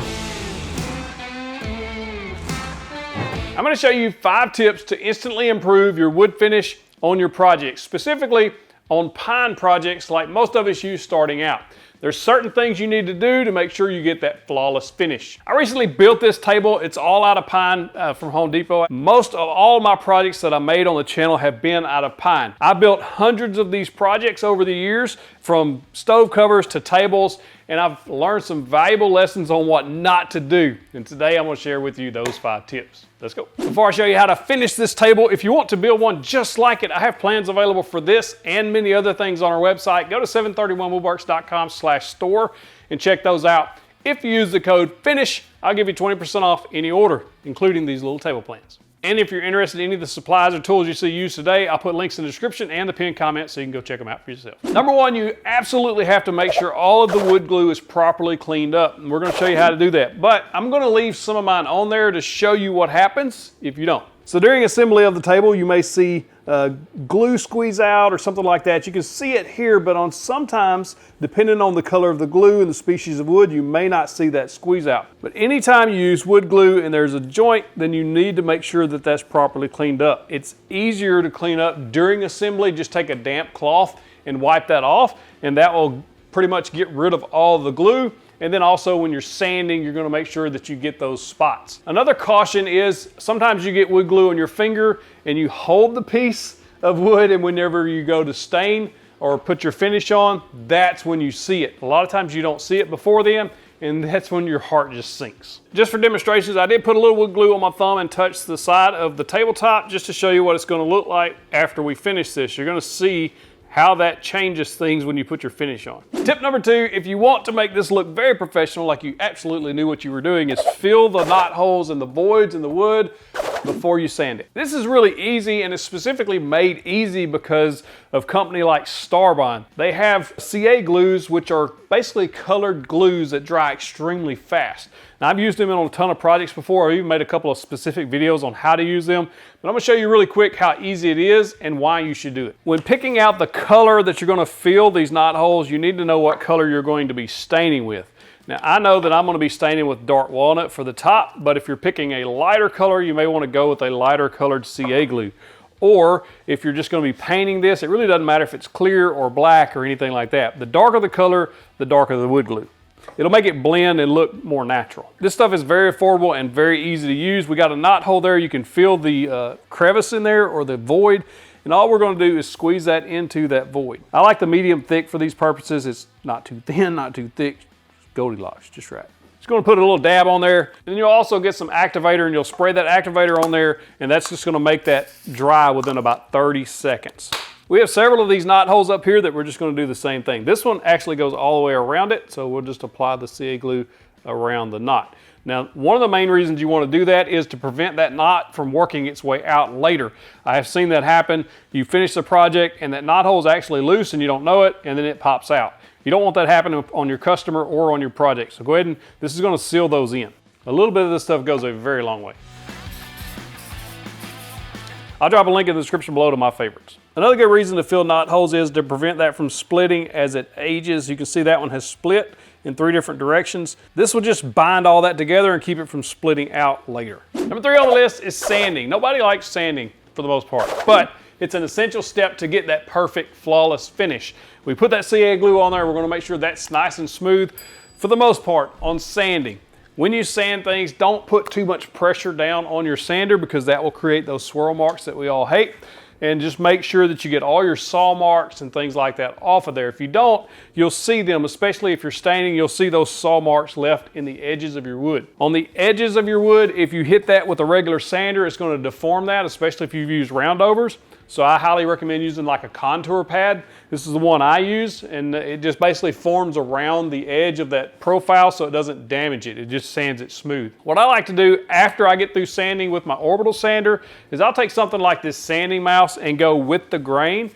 Speaker 1: I'm going to show you 5 tips to instantly improve your wood finish on your projects, specifically on pine projects like most of us use starting out. There's certain things you need to do to make sure you get that flawless finish. I recently built this table. It's all out of pine from Home Depot. Most of all my projects that I made on the channel have been out of pine. I built hundreds of these projects over the years, from stove covers to tables, and I've learned some valuable lessons on what not to do. And today I'm going to share with you those 5 tips. Let's go. Before I show you how to finish this table, if you want to build one just like it, I have plans available for this and many other things on our website. Go to 731woodworks.com/store and check those out. If you use the code FINISH, I'll give you 20% off any order, including these little table plans. And if you're interested in any of the supplies or tools you see used today, I'll put links in the description and the pinned comment so you can go check them out for yourself. Number one, you absolutely have to make sure all of the wood glue is properly cleaned up. And we're gonna show you how to do that. But I'm gonna leave some of mine on there to show you what happens if you don't. So during assembly of the table, you may see glue squeeze out or something like that. You can see it here, but on sometimes, depending on the color of the glue and the species of wood, you may not see that squeeze out. But anytime you use wood glue and there's a joint, then you need to make sure that that's properly cleaned up. It's easier to clean up during assembly. Just take a damp cloth and wipe that off, and that will pretty much get rid of all the glue. And then also when you're sanding, you're gonna make sure that you get those spots. Another caution is sometimes you get wood glue on your finger and you hold the piece of wood, and whenever you go to stain or put your finish on, that's when you see it. A lot of times you don't see it before then, and that's when your heart just sinks. Just for demonstrations, I did put a little wood glue on my thumb and touch the side of the tabletop just to show you what it's gonna look like after we finish this. You're gonna see how that changes things when you put your finish on. Tip number two, if you want to make this look very professional, like you absolutely knew what you were doing, is fill the knot holes and the voids in the wood before you sand it. This is really easy, and it's specifically made easy because of a company like Starbond. They have CA glues, which are basically colored glues that dry extremely fast. Now, I've used them on a ton of projects before. I've even made a couple of specific videos on how to use them, but I'm gonna show you really quick how easy it is and why you should do it. When picking out the color that you're gonna fill these knot holes, you need to know what color you're going to be staining with. Now, I know that I'm gonna be staining with dark walnut for the top, but if you're picking a lighter color, you may wanna go with a lighter colored CA glue. Or if you're just gonna be painting this, it really doesn't matter if it's clear or black or anything like that. The darker the color, the darker the wood glue. It'll make it blend and look more natural. This stuff is very affordable and very easy to use. We got a knot hole there. You can fill the crevice in there or the void, and all we're gonna do is squeeze that into that void. I like the medium thick for these purposes. It's not too thin, not too thick, Goldilocks, just right. Just gonna put a little dab on there, and you'll also get some activator, and you'll spray that activator on there, and that's just gonna make that dry within about 30 seconds. We have several of these knot holes up here that we're just gonna do the same thing. This one actually goes all the way around it, so we'll just apply the CA glue around the knot. Now, one of the main reasons you wanna do that is to prevent that knot from working its way out later. I have seen that happen. You finish the project and that knot hole is actually loose and you don't know it, and then it pops out. You don't want that happening on your customer or on your project. So go ahead and, this is gonna seal those in. A little bit of this stuff goes a very long way. I'll drop a link in the description below to my favorites. Another good reason to fill knot holes is to prevent that from splitting as it ages. You can see that one has split in 3 different directions. This will just bind all that together and keep it from splitting out later. Number 3 on the list is sanding. Nobody likes sanding for the most part, but it's an essential step to get that perfect, flawless finish. We put that CA glue on there. We're gonna make sure that's nice and smooth. For the most part, on sanding, when you sand things, don't put too much pressure down on your sander because that will create those swirl marks that we all hate. And just make sure that you get all your saw marks and things like that off of there. If you don't, you'll see them, especially if you're staining, you'll see those saw marks left in the edges of your wood. On the edges of your wood, if you hit that with a regular sander, it's gonna deform that, especially if you've used roundovers. So I highly recommend using like a contour pad. This is the one I use, and it just basically forms around the edge of that profile so it doesn't damage it. It just sands it smooth. What I like to do after I get through sanding with my orbital sander is I'll take something like this sanding mouse and go with the grain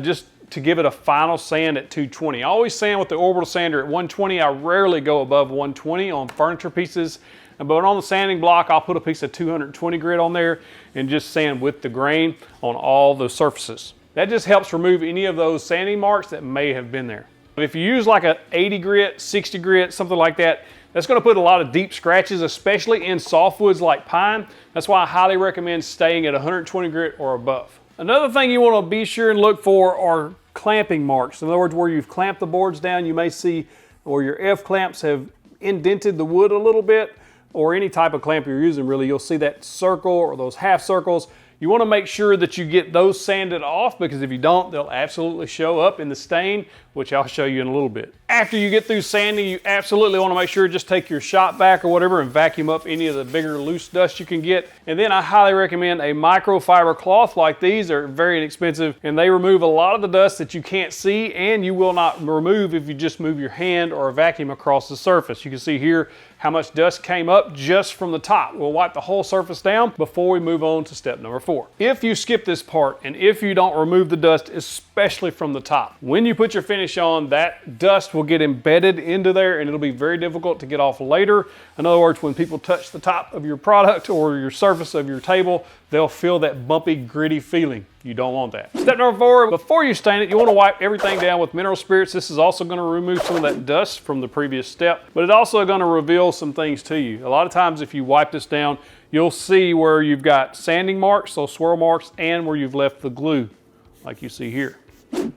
Speaker 1: just to give it a final sand at 220. I always sand with the orbital sander at 120. I rarely go above 120 on furniture pieces. But on the sanding block, I'll put a piece of 220 grit on there and just sand with the grain on all the surfaces. That just helps remove any of those sanding marks that may have been there. But if you use like a 80 grit, 60 grit, something like that, that's gonna put a lot of deep scratches, especially in softwoods like pine. That's why I highly recommend staying at 120 grit or above. Another thing you wanna be sure and look for are clamping marks. In other words, where you've clamped the boards down, you may see where your F-clamps have indented the wood a little bit, or any type of clamp you're using really, you'll see that circle or those half circles. You want to make sure that you get those sanded off because if you don't, they'll absolutely show up in the stain, which I'll show you in a little bit. After you get through sanding, you absolutely want to make sure just take your shop vac or whatever and vacuum up any of the bigger loose dust you can get. And then I highly recommend a microfiber cloth like these. They're very inexpensive and they remove a lot of the dust that you can't see and you will not remove if you just move your hand or a vacuum across the surface. You can see here how much dust came up just from the top. We'll wipe the whole surface down before we move on to step number 4. If you skip this part and if you don't remove the dust, especially from the top, when you put your finish on, that dust will get embedded into there and it'll be very difficult to get off later. In other words, when people touch the top of your product or your surface of your table, they'll feel that bumpy, gritty feeling. You don't want that. Step number 4, before you stain it, you want to wipe everything down with mineral spirits. This is also going to remove some of that dust from the previous step, but it's also going to reveal some things to you. A lot of times if you wipe this down, you'll see where you've got sanding marks, those swirl marks, and where you've left the glue, like you see here.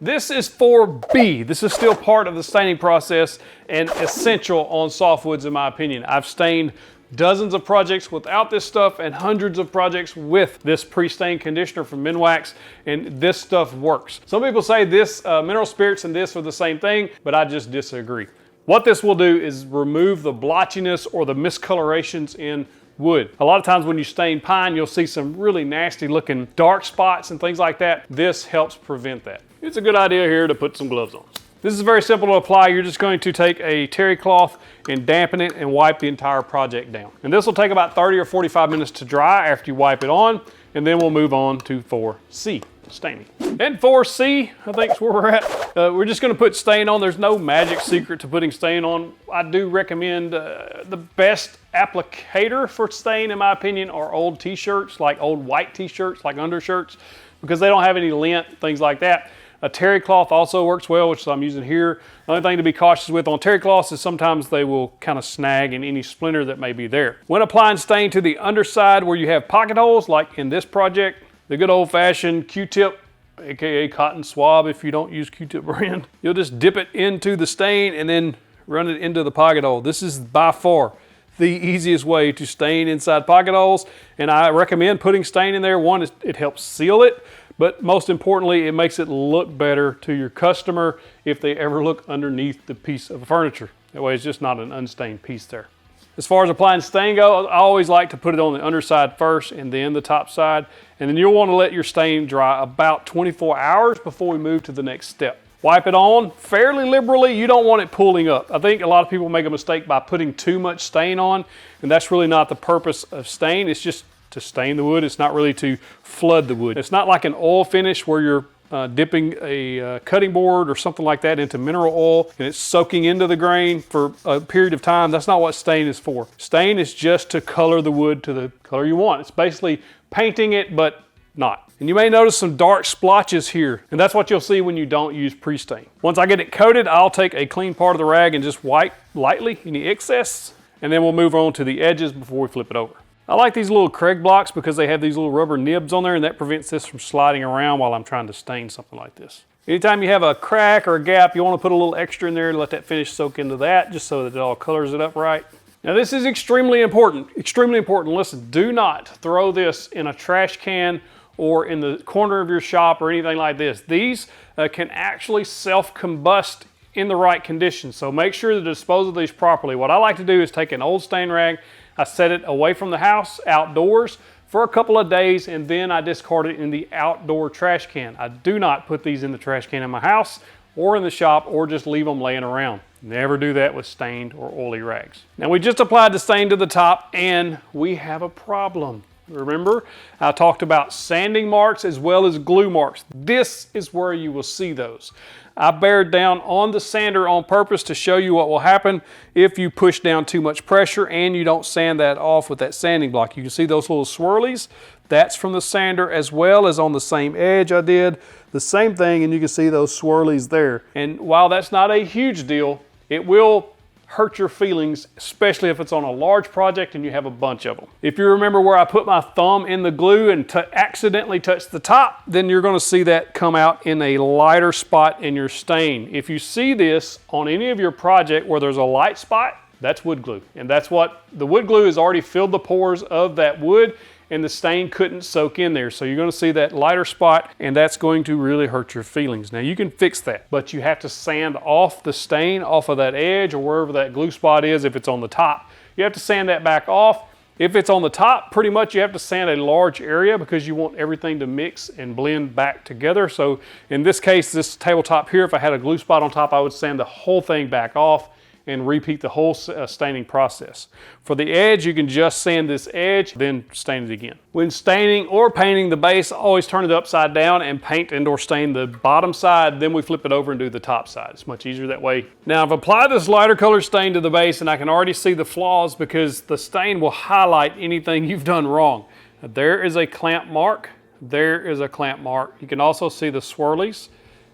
Speaker 1: This is 4B. This is still part of the staining process and essential on softwoods in my opinion. I've stained dozens of projects without this stuff and hundreds of projects with this pre-stain conditioner from Minwax, and this stuff works. Some people say this mineral spirits and this are the same thing, but I just disagree. What this will do is remove the blotchiness or the miscolorations in wood. A lot of times when you stain pine, you'll see some really nasty looking dark spots and things like that. This helps prevent that. It's a good idea here to put some gloves on. This is very simple to apply. You're just going to take a terry cloth and dampen it and wipe the entire project down. And this will take about 30 or 45 minutes to dry after you wipe it on, and then we'll move on to 4C, staining. And 4C, I think is where we're at. We're just gonna put stain on. There's no magic secret to putting stain on. I do recommend the best applicator for stain, in my opinion, are old t-shirts, like old white t-shirts, like undershirts, because they don't have any lint, things like that. A terry cloth also works well, which I'm using here. The only thing to be cautious with on terry cloths is sometimes they will kind of snag in any splinter that may be there. When applying stain to the underside where you have pocket holes, like in this project, the good old-fashioned Q-tip, aka cotton swab if you don't use Q-tip brand, you'll just dip it into the stain and then run it into the pocket hole. This is by far the easiest way to stain inside pocket holes, and I recommend putting stain in there. One, it helps seal it, but most importantly, it makes it look better to your customer if they ever look underneath the piece of furniture. That way it's just not an unstained piece there. As far as applying stain goes, I always like to put it on the underside first and then the top side, and then you'll want to let your stain dry about 24 hours before we move to the next step. Wipe it on fairly liberally. You don't want it pooling up. I think a lot of people make a mistake by putting too much stain on, and that's really not the purpose of stain. It's just to stain the wood. It's not really to flood the wood. It's not like an oil finish where you're dipping a cutting board or something like that into mineral oil and it's soaking into the grain for a period of time. That's not what stain is for. Stain is just to color the wood to the color you want. It's basically painting it, but not. And you may notice some dark splotches here, and that's what you'll see when you don't use pre-stain. Once I get it coated, I'll take a clean part of the rag and just wipe lightly any excess, and then we'll move on to the edges before we flip it over. I like these little Craig blocks because they have these little rubber nibs on there, and that prevents this from sliding around while I'm trying to stain something like this. Anytime you have a crack or a gap, you want to put a little extra in there and let that finish soak into that, just so that it all colors it up right. Now this is extremely important, extremely important. Listen, do not throw this in a trash can or in the corner of your shop or anything like this. These can actually self-combust in the right conditions, so make sure to dispose of these properly. What I like to do is take an old stain rag, I set it away from the house, outdoors, for a couple of days, and then I discard it in the outdoor trash can. I do not put these in the trash can in my house or in the shop or just leave them laying around. Never do that with stained or oily rags. Now we just applied the stain to the top and we have a problem. Remember, I talked about sanding marks as well as glue marks. This is where you will see those. I bared down on the sander on purpose to show you what will happen if you push down too much pressure and you don't sand that off with that sanding block. You can see those little swirlies. That's from the sander, as well as on the same edge I did the same thing, and you can see those swirlies there. And while that's not a huge deal, it will hurt your feelings, especially if it's on a large project and you have a bunch of them. If you remember where I put my thumb in the glue and accidentally touched the top, then you're going to see that come out in a lighter spot in your stain. If you see this on any of your project where there's a light spot, that's wood glue. And that's what the wood glue has already filled the pores of that wood, and the stain couldn't soak in there. So you're going to see that lighter spot, and that's going to really hurt your feelings. Now you can fix that, but you have to sand off the stain off of that edge or wherever that glue spot is. If it's on the top, you have to sand that back off. If it's on the top, pretty much you have to sand a large area because you want everything to mix and blend back together. So in this case, this tabletop here, if I had a glue spot on top, I would sand the whole thing back off and repeat the whole staining process. For the edge, you can just sand this edge, then stain it again. When staining or painting the base, always turn it upside down and paint and or stain the bottom side, then we flip it over and do the top side. It's much easier that way. Now I've applied this lighter color stain to the base and I can already see the flaws because the stain will highlight anything you've done wrong. There is a clamp mark. There is a clamp mark. You can also see the swirlies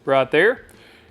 Speaker 1: right there.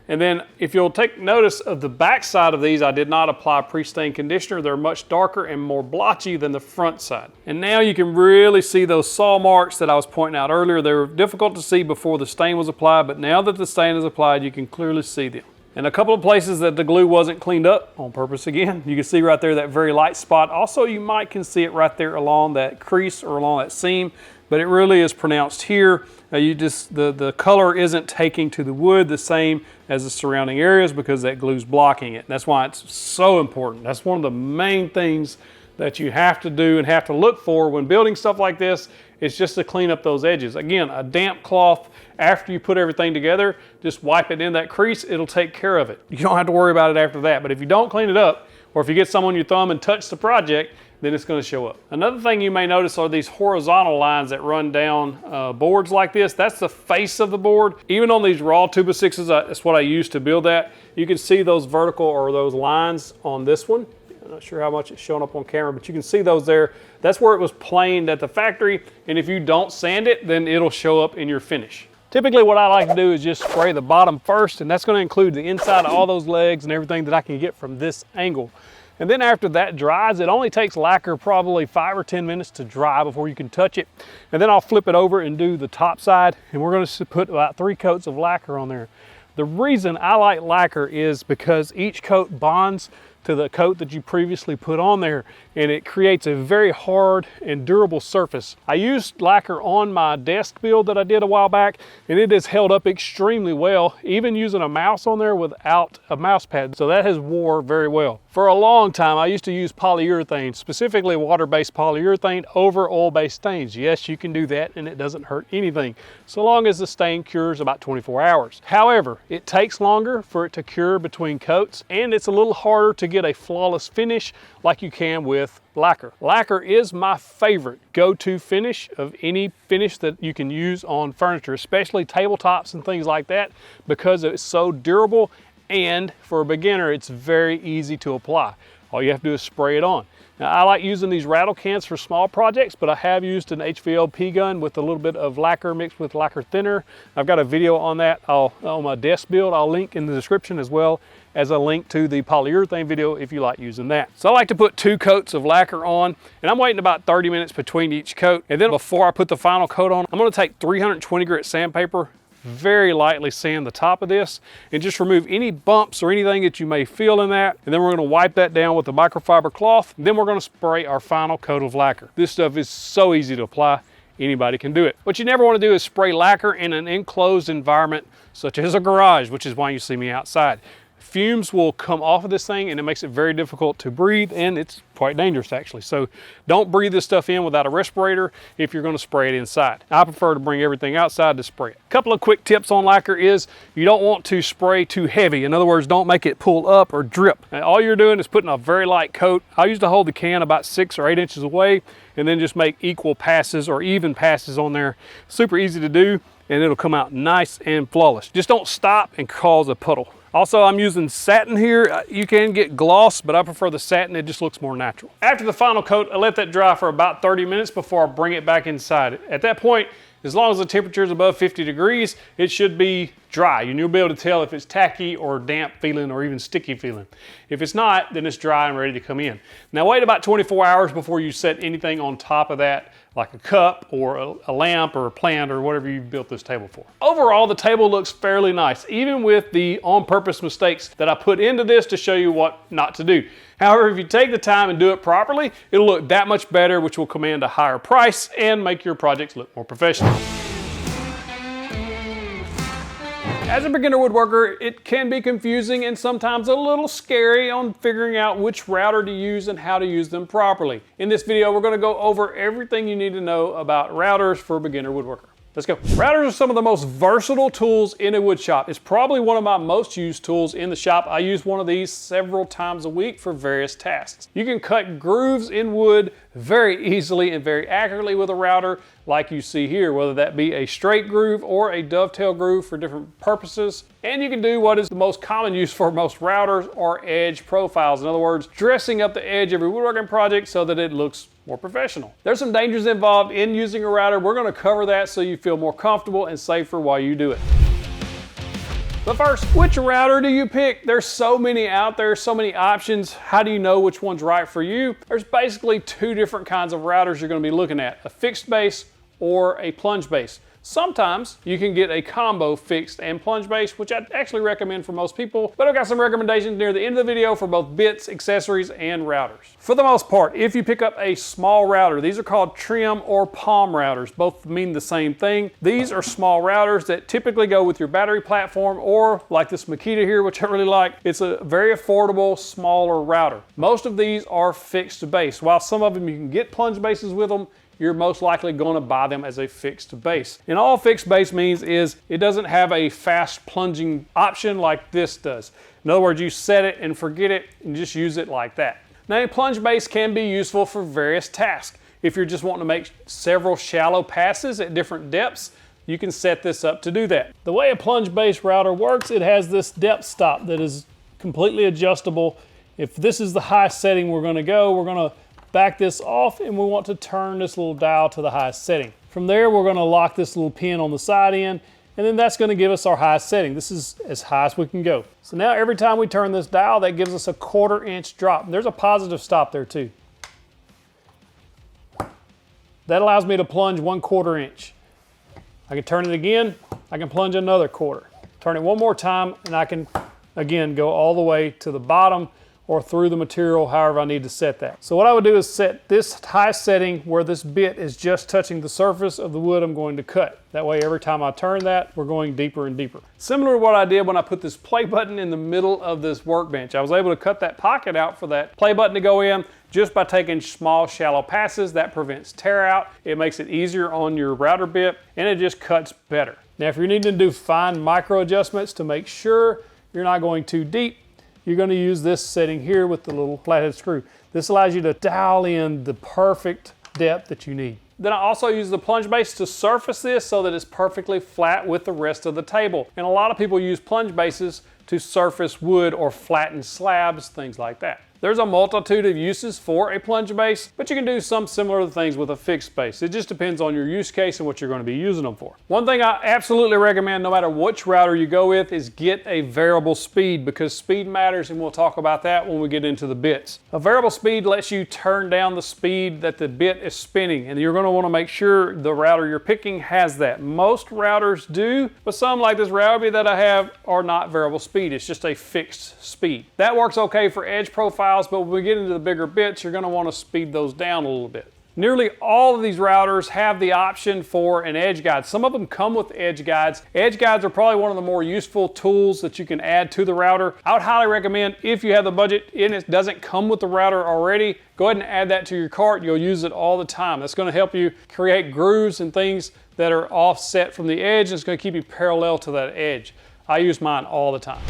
Speaker 1: And then if you'll take notice of the back side of these, I did not apply pre-stain conditioner. They're much darker and more blotchy than the front side. And now you can really see those saw marks that I was pointing out earlier. They were difficult to see before the stain was applied, but now that the stain is applied, you can clearly see them. And a couple of places that the glue wasn't cleaned up on purpose again. You can see right there that very light spot. Also, you might can see it right there along that crease or along that seam, but it really is pronounced here. The color isn't taking to the wood the same as the surrounding areas because that glue's blocking it. That's why it's so important. That's one of the main things that you have to do and have to look for when building stuff like this. It's just to clean up those edges. Again, a damp cloth, after you put everything together, just wipe it in that crease, it'll take care of it. You don't have to worry about it after that, but if you don't clean it up, or if you get some on your thumb and touch the project, then it's going to show up. Another thing you may notice are these horizontal lines that run down boards like this. That's the face of the board. Even on these raw 2x6s, that's what I use to build that. You can see those vertical or those lines on this one. I'm not sure how much it's showing up on camera, but you can see those there. That's where it was planed at the factory, and if you don't sand it, then it'll show up in your finish. Typically what I like to do is just spray the bottom first, and that's going to include the inside of all those legs and everything that I can get from this angle. And then after that dries, it only takes lacquer probably 5 or 10 minutes to dry before you can touch it. And then I'll flip it over and do the top side, and we're going to put about 3 coats of lacquer on there. The reason I like lacquer is because each coat bonds to the coat that you previously put on there, and it creates a very hard and durable surface. I used lacquer on my desk build that I did a while back, and it has held up extremely well, even using a mouse on there without a mouse pad. So that has wore very well. For a long time, I used to use polyurethane, specifically water-based polyurethane over oil-based stains. Yes, you can do that and it doesn't hurt anything, so long as the stain cures about 24 hours. However, it takes longer for it to cure between coats, and it's a little harder to get a flawless finish like you can with lacquer. Lacquer is my favorite go-to finish of any finish that you can use on furniture, especially tabletops and things like that, because it's so durable, and for a beginner, it's very easy to apply. All you have to do is spray it on. Now, I like using these rattle cans for small projects, but I have used an HVLP gun with a little bit of lacquer mixed with lacquer thinner. I've got a video on that on my desk build. I'll link in the description, as well as a link to the polyurethane video if you like using that. So I like to put 2 coats of lacquer on, and I'm waiting about 30 minutes between each coat. And then before I put the final coat on, I'm going to take 320 grit sandpaper, very lightly sand the top of this, and just remove any bumps or anything that you may feel in that. And then we're going to wipe that down with a microfiber cloth. Then we're going to spray our final coat of lacquer. This stuff is so easy to apply. Anybody can do it. What you never want to do is spray lacquer in an enclosed environment such as a garage, which is why you see me outside. Fumes will come off of this thing, and it makes it very difficult to breathe, and it's quite dangerous actually. So don't breathe this stuff in without a respirator if you're going to spray it inside. I prefer to bring everything outside to spray it. A couple of quick tips on lacquer is you don't want to spray too heavy. In other words, don't make it pull up or drip. And all you're doing is putting a very light coat. I used to hold the can about 6 or 8 inches away and then just make equal passes or even passes on there. Super easy to do, and it'll come out nice and flawless. Just don't stop and cause a puddle. Also, I'm using satin here. You can get gloss, but I prefer the satin. It just looks more natural. After the final coat, I let that dry for about 30 minutes before I bring it back inside. At that point, as long as the temperature is above 50 degrees, it should be dry, and you'll be able to tell if it's tacky or damp feeling or even sticky feeling. If it's not, then it's dry and ready to come in. Now wait about 24 hours before you set anything on top of that, like a cup or a lamp or a plant or whatever you built this table for. Overall, the table looks fairly nice, even with the on-purpose mistakes that I put into this to show you what not to do. However, if you take the time and do it properly, it'll look that much better, which will command a higher price and make your projects look more professional. As a beginner woodworker, it can be confusing and sometimes a little scary on figuring out which router to use and how to use them properly. In this video, we're going to go over everything you need to know about routers for a beginner woodworker. Let's go. Routers are some of the most versatile tools in a wood shop. It's probably one of my most used tools in the shop. I use one of these several times a week for various tasks. You can cut grooves in wood very easily and very accurately with a router like you see here, whether that be a straight groove or a dovetail groove for different purposes. And you can do what is the most common use for most routers, or edge profiles. In other words, dressing up the edge of your woodworking project so that it looks more professional. There's some dangers involved in using a router. We're going to cover that so you feel more comfortable and safer while you do it. But first, which router do you pick? There's so many out there, so many options. How do you know which one's right for you? There's basically two different kinds of routers you're going to be looking at: a fixed base or a plunge base. Sometimes you can get a combo fixed and plunge base, which I'd actually recommend for most people, but I've got some recommendations near the end of the video for both bits, accessories, and routers. For the most part, if you pick up a small router, these are called trim or palm routers. Both mean the same thing. These are small routers that typically go with your battery platform, or like this Makita here, which I really like. It's a very affordable, smaller router. Most of these are fixed base. While some of them you can get plunge bases with them, you're most likely going to buy them as a fixed base. And all fixed base means is it doesn't have a fast plunging option like this does. In other words, you set it and forget it and just use it like that. Now, a plunge base can be useful for various tasks. If you're just wanting to make several shallow passes at different depths, you can set this up to do that. The way a plunge base router works, it has this depth stop that is completely adjustable. If this is the highest setting we're going to go, we're going to back this off and we want to turn this little dial to the highest setting. From there, we're going to lock this little pin on the side end, and then that's going to give us our highest setting. This is as high as we can go. So now every time we turn this dial, that gives us a 1/4 inch drop. And there's a positive stop there too. That allows me to plunge 1/4 inch. I can turn it again, I can plunge another 1/4. Turn it one more time and I can again go all the way to the bottom or through the material, however I need to set that. So what I would do is set this high setting where this bit is just touching the surface of the wood I'm going to cut. That way every time I turn that, we're going deeper and deeper. Similar to what I did when I put this play button in the middle of this workbench. I was able to cut that pocket out for that play button to go in just by taking small, shallow passes. That prevents tear out. It makes it easier on your router bit, and it just cuts better. Now, if you're needing to do fine micro adjustments to make sure you're not going too deep, you're going to use this setting here with the little flathead screw. This allows you to dial in the perfect depth that you need. Then I also use the plunge base to surface this so that it's perfectly flat with the rest of the table. And a lot of people use plunge bases to surface wood or flatten slabs, things like that. There's a multitude of uses for a plunge base, but you can do some similar things with a fixed base. It just depends on your use case and what you're going to be using them for. One thing I absolutely recommend, no matter which router you go with, is get a variable speed, because speed matters, and we'll talk about that when we get into the bits. A variable speed lets you turn down the speed that the bit is spinning, and you're going to want to make sure the router you're picking has that. Most routers do, but some, like this router that I have, are not variable speed. It's just a fixed speed. That works okay for edge profiles, but when we get into the bigger bits, you're going to want to speed those down a little bit. Nearly all of these routers have the option for an edge guide. Some of them come with edge guides. Edge guides are probably one of the more useful tools that you can add to the router. I would highly recommend, if you have the budget and it doesn't come with the router already, go ahead and add that to your cart. You'll use it all the time. That's going to help you create grooves and things that are offset from the edge, and it's going to keep you parallel to that edge. I use mine all the time.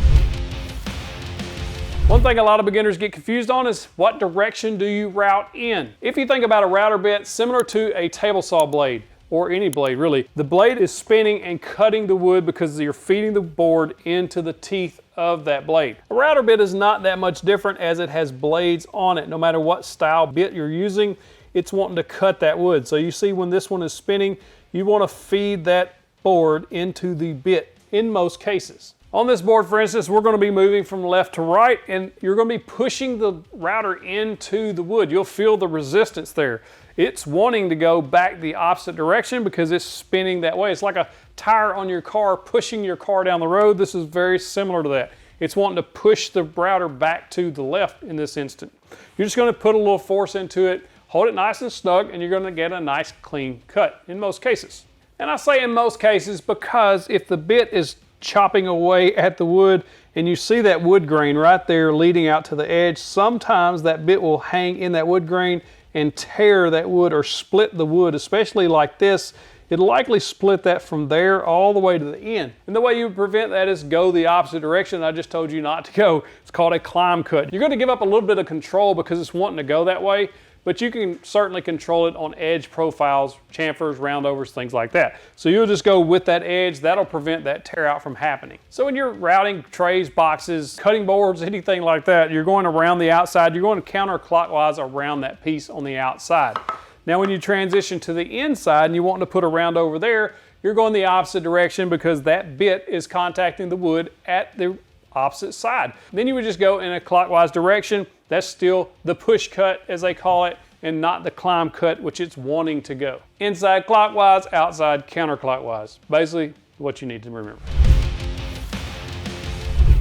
Speaker 1: One thing a lot of beginners get confused on is what direction do you route in? If you think about a router bit similar to a table saw blade, or any blade really, the blade is spinning and cutting the wood because you're feeding the board into the teeth of that blade. A router bit is not that much different, as it has blades on it. No matter what style bit you're using, it's wanting to cut that wood. So you see when this one is spinning, you want to feed that board into the bit in most cases. On this board, for instance, we're going to be moving from left to right, and you're going to be pushing the router into the wood. You'll feel the resistance there. It's wanting to go back the opposite direction because it's spinning that way. It's like a tire on your car pushing your car down the road. This is very similar to that. It's wanting to push the router back to the left in this instant. You're just going to put a little force into it, hold it nice and snug, and you're going to get a nice clean cut in most cases. And I say in most cases because if the bit is chopping away at the wood and you see that wood grain right there leading out to the edge, sometimes that bit will hang in that wood grain and tear that wood or split the wood, especially like this. it'll likely split that from there all the way to the end. And the way you prevent that is go the opposite direction I just told you not to go. It's called a climb cut. You're going to give up a little bit of control because it's wanting to go that way, but you can certainly control it on edge profiles, chamfers, roundovers, things like that. So you'll just go with that edge. That'll prevent that tear out from happening. So when you're routing trays, boxes, cutting boards, anything like that, you're going around the outside. You're going counterclockwise around that piece on the outside. Now when you transition to the inside and you want to put a round over there, you're going the opposite direction because that bit is contacting the wood at the opposite side. Then you would just go in a clockwise direction. That's still the push cut, as they call it, and not the climb cut, which it's wanting to go. Inside clockwise, outside counterclockwise. Basically what you need to remember.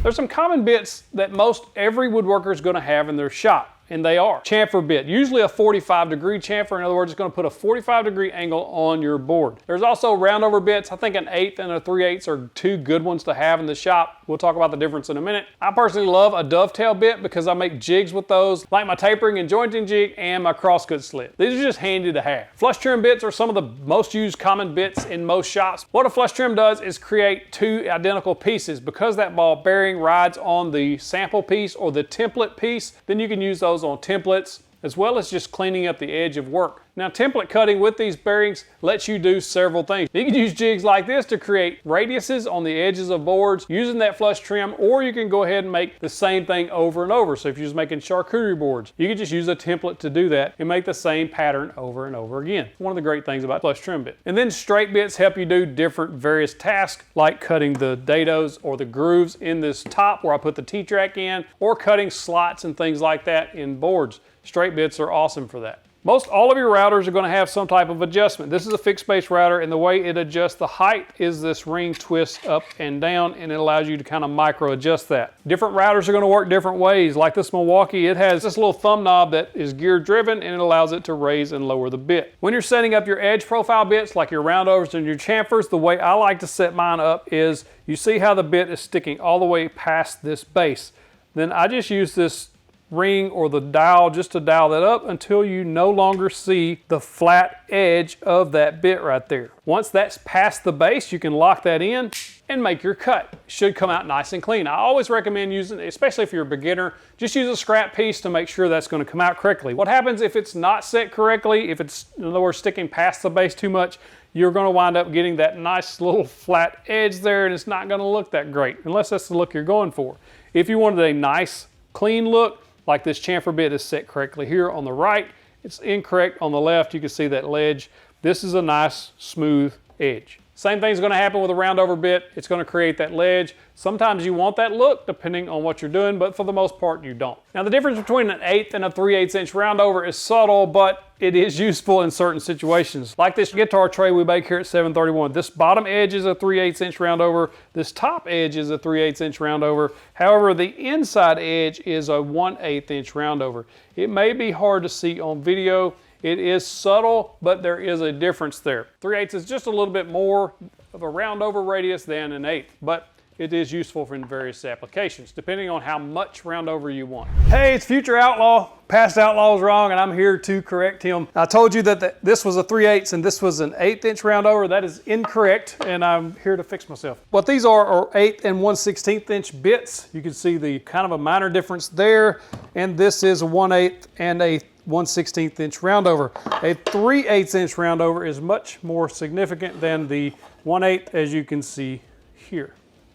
Speaker 1: There's some common bits that most every woodworker is going to have in their shop. And they are. Chamfer bit, usually a 45-degree chamfer. In other words, it's going to put a 45-degree angle on your board. There's also roundover bits. I think an 1/8 and a 3/8 are two good ones to have in the shop. We'll talk about the difference in a minute. I personally love a dovetail bit because I make jigs with those, like my tapering and jointing jig and my crosscut slit. These are just handy to have. Flush trim bits are some of the most used common bits in most shops. What a flush trim does is create two identical pieces. Because that ball bearing rides on the sample piece or the template piece, then you can use those on templates, as well as just cleaning up the edge of work. Now, template cutting with these bearings lets you do several things. You can use jigs like this to create radiuses on the edges of boards using that flush trim, or you can go ahead and make the same thing over and over. So if you're just making charcuterie boards, you can just use a template to do that and make the same pattern over and over again. One of the great things about flush trim bit. And then straight bits help you do different various tasks, like cutting the dados or the grooves in this top where I put the T-track in, or cutting slots and things like that in boards. Straight bits are awesome for that. Most all of your routers are going to have some type of adjustment. This is a fixed base router, and the way it adjusts the height is this ring twist up and down, and it allows you to kind of micro adjust that. Different routers are going to work different ways. Like this Milwaukee, it has this little thumb knob that is gear driven, and it allows it to raise and lower the bit. When you're setting up your edge profile bits, like your roundovers and your chamfers, the way I like to set mine up is, you see how the bit is sticking all the way past this base. Then I just use this ring or the dial just to dial that up until you no longer see the flat edge of that bit right there. Once that's past the base, you can lock that in and make your cut. It should come out nice and clean. I always recommend using, especially if you're a beginner, just use a scrap piece to make sure that's going to come out correctly. What happens if it's not set correctly, if it's, in other words, sticking past the base too much, you're going to wind up getting that nice little flat edge there, and it's not going to look that great, unless that's the look you're going for. If you wanted a nice, clean look, like this chamfer bit is set correctly here on the right, it's incorrect on the left. You can see that ledge. This is a nice, smooth edge. Same thing's going to happen with a roundover bit. It's going to create that ledge. Sometimes you want that look depending on what you're doing, but for the most part you don't. Now the difference between an 1/8 and a 3/8 inch roundover is subtle, but it is useful in certain situations. Like this guitar tray we make here at 731. This bottom edge is a 3/8 inch roundover. This top edge is a 3/8 inch roundover. However, the inside edge is a 1/8 inch roundover. It may be hard to see on video. It is subtle, but there is a difference there. 3/8 is just a little bit more of a roundover radius than an 1/8, but it is useful for various applications, depending on how much roundover you want. Hey, it's Future Outlaw. Past Outlaw was wrong, and I'm here to correct him. I told you that this was a 3/8 and this was an 1/8 inch roundover. That is incorrect, and I'm here to fix myself. What these are 1/8 and 1/16 inch bits. You can see the kind of a minor difference there, and this is a 1/8 and a 1/16 inch roundover. A 3/8 inch roundover is much more significant than the 1/8, as you can see here.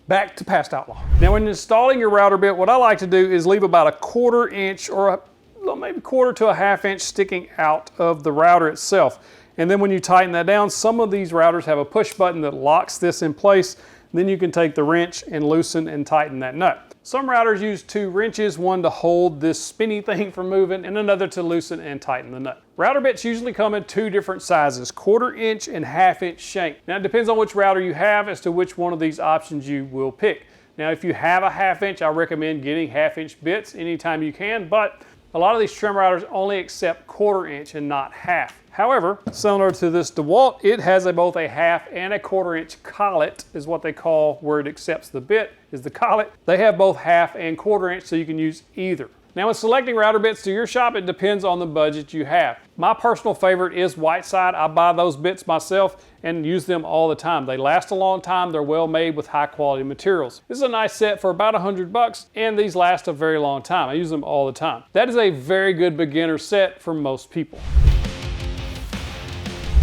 Speaker 1: Back to Past Outlaw. Now when installing your router bit, what I like to do is leave about a 1/4 inch or maybe 1/4 to a 1/2 inch sticking out of the router itself. And then when you tighten that down, some of these routers have a push button that locks this in place. Then you can take the wrench and loosen and tighten that nut. Some routers use 2 wrenches, one to hold this spinny thing from moving and another to loosen and tighten the nut. Router bits usually come in 2 different sizes, 1/4 inch and 1/2 inch shank. Now it depends on which router you have as to which one of these options you will pick. Now if you have a 1/2 inch, I recommend getting 1/2 inch bits anytime you can, but a lot of these trim routers only accept 1/4 inch and not 1/2. However, similar to this DeWalt, it has both a 1/2 and a 1/4 inch collet, is what they call where it accepts the bit, is the collet. They have both 1/2 and 1/4 inch, so you can use either. Now, when selecting router bits to your shop, it depends on the budget you have. My personal favorite is white side. I buy those bits myself and use them all the time. They last a long time. They're well made with high quality materials. This is a nice set for about $100 and these last a very long time. I use them all the time. That is a very good beginner set for most people.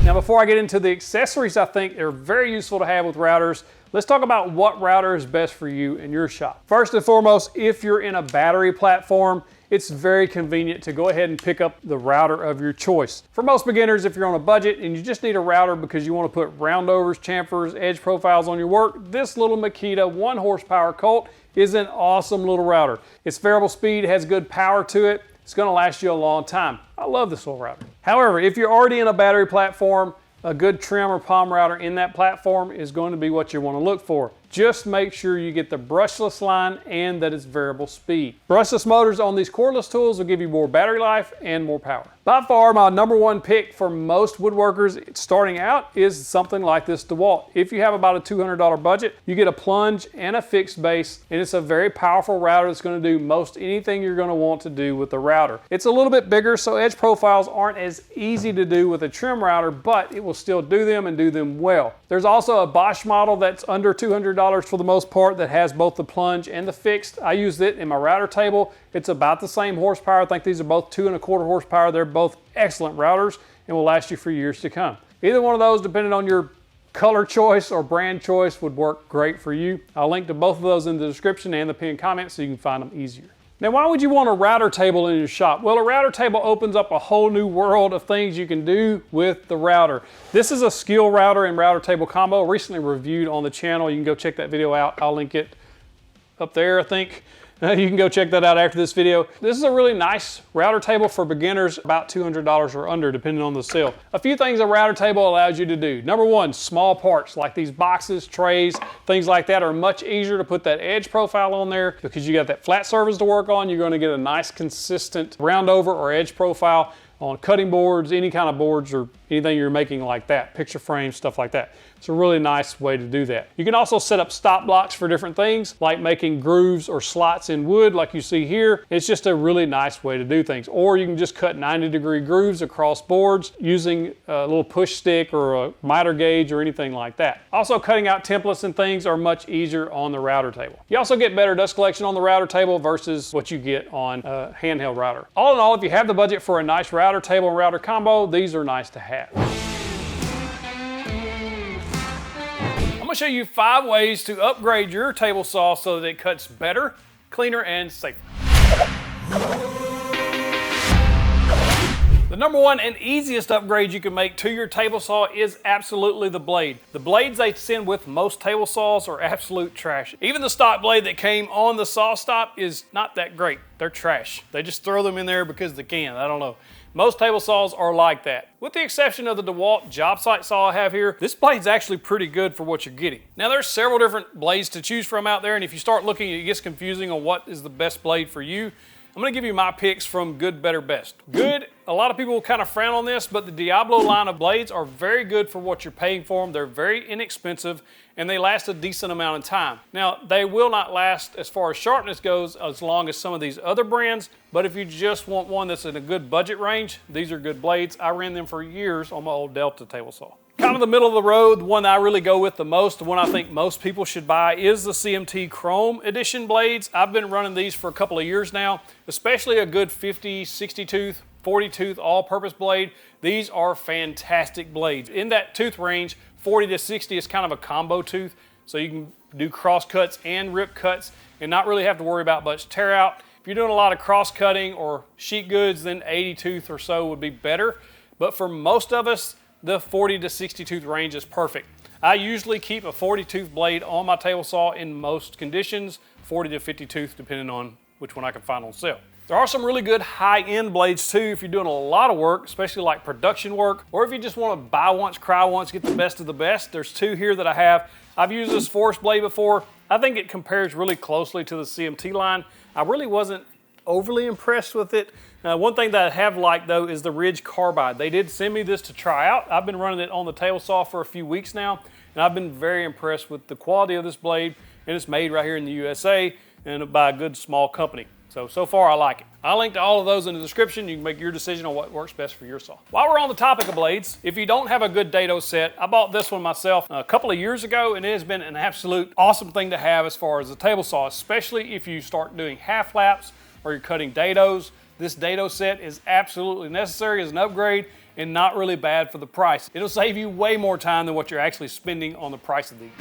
Speaker 1: Now before I get into the accessories I think they're very useful to have with routers, let's talk about what router is best for you in your shop. First and foremost, if you're in a battery platform, it's very convenient to go ahead and pick up the router of your choice. For most beginners, if you're on a budget and you just need a router because you want to put roundovers, chamfers, edge profiles on your work, this little Makita 1 horsepower Colt is an awesome little router. It's variable speed, has good power to it. It's going to last you a long time. I love this little router. However, if you're already in a battery platform, a good trim or palm router in that platform is going to be what you want to look for. Just make sure you get the brushless line and that it's variable speed. Brushless motors on these cordless tools will give you more battery life and more power. By far, my #1 pick for most woodworkers starting out is something like this DeWalt. If you have about a $200 budget, you get a plunge and a fixed base, and it's a very powerful router that's going to do most anything you're going to want to do with the router. It's a little bit bigger, so edge profiles aren't as easy to do with a trim router, but it will still do them and do them well. There's also a Bosch model that's under $200 for the most part that has both the plunge and the fixed. I use it in my router table. It's about the same horsepower. I think these are both 2¼ horsepower. They're both excellent routers and will last you for years to come. Either one of those, depending on your color choice or brand choice, would work great for you. I'll link to both of those in the description and the pinned comments so you can find them easier. Now, why would you want a router table in your shop? Well, a router table opens up a whole new world of things you can do with the router. This is a skill router and router table combo, recently reviewed on the channel. You can go check that video out. I'll link it up there, I think. You can go check that out after this video. This is a really nice router table for beginners, about $200 or under, depending on the sale. A few things a router table allows you to do. #1, small parts like these boxes, trays, things like that are much easier to put that edge profile on there because you got that flat surface to work on. You're going to get a nice consistent round over or edge profile on cutting boards, any kind of boards or anything you're making like that, picture frames, stuff like that. It's a really nice way to do that. You can also set up stop blocks for different things, like making grooves or slots in wood like you see here. It's just a really nice way to do things. Or you can just cut 90-degree grooves across boards using a little push stick or a miter gauge or anything like that. Also, cutting out templates and things are much easier on the router table. You also get better dust collection on the router table versus what you get on a handheld router. All in all, if you have the budget for a nice router table and router combo, these are nice to have. I'm gonna show you 5 ways to upgrade your table saw so that it cuts better, cleaner, and safer. The #1 and easiest upgrade you can make to your table saw is absolutely the blade. The blades they send with most table saws are absolute trash. Even the stock blade that came on the saw stop is not that great. They're trash. They just throw them in there because they can. I don't know. Most table saws are like that. With the exception of the DeWalt job site saw I have here, this blade's actually pretty good for what you're getting. Now there's several different blades to choose from out there, and if you start looking, it gets confusing on what is the best blade for you. I'm gonna give you my picks from good, better, best. Good, a lot of people will kind of frown on this, but the Diablo line of blades are very good for what you're paying for them. They're very inexpensive, and they last a decent amount of time. Now, they will not last as far as sharpness goes as long as some of these other brands, but if you just want one that's in a good budget range, these are good blades. I ran them for years on my old Delta table saw. Kind of the middle of the road, the one I really go with the most, the one I think most people should buy is the CMT Chrome Edition blades. I've been running these for a couple of years now, especially a good 50, 60 tooth, 40 tooth all-purpose blade. These are fantastic blades. In that tooth range, 40 to 60 is kind of a combo tooth, so you can do cross cuts and rip cuts and not really have to worry about much tear out. If you're doing a lot of cross cutting or sheet goods, then 80 tooth or so would be better. But for most of us, the 40 to 60 tooth range is perfect. I usually keep a 40 tooth blade on my table saw in most conditions, 40 to 50 tooth depending on which one I can find on sale. There are some really good high-end blades too if you're doing a lot of work, especially like production work, or if you just want to buy once, cry once, get the best of the best. There's 2 here that I have. I've used this Force blade before. I think it compares really closely to the CMT line. I really wasn't overly impressed with it. One thing that I have liked though is the Ridge Carbide. They did send me this to try out. I've been running it on the table saw for a few weeks now, and I've been very impressed with the quality of this blade and it's made right here in the USA and by a good small company. So far I like it. I'll link to all of those in the description. You can make your decision on what works best for your saw. While we're on the topic of blades, if you don't have a good dado set, I bought this one myself a couple of years ago, and it has been an absolute awesome thing to have as far as a table saw, especially if you start doing half laps or you're cutting dados. This dado set is absolutely necessary as an upgrade and not really bad for the price. It'll save you way more time than what you're actually spending on the price of these.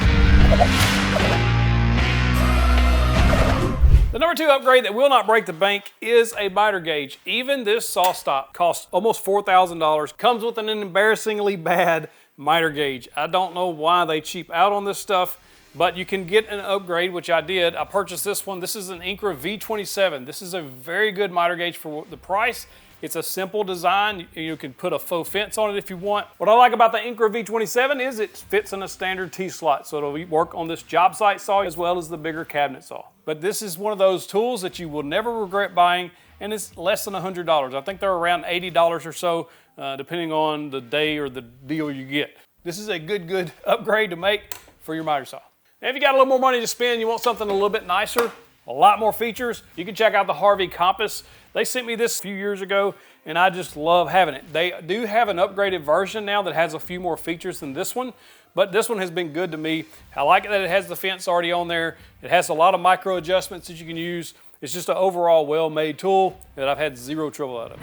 Speaker 1: The number 2 upgrade that will not break the bank is a miter gauge. Even this saw stop costs almost $4,000. Comes with an embarrassingly bad miter gauge. I don't know why they cheap out on this stuff, but you can get an upgrade, which I did. I purchased this one. This is an Incra V27. This is a very good miter gauge for the price. It's a simple design. You can put a faux fence on it if you want. What I like about the Incra V27 is it fits in a standard T-slot, so it'll work on this job site saw as well as the bigger cabinet saw. But this is one of those tools that you will never regret buying, and it's less than $100. I think they're around $80 or so, depending on the day or the deal you get. This is a good upgrade to make for your miter saw. Now, if you got a little more money to spend, you want something a little bit nicer, a lot more features, you can check out the Harvey Compass. They sent me this a few years ago, and I just love having it. They do have an upgraded version now that has a few more features than this one, but this one has been good to me. I like it that it has the fence already on there. It has a lot of micro adjustments that you can use. It's just an overall well-made tool that I've had zero trouble out of.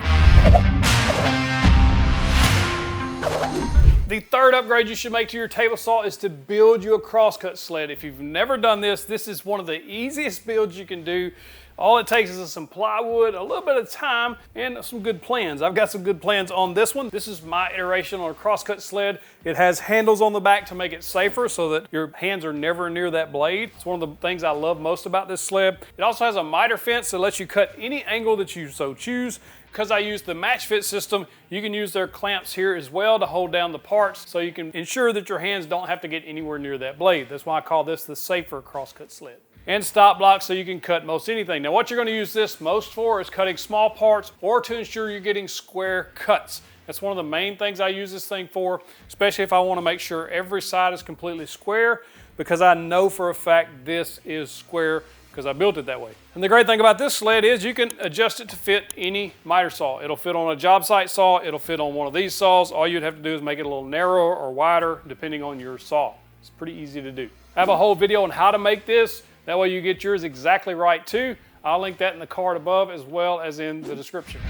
Speaker 1: The third upgrade you should make to your table saw is to build you a crosscut sled. If you've never done this, this is one of the easiest builds you can do. All it takes is some plywood, a little bit of time, and some good plans. I've got some good plans on this one. This is my iteration on a crosscut sled. It has handles on the back to make it safer so that your hands are never near that blade. It's one of the things I love most about this sled. It also has a miter fence that lets you cut any angle that you so choose. Because I use the match fit system, you can use their clamps here as well to hold down the parts so you can ensure that your hands don't have to get anywhere near that blade. That's why I call this the safer crosscut sled. And stop blocks so you can cut most anything. Now what you're going to use this most for is cutting small parts or to ensure you're getting square cuts. That's one of the main things I use this thing for, especially if I want to make sure every side is completely square, because I know for a fact this is square because I built it that way. And the great thing about this sled is you can adjust it to fit any miter saw. It'll fit on a job site saw, it'll fit on one of these saws. All you'd have to do is make it a little narrower or wider depending on your saw. It's pretty easy to do. I have a whole video on how to make this. That way you get yours exactly right too. I'll link that in the card above as well as in the description.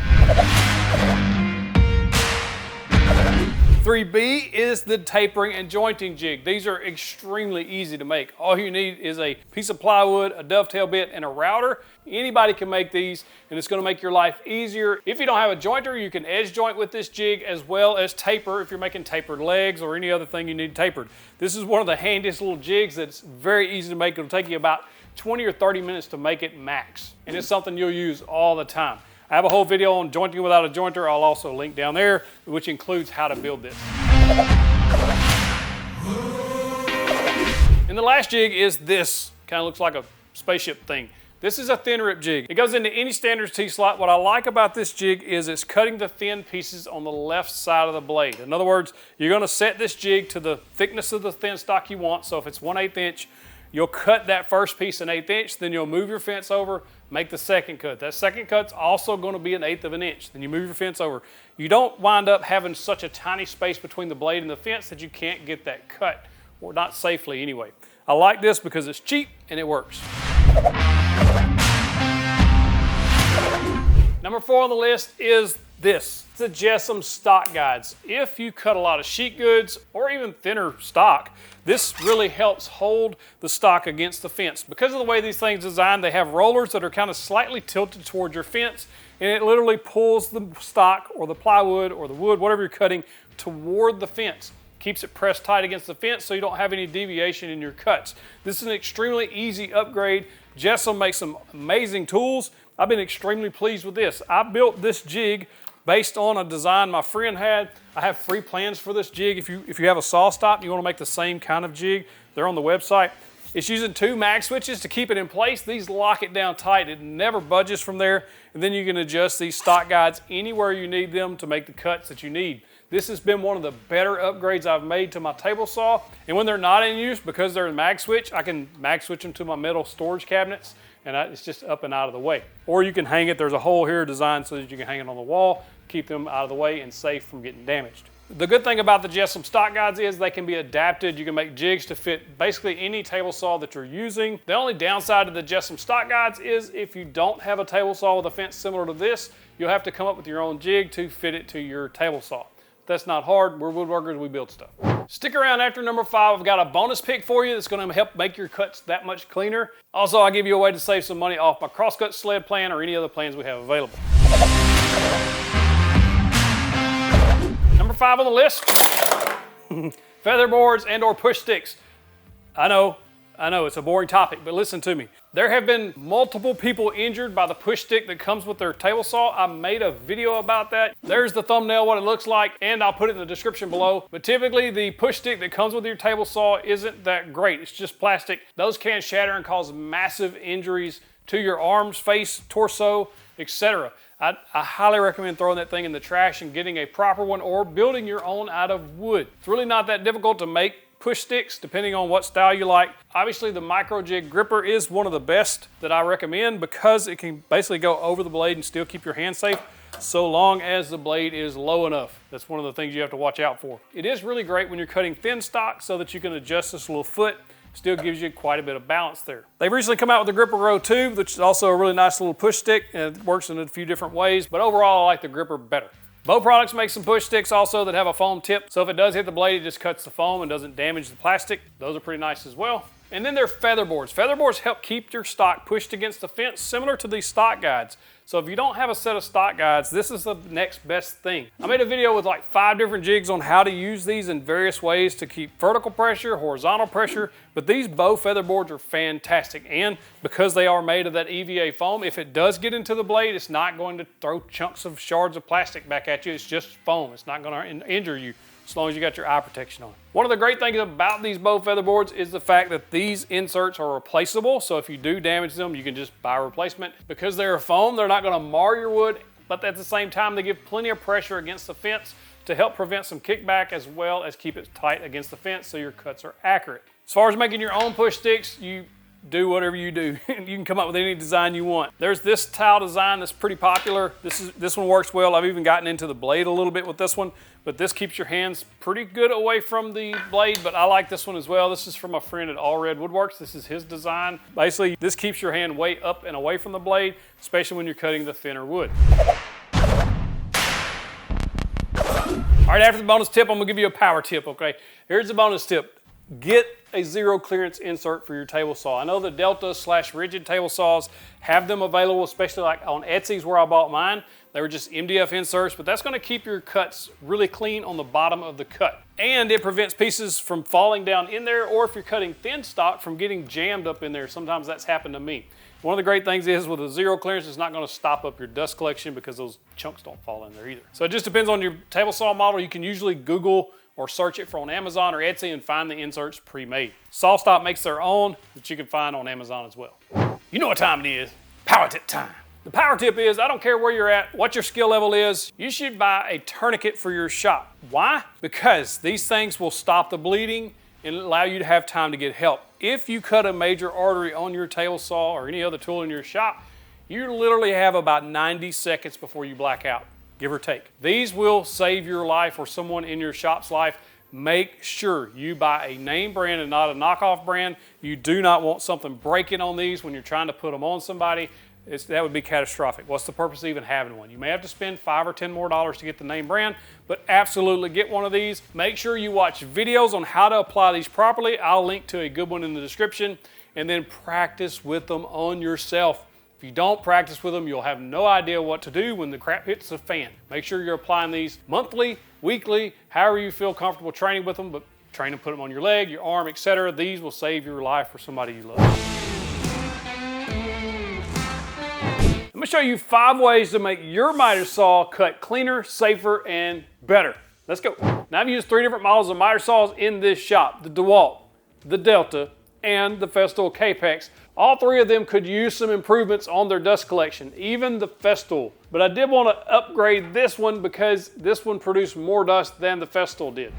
Speaker 1: 3B is the tapering and jointing jig. These are extremely easy to make. All you need is a piece of plywood, a dovetail bit, and a router. Anybody can make these, and it's going to make your life easier. If you don't have a jointer, you can edge joint with this jig as well as taper if you're making tapered legs or any other thing you need tapered. This is one of the handiest little jigs that's very easy to make. It'll take you about 20 or 30 minutes to make it max, and it's something you'll use all the time. I have a whole video on jointing without a jointer. I'll also link down there, which includes how to build this. And the last jig is this. Kind of looks like a spaceship thing. This is a thin rip jig. It goes into any standard T-slot. What I like about this jig is it's cutting the thin pieces on the left side of the blade. In other words, you're going to set this jig to the thickness of the thin stock you want. So if it's 1/8 inch, you'll cut that first piece 1/8 inch, then you'll move your fence over, make the second cut. That second cut's also going to be 1/8 of an inch. Then you move your fence over. You don't wind up having such a tiny space between the blade and the fence that you can't get that cut, or not safely anyway. I like this because it's cheap and it works. Number 4 on the list is this. It's the Jessam stock guides. If you cut a lot of sheet goods or even thinner stock, this really helps hold the stock against the fence. Because of the way these things are designed, they have rollers that are kind of slightly tilted towards your fence, and it literally pulls the stock or the plywood or the wood, whatever you're cutting, toward the fence. Keeps it pressed tight against the fence so you don't have any deviation in your cuts. This is an extremely easy upgrade. Jessam makes some amazing tools. I've been extremely pleased with this. I built this jig based on a design my friend had. I have free plans for this jig. If you have a saw stop and you want to make the same kind of jig, they're on the website. It's using 2 mag switches to keep it in place. These lock it down tight. It never budges from there. And then you can adjust these stock guides anywhere you need them to make the cuts that you need. This has been one of the better upgrades I've made to my table saw. And when they're not in use, because they're a mag switch, I can mag switch them to my metal storage cabinets, and it's just up and out of the way. Or you can hang it, there's a hole here designed so that you can hang it on the wall, keep them out of the way and safe from getting damaged. The good thing about the Jessamine stock guides is they can be adapted. You can make jigs to fit basically any table saw that you're using. The only downside of the Jessamine stock guides is if you don't have a table saw with a fence similar to this, you'll have to come up with your own jig to fit it to your table saw. That's not hard. We're woodworkers, we build stuff. Stick around after number 5. I've got a bonus pick for you that's gonna help make your cuts that much cleaner. Also, I'll give you a way to save some money off my crosscut sled plan or any other plans we have available. Number 5 on the list, feather boards and or push sticks. I know, it's a boring topic, but listen to me. There have been multiple people injured by the push stick that comes with their table saw. I made a video about that. There's the thumbnail, what it looks like, and I'll put it in the description below. But typically the push stick that comes with your table saw isn't that great. It's just plastic. Those can shatter and cause massive injuries to your arms, face, torso, etc. I highly recommend throwing that thing in the trash and getting a proper one or building your own out of wood. It's really not that difficult to make push sticks depending on what style you like. Obviously the micro jig gripper is one of the best that I recommend because it can basically go over the blade and still keep your hand safe so long as the blade is low enough. That's one of the things you have to watch out for. It is really great when you're cutting thin stock so that you can adjust this little foot. Still gives you quite a bit of balance there. They've recently come out with the Gripper Row 2, which is also a really nice little push stick, and it works in a few different ways, but overall I like the Gripper better. Bow Products makes some push sticks also that have a foam tip, so if it does hit the blade, it just cuts the foam and doesn't damage the plastic. Those are pretty nice as well. And then there are feather boards. Feather boards help keep your stock pushed against the fence, similar to these stock guides. So if you don't have a set of stock guides, this is the next best thing. I made a video with like 5 different jigs on how to use these in various ways to keep vertical pressure, horizontal pressure, but these bow feather boards are fantastic. And because they are made of that EVA foam, if it does get into the blade, it's not going to throw chunks of shards of plastic back at you. It's just foam. It's not going to injure you as long as you got your eye protection on. One of the great things about these bow feather boards is the fact that these inserts are replaceable, so if you do damage them, you can just buy a replacement. Because they're foam, they're not gonna mar your wood, but at the same time, they give plenty of pressure against the fence to help prevent some kickback as well as keep it tight against the fence so your cuts are accurate. As far as making your own push sticks, you do whatever you do. You can come up with any design you want. There's this tile design that's pretty popular. This one works well. I've even gotten into the blade a little bit with this one, but this keeps your hands pretty good away from the blade, but I like this one as well. This is from a friend at All Red Woodworks. This is his design. Basically, this keeps your hand way up and away from the blade, especially when you're cutting the thinner wood. All right, after the bonus tip, I'm gonna give you a power tip, okay? Here's the bonus tip. Get a zero clearance insert for your table saw. I know the Delta/rigid table saws have them available, especially like on Etsy's where I bought mine. They were just MDF inserts, but that's gonna keep your cuts really clean on the bottom of the cut. And it prevents pieces from falling down in there, or if you're cutting thin stock, from getting jammed up in there. Sometimes that's happened to me. One of the great things is with a zero clearance, it's not gonna stop up your dust collection because those chunks don't fall in there either. So it just depends on your table saw model. You can usually Google or search it for on Amazon or Etsy and find the inserts pre-made. SawStop makes their own that you can find on Amazon as well. You know what time it is, power tip time. The power tip is, I don't care where you're at, what your skill level is, you should buy a tourniquet for your shop. Why? Because these things will stop the bleeding and allow you to have time to get help. If you cut a major artery on your table saw or any other tool in your shop, you literally have about 90 seconds before you black out, give or take. These will save your life or someone in your shop's life. Make sure you buy a name brand and not a knockoff brand. You do not want something breaking on these when you're trying to put them on somebody. That would be catastrophic. What's the purpose of even having one? You may have to spend $5 or $10 more to get the name brand, but absolutely get one of these. Make sure you watch videos on how to apply these properly. I'll link to a good one in the description, and then practice with them on yourself. If you don't practice with them, you'll have no idea what to do when the crap hits the fan. Make sure you're applying these monthly, weekly, however you feel comfortable training with them, but train them, put them on your leg, your arm, etc. These will save your life for somebody you love. I'm gonna show you 5 ways to make your miter saw cut cleaner, safer, and better. Let's go. Now I've used 3 different models of miter saws in this shop: the DeWalt, the Delta, and the Festool Capex. All three of them could use some improvements on their dust collection, even the Festool. But I did want to upgrade this one because this one produced more dust than the Festool did.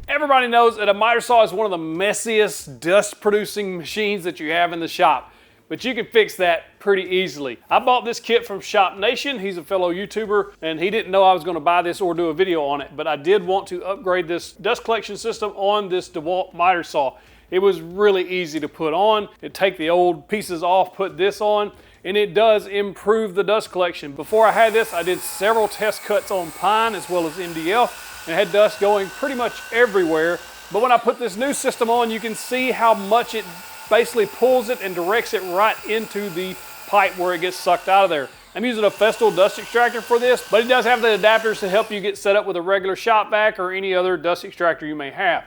Speaker 1: Everybody knows that a miter saw is one of the messiest dust producing machines that you have in the shop. But you can fix that pretty easily. I bought this kit from Shop Nation. He's a fellow YouTuber, and he didn't know I was going to buy this or do a video on it, but I did want to upgrade this dust collection system on this DeWalt miter saw. It was really easy to put on. It take the old pieces off, put this on, and it does improve the dust collection. Before I had this, I did several test cuts on pine as well as MDF, and had dust going pretty much everywhere. But when I put this new system on, you can see how much it basically pulls it and directs it right into the pipe where it gets sucked out of there. I'm using a Festool dust extractor for this, but it does have the adapters to help you get set up with a regular shop vac or any other dust extractor you may have.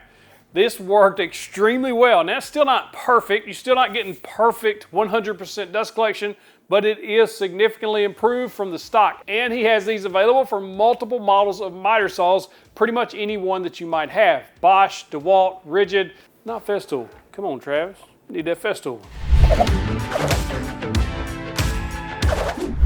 Speaker 1: This worked extremely well. Now it's still not perfect. You're still not getting perfect 100% dust collection, but it is significantly improved from the stock. And he has these available for multiple models of miter saws, pretty much any one that you might have. Bosch, DeWalt, Rigid, not Festool. Come on, Travis. Need that Festool.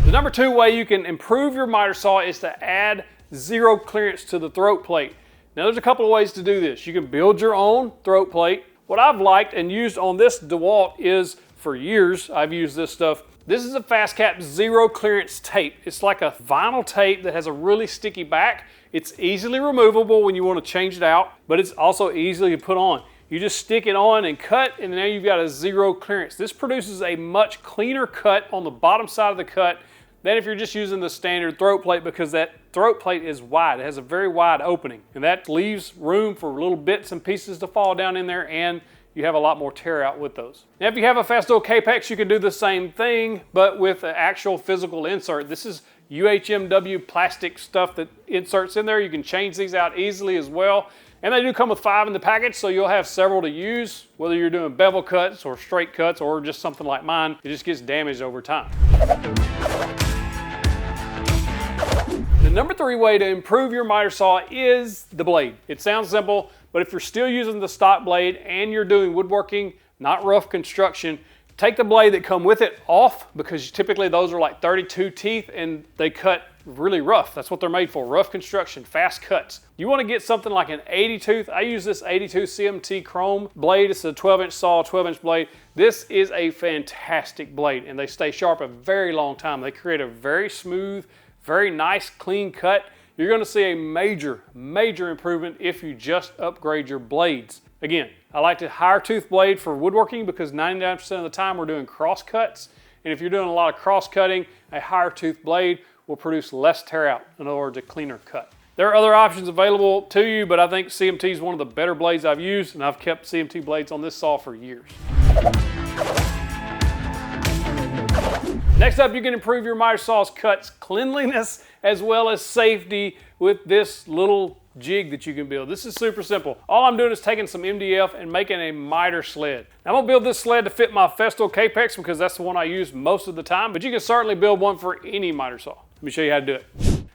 Speaker 1: The number two way you can improve your miter saw is to add zero clearance to the throat plate. Now there's a couple of ways to do this. You can build your own throat plate. What I've liked and used on this DeWalt is, for years I've used this stuff. This is a Fast Cap zero clearance tape. It's like a vinyl tape that has a really sticky back. It's easily removable when you want to change it out, but it's also easily to put on. You just stick it on and cut, and now you've got a zero clearance. This produces a much cleaner cut on the bottom side of the cut than if you're just using the standard throat plate, because that throat plate is wide. It has a very wide opening, and that leaves room for little bits and pieces to fall down in there, and you have a lot more tear out with those. Now, if you have a Festool Capex, you can do the same thing, but with an actual physical insert. This is UHMW plastic stuff that inserts in there. You can change these out easily as well. And they do come with 5 in the package, so you'll have several to use, whether you're doing bevel cuts or straight cuts or just something like mine. It just gets damaged over time. The number 3 way to improve your miter saw is the blade. It sounds simple, but if you're still using the stock blade and you're doing woodworking, not rough construction, take the blade that come with it off, because typically those are like 32 teeth and they cut really rough. That's what they're made for, rough construction, fast cuts. You want to get something like an 80 tooth. I use this 82 CMT chrome blade. It's a 12-inch saw, 12-inch blade. This is a fantastic blade, and they stay sharp a very long time. They create a very smooth, very nice, clean cut. You're going to see a major, major improvement if you just upgrade your blades. Again, I like the higher tooth blade for woodworking because 99% of the time we're doing cross cuts. And if you're doing a lot of cross cutting, a higher tooth blade will produce less tear out. In other words, a cleaner cut. There are other options available to you, but I think CMT is one of the better blades I've used, and I've kept CMT blades on this saw for years. Next up, you can improve your miter saw's cuts cleanliness as well as safety with this little jig that you can build. This is super simple. All I'm doing is taking some MDF and making a miter sled. Now, I'm gonna build this sled to fit my Festool Capex because that's the one I use most of the time, but you can certainly build one for any miter saw. Let me show you how to do it.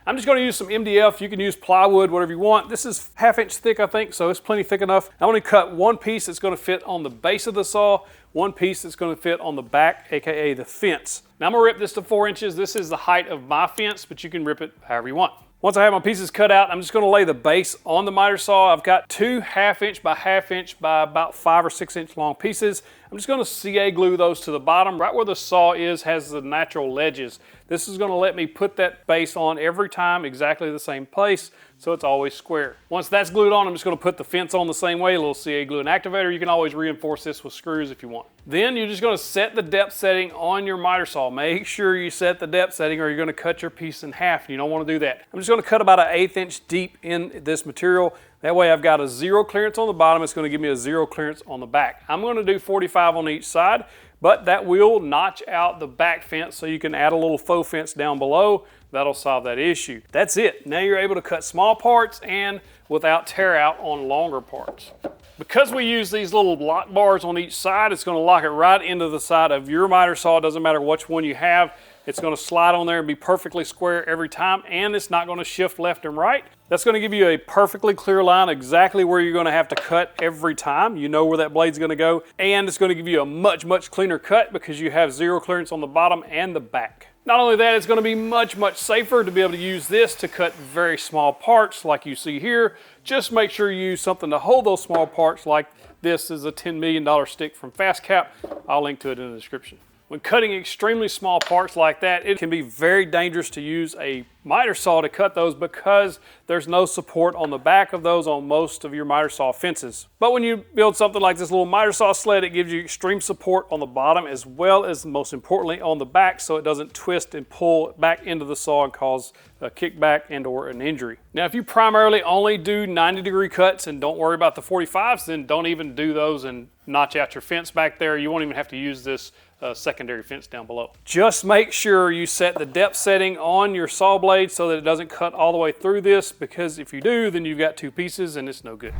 Speaker 1: I'm just going to use some MDF. You can use plywood, whatever you want. This is 1/2 inch thick, I think, so it's plenty thick enough. I'm going to cut one piece that's going to fit on the base of the saw, one piece that's going to fit on the back, aka the fence. Now I'm going to rip this to 4 inches. This is the height of my fence, but you can rip it however you want. Once I have my pieces cut out, I'm just going to lay the base on the miter saw. I've got 2 1/2 inch by 1/2 inch by about 5 or 6 inch long pieces. I'm just going to CA glue those to the bottom. Right where the saw has the natural ledges. This is going to let me put that base on every time, exactly the same place, so it's always square. Once that's glued on, I'm just going to put the fence on the same way, a little CA glue and activator. You can always reinforce this with screws if you want. Then you're just going to set the depth setting on your miter saw. Make sure you set the depth setting or you're going to cut your piece in half. You don't want to do that. I'm just going to cut about 1/8 inch deep in this material. That way I've got a 0 clearance on the bottom. It's going to give me a 0 clearance on the back. I'm going to do 45 on each side, but that will notch out the back fence so you can add a little faux fence down below. That'll solve that issue. That's it. Now you're able to cut small parts and without tear out on longer parts. Because we use these little lock bars on each side, it's going to lock it right into the side of your miter saw. It doesn't matter which one you have. It's going to slide on there and be perfectly square every time, and it's not going to shift left and right. That's going to give you a perfectly clear line exactly where you're going to have to cut every time. You know where that blade's going to go, and it's going to give you a much, much cleaner cut because you have zero clearance on the bottom and the back. Not only that, it's going to be much, much safer to be able to use this to cut very small parts like you see here. Just make sure you use something to hold those small parts, like this is a $10 million stick from FastCap. I'll link to it in the description. When cutting extremely small parts like that, it can be very dangerous to use a miter saw to cut those because there's no support on the back of those on most of your miter saw fences. But when you build something like this little miter saw sled, it gives you extreme support on the bottom as well as, most importantly, on the back, so it doesn't twist and pull back into the saw and cause a kickback and or an injury. Now, if you primarily only do 90-degree cuts and don't worry about the 45s, then don't even do those and notch out your fence back there. You won't even have to use this secondary fence down below. Just make sure you set the depth setting on your saw blade so that it doesn't cut all the way through this, because if you do, then you've got two pieces and it's no good.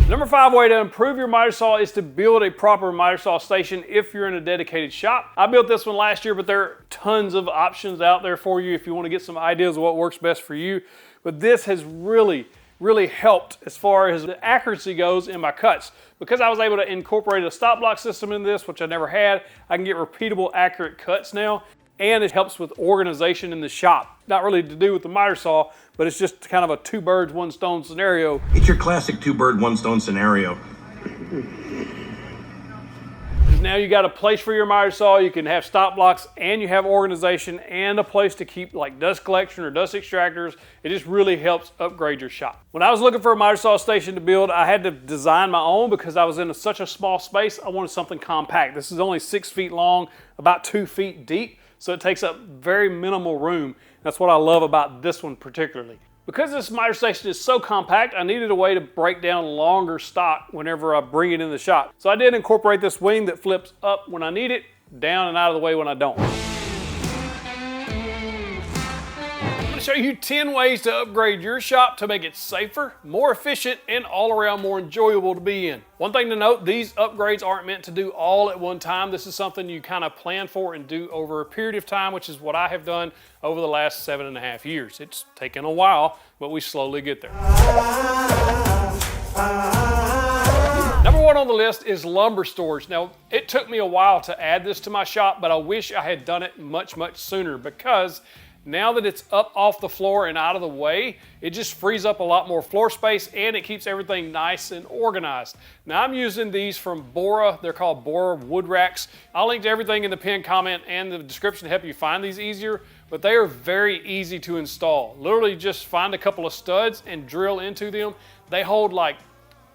Speaker 1: Number 5 way to improve your miter saw is to build a proper miter saw station if you're in a dedicated shop. I built this one last year, but there are tons of options out there for you if you want to get some ideas of what works best for you. But this has really helped as far as the accuracy goes in my cuts. Because I was able to incorporate a stop block system in this, which I never had, I can get repeatable, accurate cuts now, and it helps with organization in the shop. Not really to do with the miter saw, but it's just kind of a two birds, one stone scenario.
Speaker 3: It's your classic two-bird, one-stone scenario.
Speaker 1: Now you got a place for your miter saw, you can have stop blocks, and you have organization and a place to keep like dust collection or dust extractors. It just really helps upgrade your shop. When I was looking for a miter saw station to build, I had to design my own because I was in such a small space. I wanted something compact. This is only 6 feet long, about 2 feet deep, so it takes up very minimal room. That's what I love about this one particularly. Because this miter station is so compact, I needed a way to break down longer stock whenever I bring it in the shop. So I did incorporate this wing that flips up when I need it, down and out of the way when I don't. I'm going to show you 10 ways to upgrade your shop to make it safer, more efficient, and all around more enjoyable to be in. One thing to note, these upgrades aren't meant to do all at one time. This is something you kind of plan for and do over a period of time, which is what I have done over the last 7.5 years. It's taken a while, but we slowly get there. Number 1 on the list is lumber storage. Now, it took me a while to add this to my shop, but I wish I had done it much, much sooner, because now that it's up off the floor and out of the way, it just frees up a lot more floor space and it keeps everything nice and organized. Now I'm using these from Bora. They're called Bora wood racks. I'll link to everything in the pinned comment and the description to help you find these easier, but they are very easy to install. Literally just find a couple of studs and drill into them. They hold like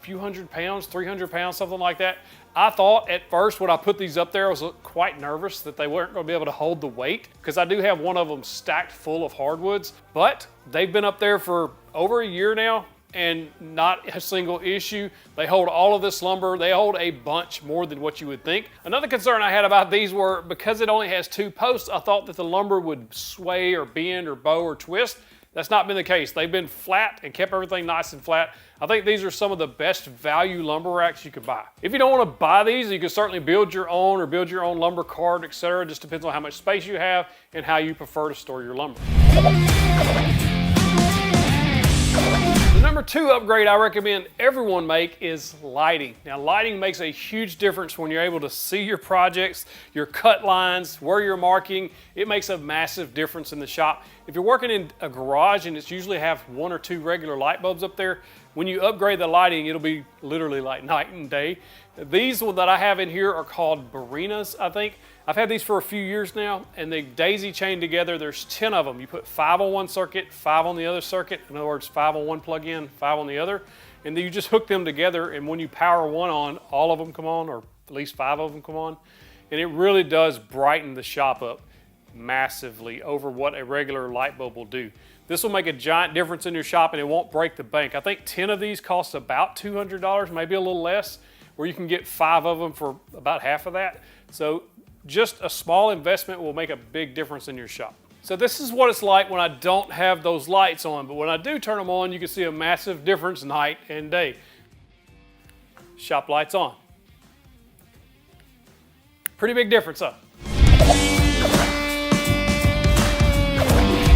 Speaker 1: a few hundred pounds, 300 pounds, something like that. I thought at first when I put these up there, I was quite nervous that they weren't going to be able to hold the weight, because I do have one of them stacked full of hardwoods, but they've been up there for over a year now and not a single issue. They hold all of this lumber. They hold a bunch more than what you would think. Another concern I had about these were, because it only has 2 posts, I thought that the lumber would sway or bend or bow or twist. That's not been the case. They've been flat and kept everything nice and flat. I think these are some of the best value lumber racks you could buy. If you don't want to buy these, you can certainly build your own or build your own lumber cart, etc. It just depends on how much space you have and how you prefer to store your lumber. The number 2 upgrade I recommend everyone make is lighting. Now, lighting makes a huge difference when you're able to see your projects, your cut lines, where you're marking. It makes a massive difference in the shop. If you're working in a garage and it's usually have 1 or 2 regular light bulbs up there, when you upgrade the lighting, it'll be literally like night and day. These that I have in here are called Barinas, I think. I've had these for a few years now, and they daisy chain together. There's 10 of them. You put 5 on one circuit, 5 on the other circuit. In other words, 5 on one plug-in, 5 on the other. And then you just hook them together, and when you power one on, all of them come on, or at least 5 of them come on. And it really does brighten the shop up massively over what a regular light bulb will do. This will make a giant difference in your shop, and it won't break the bank. I think 10 of these cost about $200, maybe a little less, where you can get 5 of them for about half of that. So just a small investment will make a big difference in your shop. So this is what it's like when I don't have those lights on, but when I do turn them on, you can see a massive difference night and day. Shop lights on. Pretty big difference, huh?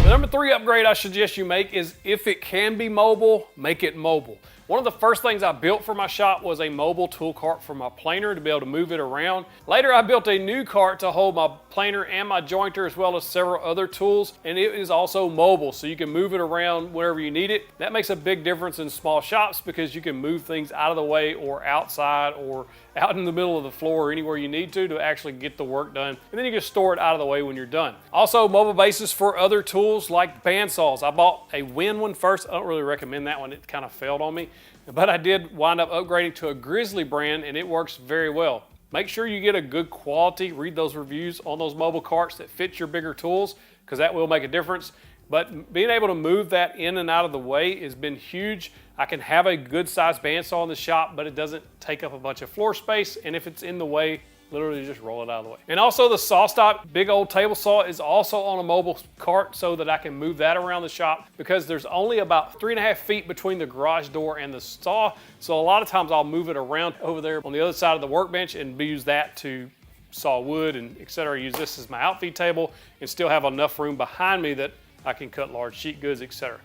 Speaker 1: The number 3 upgrade I suggest you make is, if it can be mobile, make it mobile. One of the first things I built for my shop was a mobile tool cart for my planer to be able to move it around. Later, I built a new cart to hold my planer and my jointer as well as several other tools, and it is also mobile, so you can move it around wherever you need it. That makes a big difference in small shops because you can move things out of the way or outside or out in the middle of the floor or anywhere you need to actually get the work done, and then you can store it out of the way when you're done. Also, mobile bases for other tools like bandsaws. I bought a Win one first. I don't really recommend that one. It kind of failed on me. But I did wind up upgrading to a Grizzly brand, and it works very well. Make sure you get a good quality, read those reviews on those mobile carts that fit your bigger tools, because that will make a difference. But being able to move that in and out of the way has been huge. I can have a good sized bandsaw in the shop, but it doesn't take up a bunch of floor space, and if it's in the way, literally just roll it out of the way. And also the SawStop big old table saw is also on a mobile cart so that I can move that around the shop, because there's only about 3.5 feet between the garage door and the saw. So a lot of times I'll move it around over there on the other side of the workbench and use that to saw wood and etc. Use this as my outfeed table and still have enough room behind me that I can cut large sheet goods, etc.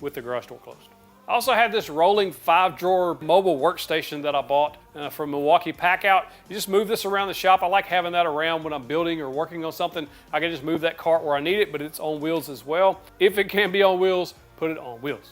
Speaker 1: with the garage door closed. I also have this rolling 5-drawer mobile workstation that I bought from Milwaukee Packout. You just move this around the shop. I like having that around when I'm building or working on something. I can just move that cart where I need it, but it's on wheels as well. If it can be on wheels, put it on wheels.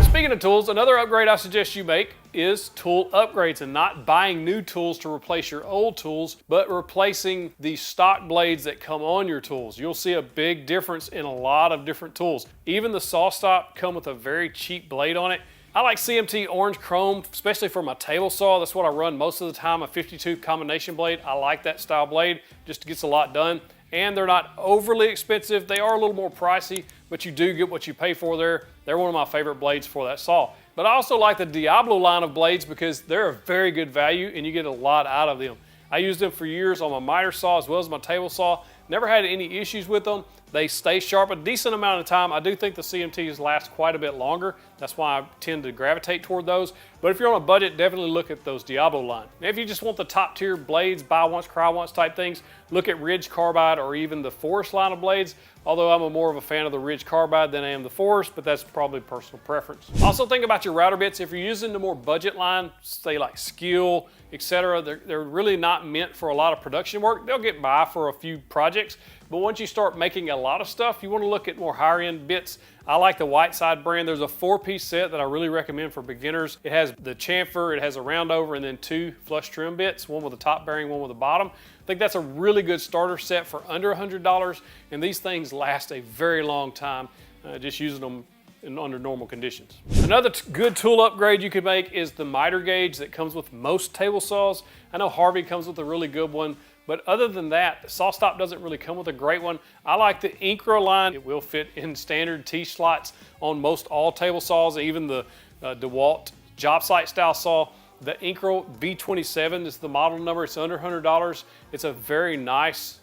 Speaker 1: Speaking of tools, another upgrade I suggest you make is tool upgrades, and not buying new tools to replace your old tools, but replacing the stock blades that come on your tools. You'll see a big difference in a lot of different tools. Even the SawStop come with a very cheap blade on it. I like CMT orange chrome, especially for my table saw. That's what I run most of the time, a 52 combination blade. I like that style blade, just gets a lot done. And they're not overly expensive. They are a little more pricey, but you do get what you pay for there. They're one of my favorite blades for that saw. But I also like the Diablo line of blades because they're a very good value and you get a lot out of them. I used them for years on my miter saw as well as my table saw. Never had any issues with them. They stay sharp a decent amount of time. I do think the CMTs last quite a bit longer. That's why I tend to gravitate toward those. But if you're on a budget, definitely look at those Diablo line. Now, if you just want the top tier blades, buy once, cry once type things, look at Ridge Carbide or even the Forest line of blades. Although I'm more of a fan of the Ridge Carbide than I am the Forest, but that's probably personal preference. Also think about your router bits. If you're using the more budget line, say like Skill, etc., they're really not meant for a lot of production work. They'll get by for a few projects, but once you start making a lot of stuff, you want to look at more higher end bits. I like the Whiteside brand. There's a 4-piece set that I really recommend for beginners. It has the chamfer, it has a roundover, and then 2 flush trim bits, one with a top bearing, one with a bottom. I think that's a really good starter set for under $100, and these things last a very long time, just using them under normal conditions. Another good tool upgrade you could make is the miter gauge that comes with most table saws. I know Harvey comes with a really good one, but other than that, SawStop doesn't really come with a great one. I like the Incra line. It will fit in standard T-slots on most all table saws, even the DeWalt job site style saw. The Incra V27 is the model number. It's under $100. It's a very nice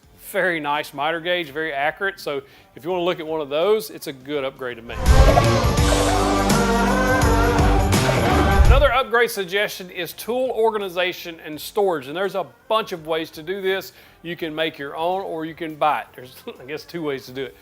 Speaker 1: miter gauge, very accurate. So if you want to look at one of those, it's a good upgrade to make. Another upgrade suggestion is tool organization and storage, and there's a bunch of ways to do this. You can make your own or you can buy it. There's, I guess, 2 ways to do it.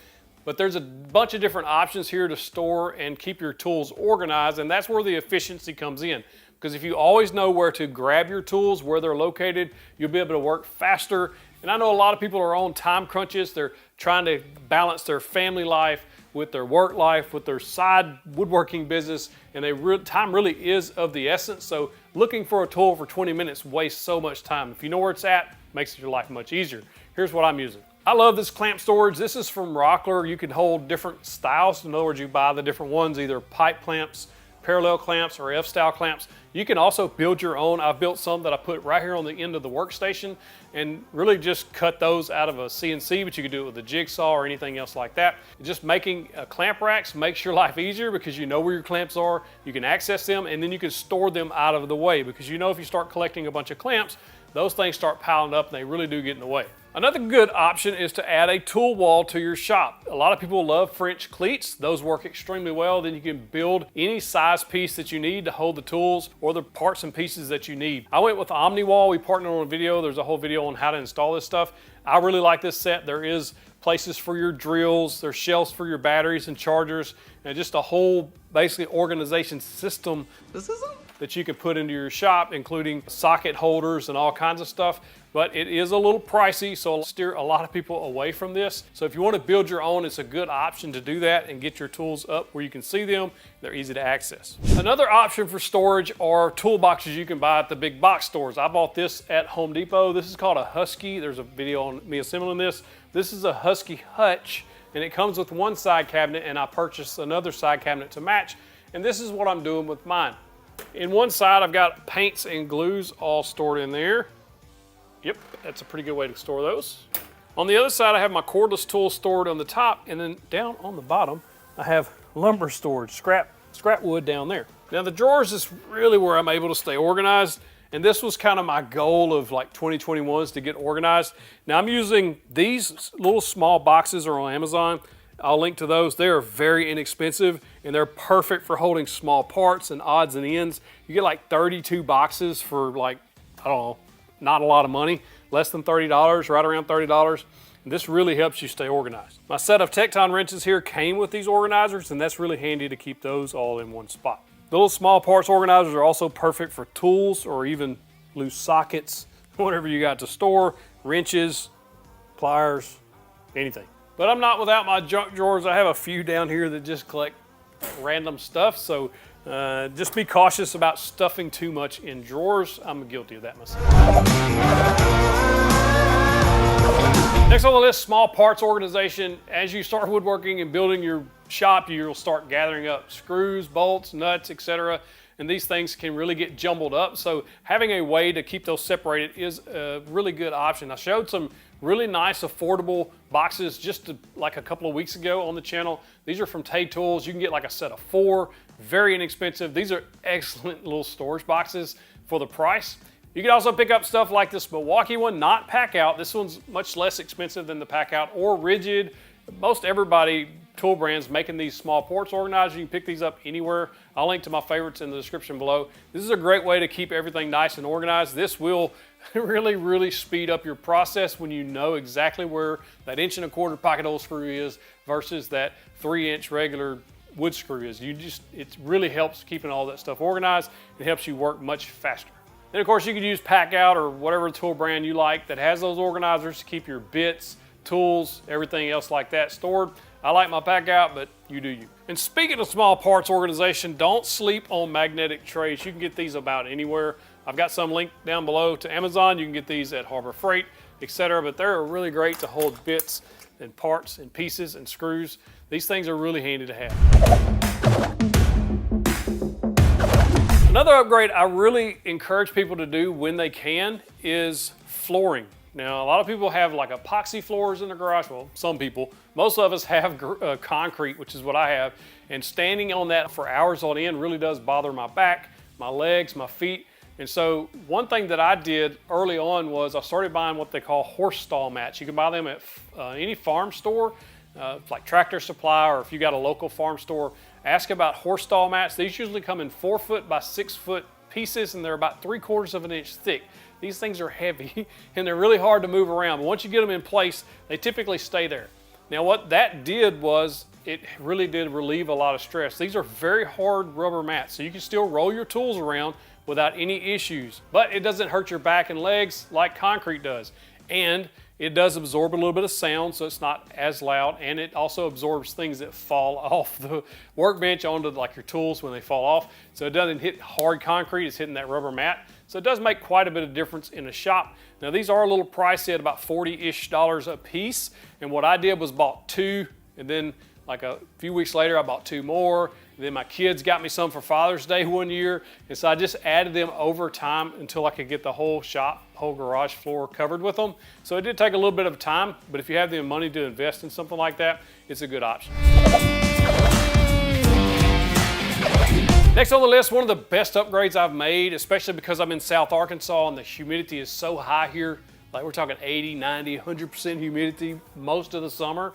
Speaker 1: But there's a bunch of different options here to store and keep your tools organized, and that's where the efficiency comes in. Because if you always know where to grab your tools, where they're located, you'll be able to work faster. And I know a lot of people are on time crunches. They're trying to balance their family life with their work life, with their side woodworking business, and time really is of the essence. So looking for a tool for 20 minutes wastes so much time. If you know where it's at, it makes your life much easier. Here's what I'm using. I love this clamp storage. This is from Rockler. You can hold different styles. In other words, you buy the different ones, either pipe clamps, parallel clamps, or F-style clamps. You can also build your own. I've built some that I put right here on the end of the workstation and really just cut those out of a CNC, but you can do it with a jigsaw or anything else like that. Just making clamp racks makes your life easier because you know where your clamps are, you can access them, and then you can store them out of the way, because you know if you start collecting a bunch of clamps, those things start piling up and they really do get in the way. Another good option is to add a tool wall to your shop. A lot of people love French cleats. Those work extremely well. Then you can build any size piece that you need to hold the tools or the parts and pieces that you need. I went with OmniWall. We partnered on a video. There's a whole video on how to install this stuff. I really like this set. There is places for your drills, there's shelves for your batteries and chargers, and just a whole basically organization system that you can put into your shop, including socket holders and all kinds of stuff. But it is a little pricey, so I'll steer a lot of people away from this. So if you want to build your own, it's a good option to do that and get your tools up where you can see them. They're easy to access. Another option for storage are toolboxes you can buy at the big box stores. I bought this at Home Depot. This is called a Husky. There's a video on me assembling this. This is a Husky Hutch, and it comes with one side cabinet, and I purchased another side cabinet to match. And this is what I'm doing with mine. In one side, I've got paints and glues all stored in there. Yep, that's a pretty good way to store those. On the other side, I have my cordless tools stored on the top, and then down on the bottom, I have lumber storage, scrap wood down there. Now the drawers is really where I'm able to stay organized, and this was kind of my goal of like 2021 is to get organized. Now I'm using these little small boxes are on Amazon. I'll link to those. They are very inexpensive, and they're perfect for holding small parts and odds and ends. You get like 32 boxes for like, I don't know, not a lot of money, less than $30, right around $30. And this really helps you stay organized. My set of Tecton wrenches here came with these organizers, and that's really handy to keep those all in one spot. The little small parts organizers are also perfect for tools or even loose sockets, whatever you got to store, wrenches, pliers, anything. But I'm not without my junk drawers. I have a few down here that just collect random stuff, so just be cautious about stuffing too much in drawers. I'm guilty of that myself. Next on the list, small parts organization. As you start woodworking and building your shop, you'll start gathering up screws, bolts, nuts, etc. And these things can really get jumbled up. So having a way to keep those separated is a really good option. I showed some really nice, affordable boxes just like a couple of weeks ago on the channel. These are from Tay Tools. You can get like a set of 4, very inexpensive. These are excellent little storage boxes for the price. You can also pick up stuff like this Milwaukee one, not pack out. This one's much less expensive than the pack out or rigid. Most everybody, tool brands making these small parts organizers. You can pick these up anywhere. I'll link to my favorites in the description below. This is a great way to keep everything nice and organized. This will really speed up your process when you know exactly where that 1¼ inch pocket hole screw is versus that 3-inch regular wood screw is. It really helps keeping all that stuff organized. It helps you work much faster. Then of course you can use pack out or whatever tool brand you like that has those organizers to keep your bits, tools, everything else like that stored. I like my pack out, but you do you. And speaking of small parts organization, don't sleep on magnetic trays. You can get these about anywhere. I've got some linked down below to Amazon. You can get these at Harbor Freight, etc. But they're really great to hold bits and parts and pieces and screws. These things are really handy to have. Another upgrade I really encourage people to do when they can is flooring. Now, a lot of people have like epoxy floors in their garage. Well, some people. Most of us have concrete, which is what I have. And standing on that for hours on end really does bother my back, my legs, my feet. And so one thing that I did early on was I started buying what they call horse stall mats. You can buy them at any farm store, like Tractor Supply, or if you got a local farm store, ask about horse stall mats. These usually come in 4 foot by 6 foot pieces, and they're about 3/4 inch thick. These things are heavy and they're really hard to move around. But once you get them in place, they typically stay there. Now what that did was it really did relieve a lot of stress. These are very hard rubber mats, so you can still roll your tools around without any issues, but it doesn't hurt your back and legs like concrete does. And it does absorb a little bit of sound, so it's not as loud, and it also absorbs things that fall off the workbench onto like your tools when they fall off. So it doesn't hit hard concrete, it's hitting that rubber mat. So it does make quite a bit of difference in a shop. Now these are a little pricey at about $40-ish a piece, and what I did was bought 2, and then like a few weeks later I bought 2 more. And then my kids got me some for Father's Day one year, and so I just added them over time until I could get the whole shop, whole garage floor covered with them. So it did take a little bit of time, but if you have the money to invest in something like that, it's a good option. Next on the list, one of the best upgrades I've made, especially because I'm in South Arkansas and the humidity is so high here like we're talking 80, 90, 100% humidity most of the summer.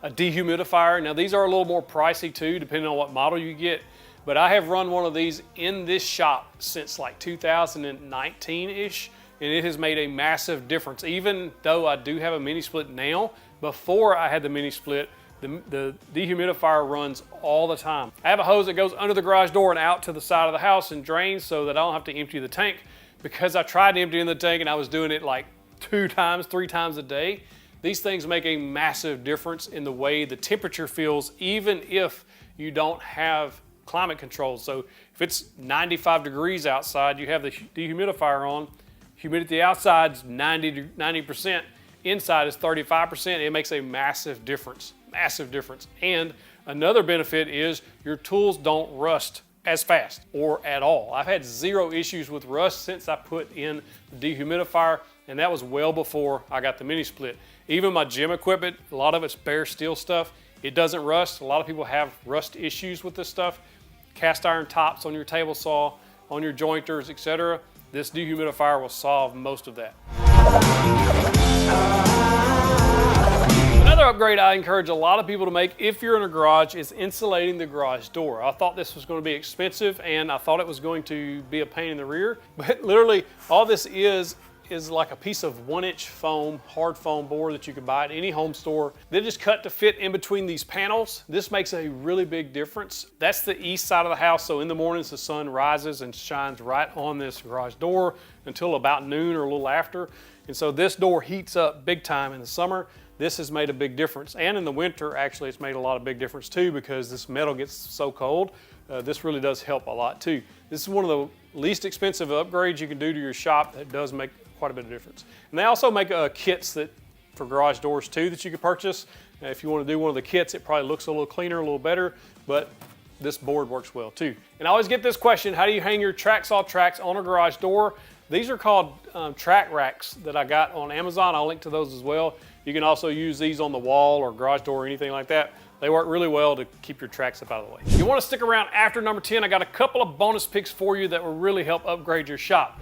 Speaker 1: A dehumidifier. Now these are a little more pricey too, depending on what model you get. But I have run one of these in this shop since like 2019-ish, and it has made a massive difference. Even though I do have a mini split now, before I had the mini split, the dehumidifier runs all the time. I have a hose that goes under the garage door and out to the side of the house and drains so that I don't have to empty the tank, because I tried to empty in the tank and I was doing it like 2 times, 3 times a day. These things make a massive difference in the way the temperature feels, even if you don't have climate control. So if it's 95 degrees outside, you have the dehumidifier on, humidity outside's 90%, inside is 35%, it makes a massive difference, And another benefit is your tools don't rust as fast or at all. I've had 0 issues with rust since I put in the dehumidifier, and that was well before I got the mini split. Even my gym equipment, a lot of it's bare steel stuff, it doesn't rust. A lot of people have rust issues with this stuff. Cast iron tops on your table saw, on your jointers, etc. This dehumidifier will solve most of that. Another upgrade I encourage a lot of people to make if you're in a garage is insulating the garage door. I thought this was going to be expensive and I thought it was going to be a pain in the rear, but literally all this is like a piece of 1-inch foam, hard foam board that you can buy at any home store. They just cut to fit in between these panels. This makes a really big difference. That's the east side of the house, so in the mornings the sun rises and shines right on this garage door until about noon or a little after. And so this door heats up big time in the summer. This has made a big difference. And in the winter, actually, it's made a lot of big difference too, because this metal gets so cold. This really does help a lot too. This is one of the least expensive upgrades you can do to your shop that does make quite a bit of difference. And they also make kits for garage doors too that you can purchase. If you want to do one of the kits, it probably looks a little cleaner, a little better, but this board works well too. And I always get this question, how do you hang your track saw tracks on a garage door? These are called track racks that I got on Amazon. I'll link to those as well. You can also use these on the wall or garage door or anything like that. They work really well to keep your tracks up out of the way. If you want to stick around after number 10, I got a couple of bonus picks for you that will really help upgrade your shop.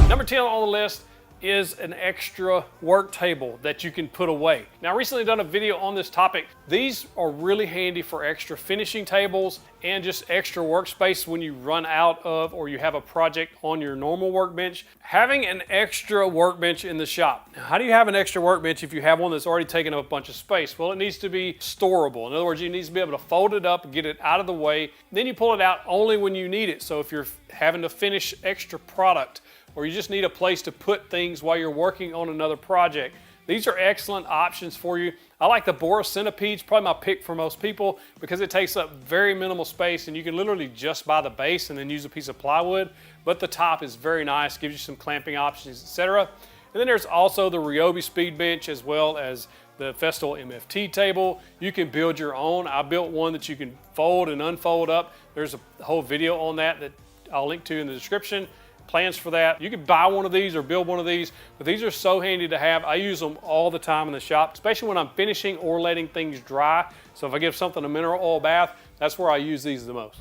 Speaker 1: Number 10 on the list is an extra work table that you can put away. Now, I recently done a video on this topic. These are really handy for extra finishing tables and just extra workspace when you run out of or you have a project on your normal workbench. Having an extra workbench in the shop. Now, how do you have an extra workbench if you have one that's already taken up a bunch of space? Well, it needs to be storable. In other words, you need to be able to fold it up and get it out of the way. Then you pull it out only when you need it. So if you're having to finish extra product, or you just need a place to put things while you're working on another project, these are excellent options for you. I like the Boris Centipede. It's probably my pick for most people because it takes up very minimal space and you can literally just buy the base and then use a piece of plywood, but the top is very nice, gives you some clamping options, etc. And then there's also the Ryobi Speed Bench as well as the Festool MFT table. You can build your own. I built one that you can fold and unfold up. There's a whole video on that I'll link to in the description. Plans for that. You could buy one of these or build one of these, but these are so handy to have. I use them all the time in the shop, especially when I'm finishing or letting things dry. So if I give something a mineral oil bath, that's where I use these the most.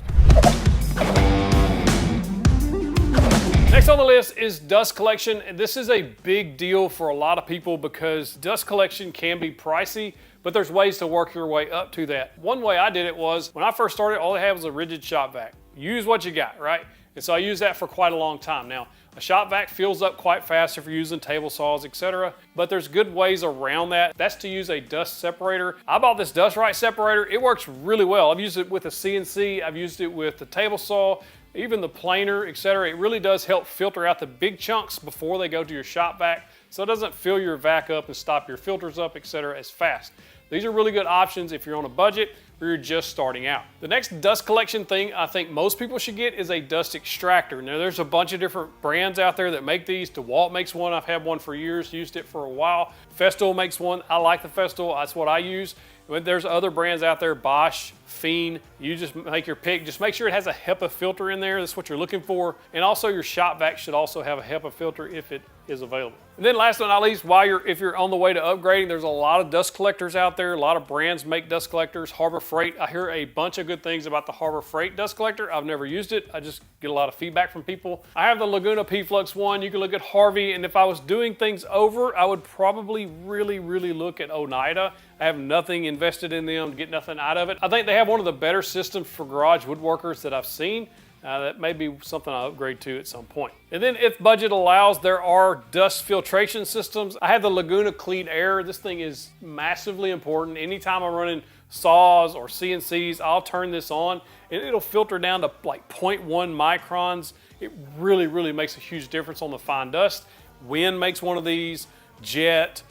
Speaker 1: Next on the list is dust collection. And this is a big deal for a lot of people because dust collection can be pricey, but there's ways to work your way up to that. One way I did it was, when I first started, all I had was a rigid shop vac. Use what you got, right? And so I used that for quite a long time. Now, a shop vac fills up quite fast if you're using table saws, etc. But there's good ways around that. That's to use a dust separator. I bought this Dust Right separator. It works really well. I've used it with a CNC. I've used it with the table saw, even the planer, etc. It really does help filter out the big chunks before they go to your shop vac, so it doesn't fill your vac up and stop your filters up, etc. as fast. These are really good options if you're on a budget or you're just starting out. The next dust collection thing I think most people should get is a dust extractor. Now there's a bunch of different brands out there that make these. DeWalt makes one. I've had one for years, used it for a while. Festool makes one. I like the Festool. That's what I use. But there's other brands out there, Bosch, Fiend. You just make your pick. Just make sure it has a HEPA filter in there. That's what you're looking for. And also your shop vac should also have a HEPA filter if it is available. And then last but not least, if you're on the way to upgrading, there's a lot of dust collectors out there. A lot of brands make dust collectors. Harbor Freight. I hear a bunch of good things about the Harbor Freight dust collector. I've never used it. I just get a lot of feedback from people. I have the Laguna P-Flux one. You can look at Harvey, and if I was doing things over, I would probably really look at Oneida. I have nothing invested in them, get nothing out of it. I think they have one of the better systems for garage woodworkers that I've seen. That may be something I'll upgrade to at some point. And then if budget allows, there are dust filtration systems. I have the Laguna Clean Air. This thing is massively important. Anytime I'm running saws or CNCs, I'll turn this on and it'll filter down to like 0.1 microns. It really makes a huge difference on the fine dust. Win makes one of these, Jet,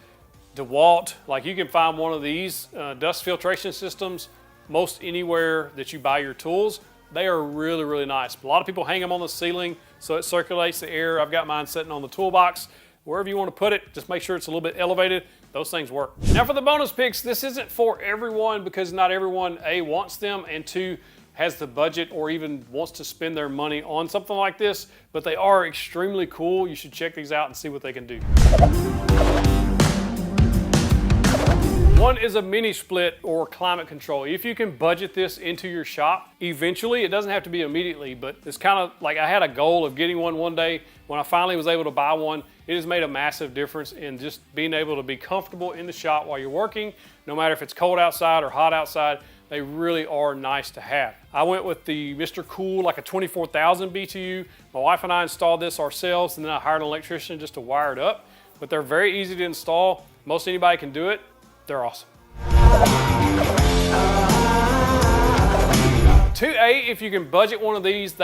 Speaker 1: DeWalt. Like you can find one of these dust filtration systems most anywhere that you buy your tools. They are really nice. A lot of people hang them on the ceiling so it circulates the air. I've got mine sitting on the toolbox. Wherever you want to put it, just make sure it's a little bit elevated. Those things work. Now for the bonus picks, this isn't for everyone because not everyone, A, wants them, and 2, has the budget or even wants to spend their money on something like this, but they are extremely cool. You should check these out and see what they can do. One is a mini split or climate control. If you can budget this into your shop, eventually, it doesn't have to be immediately, but it's kind of like I had a goal of getting one day. When I finally was able to buy one, it has made a massive difference in just being able to be comfortable in the shop while you're working, no matter if it's cold outside or hot outside. They really are nice to have. I went with the Mr. Cool, like a 24,000 BTU. My wife and I installed this ourselves, and then I hired an electrician just to wire it up. But they're very easy to install. Most anybody can do it. They're awesome. 2A, if you can budget one of these,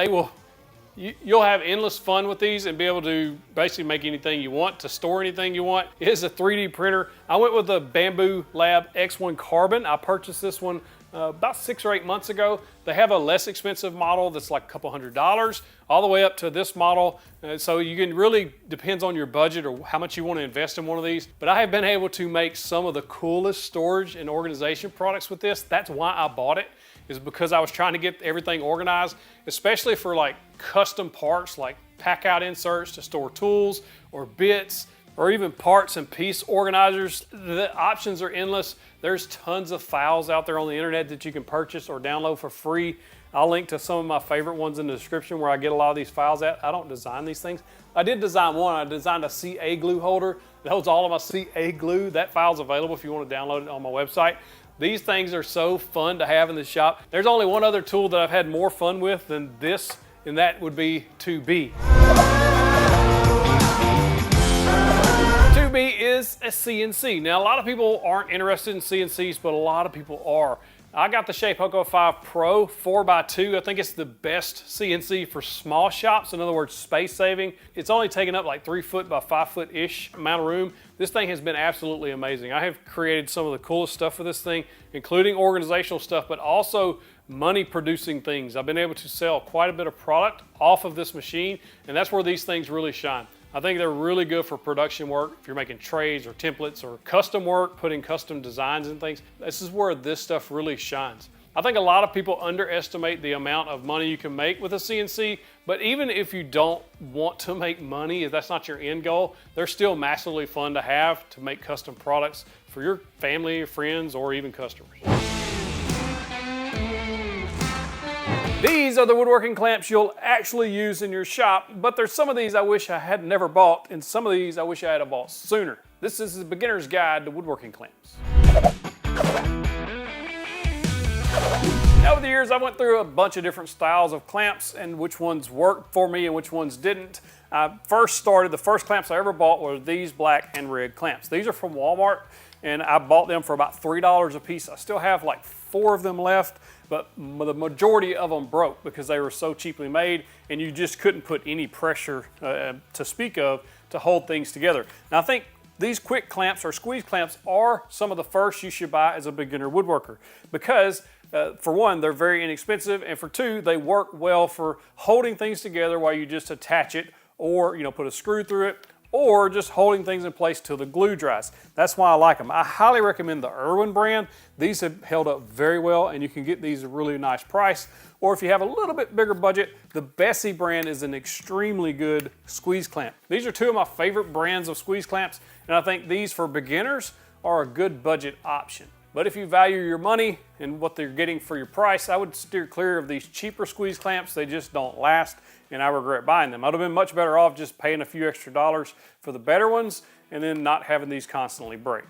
Speaker 1: you'll have endless fun with these and be able to basically make anything you want, to store anything you want. It is a 3D printer. I went with the Bamboo Lab X1 Carbon. I purchased this one about 6 or 8 months ago. They have a less expensive model that's like a couple $100s, all the way up to this model. So you can really, depends on your budget or how much you want to invest in one of these. But I have been able to make some of the coolest storage and organization products with this. That's why I bought it, is because I was trying to get everything organized, especially for like custom parts, like pack out inserts to store tools or bits, or even parts and piece organizers. The options are endless. There's tons of files out there on the internet that you can purchase or download for free. I'll link to some of my favorite ones in the description where I get a lot of these files at. I don't design these things. I did design one. I designed a CA glue holder that holds all of my CA glue. That file's available if you want to download it on my website. These things are so fun to have in the shop. There's only one other tool that I've had more fun with than this, and that would be 2B. 2B is a CNC. Now, a lot of people aren't interested in CNCs, but a lot of people are. I got the Shapeoko 5 Pro 4x2. I think it's the best CNC for small shops. In other words, space saving. It's only taking up like 3 foot by 5 foot-ish amount of room. This thing has been absolutely amazing. I have created some of the coolest stuff for this thing, including organizational stuff, but also money producing things. I've been able to sell quite a bit of product off of this machine, and that's where these things really shine. I think they're really good for production work. If you're making trays or templates or custom work, putting custom designs and things, this is where this stuff really shines. I think a lot of people underestimate the amount of money you can make with a CNC, but even if you don't want to make money, if that's not your end goal, they're still massively fun to have to make custom products for your family, friends, or even customers. These are the woodworking clamps you'll actually use in your shop, but there's some of these I wish I had never bought, and some of these I wish I had bought sooner. This is the beginner's guide to woodworking clamps. Over the years, I went through a bunch of different styles of clamps and which ones worked for me and which ones didn't. The first clamps I ever bought were these black and red clamps. These are from Walmart, and I bought them for about $3 a piece. I still have like 4 of them left, but the majority of them broke because they were so cheaply made and you just couldn't put any pressure to speak of to hold things together. Now I think these quick clamps or squeeze clamps are some of the first you should buy as a beginner woodworker because for one, they're very inexpensive, and for 2, they work well for holding things together while you just attach it or put a screw through it, or just holding things in place till the glue dries. That's why I like them. I highly recommend the Irwin brand. These have held up very well, and you can get these at a really nice price. Or if you have a little bit bigger budget, the Bessie brand is an extremely good squeeze clamp. These are 2 of my favorite brands of squeeze clamps, and I think these for beginners are a good budget option. But if you value your money and what they're getting for your price, I would steer clear of these cheaper squeeze clamps. They just don't last, and I regret buying them. I'd have been much better off just paying a few extra dollars for the better ones and then not having these constantly break.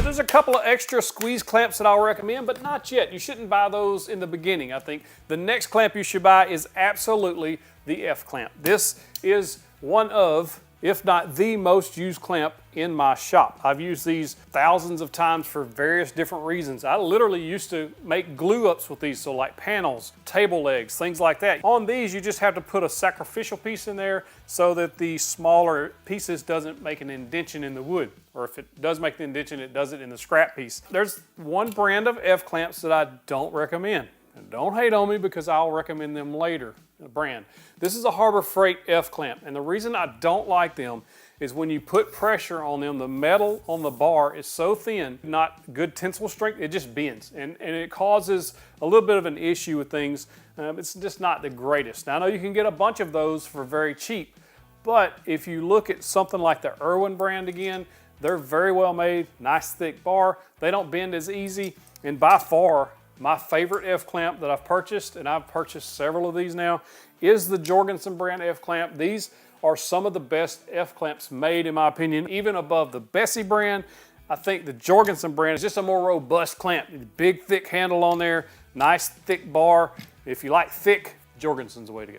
Speaker 1: There's a couple of extra squeeze clamps that I'll recommend, but not yet. You shouldn't buy those in the beginning. I think the next clamp you should buy is absolutely the F clamp. This is one of, if not the most used clamp in my shop. I've used these thousands of times for various different reasons. I literally used to make glue ups with these, so like panels, table legs, things like that. On these, you just have to put a sacrificial piece in there so that the smaller pieces doesn't make an indentation in the wood. Or if it does make the indentation, it does it in the scrap piece. There's one brand of F clamps that I don't recommend. And don't hate on me because I'll recommend them later, the brand. This is a Harbor Freight F clamp, and the reason I don't like them is when you put pressure on them, the metal on the bar is so thin, not good tensile strength, it just bends. And it causes a little bit of an issue with things. It's just not the greatest. Now I know you can get a bunch of those for very cheap, but if you look at something like the Irwin brand again, they're very well made, nice thick bar. They don't bend as easy, and by far, my favorite F clamp that I've purchased, and I've purchased several of these now, is the Jorgensen brand F clamp. These are some of the best F clamps made, in my opinion, even above the Bessie brand. I think the Jorgensen brand is just a more robust clamp. Big, thick handle on there, nice, thick bar. If you like thick, Jorgensen's the way to go.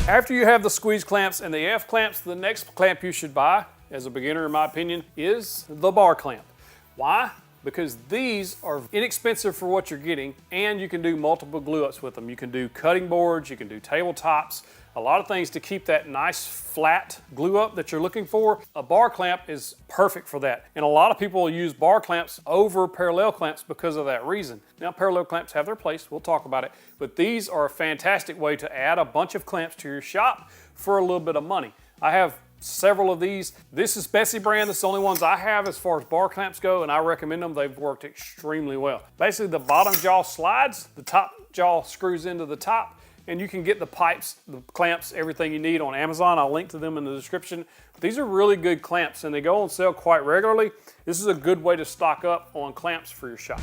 Speaker 1: After you have the squeeze clamps and the F clamps, the next clamp you should buy, as a beginner in my opinion, is the bar clamp. Why? Because these are inexpensive for what you're getting, and you can do multiple glue ups with them. You can do cutting boards, you can do tabletops, a lot of things to keep that nice flat glue up that you're looking for. A bar clamp is perfect for that. And a lot of people use bar clamps over parallel clamps because of that reason. Now parallel clamps have their place, we'll talk about it, but these are a fantastic way to add a bunch of clamps to your shop for a little bit of money. I have several of these. This is Bessie brand. That's the only ones I have as far as bar clamps go, and I recommend them. They've worked extremely well. Basically, the bottom jaw slides, the top jaw screws into the top, and you can get the pipes, the clamps, everything you need on Amazon. I'll link to them in the description. These are really good clamps, and they go on sale quite regularly. This is a good way to stock up on clamps for your shop.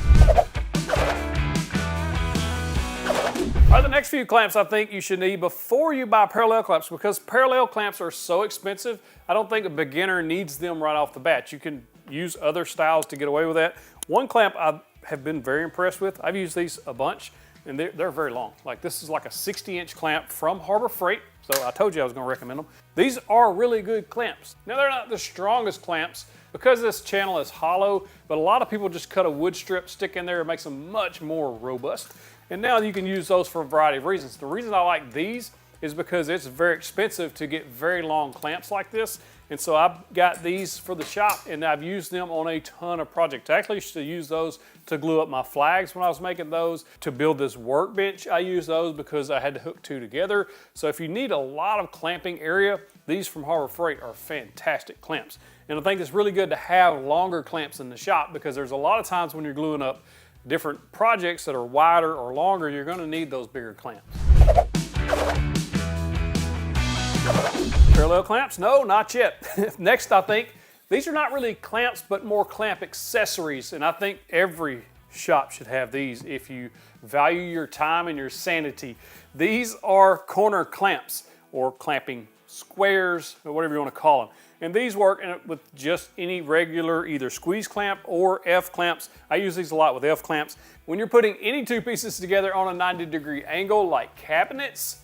Speaker 1: All right, the next few clamps I think you should need before you buy parallel clamps, because parallel clamps are so expensive, I don't think a beginner needs them right off the bat. You can use other styles to get away with that. One clamp I have been very impressed with, I've used these a bunch, and they're very long. Like this is like a 60-inch clamp from Harbor Freight, so I told you I was gonna recommend them. These are really good clamps. Now they're not the strongest clamps because this channel is hollow, but a lot of people just cut a wood strip, stick in there, it makes them much more robust. And now you can use those for a variety of reasons. The reason I like these is because it's very expensive to get very long clamps like this. And so I've got these for the shop, and I've used them on a ton of projects. I actually used to use those to glue up my flags when I was making those. To build this workbench, I use those because I had to hook two together. So if you need a lot of clamping area, these from Harbor Freight are fantastic clamps. And I think it's really good to have longer clamps in the shop because there's a lot of times when you're gluing up different projects that are wider or longer, you're gonna need those bigger clamps. Parallel clamps? No, not yet. Next, I think, these are not really clamps, but more clamp accessories, and I think every shop should have these if you value your time and your sanity. These are corner clamps, or clamping squares, or whatever you wanna call them. And these work with just any regular either squeeze clamp or F clamps. I use these a lot with F clamps. When you're putting any two pieces together on a 90-degree angle like cabinets,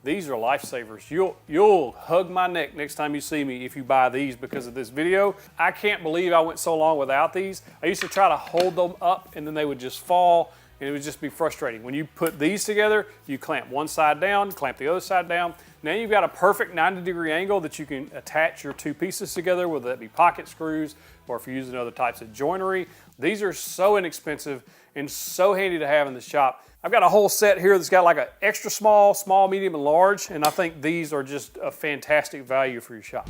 Speaker 1: these are lifesavers. You'll hug my neck next time you see me if you buy these because of this video. I can't believe I went so long without these. I used to try to hold them up and then they would just fall, and it would just be frustrating. When you put these together, you clamp one side down, clamp the other side down. Now you've got a perfect 90-degree angle that you can attach your two pieces together, whether that be pocket screws or if you're using other types of joinery. These are so inexpensive and so handy to have in the shop. I've got a whole set here that's got like an extra small, small, medium, and large, and I think these are just a fantastic value for your shop.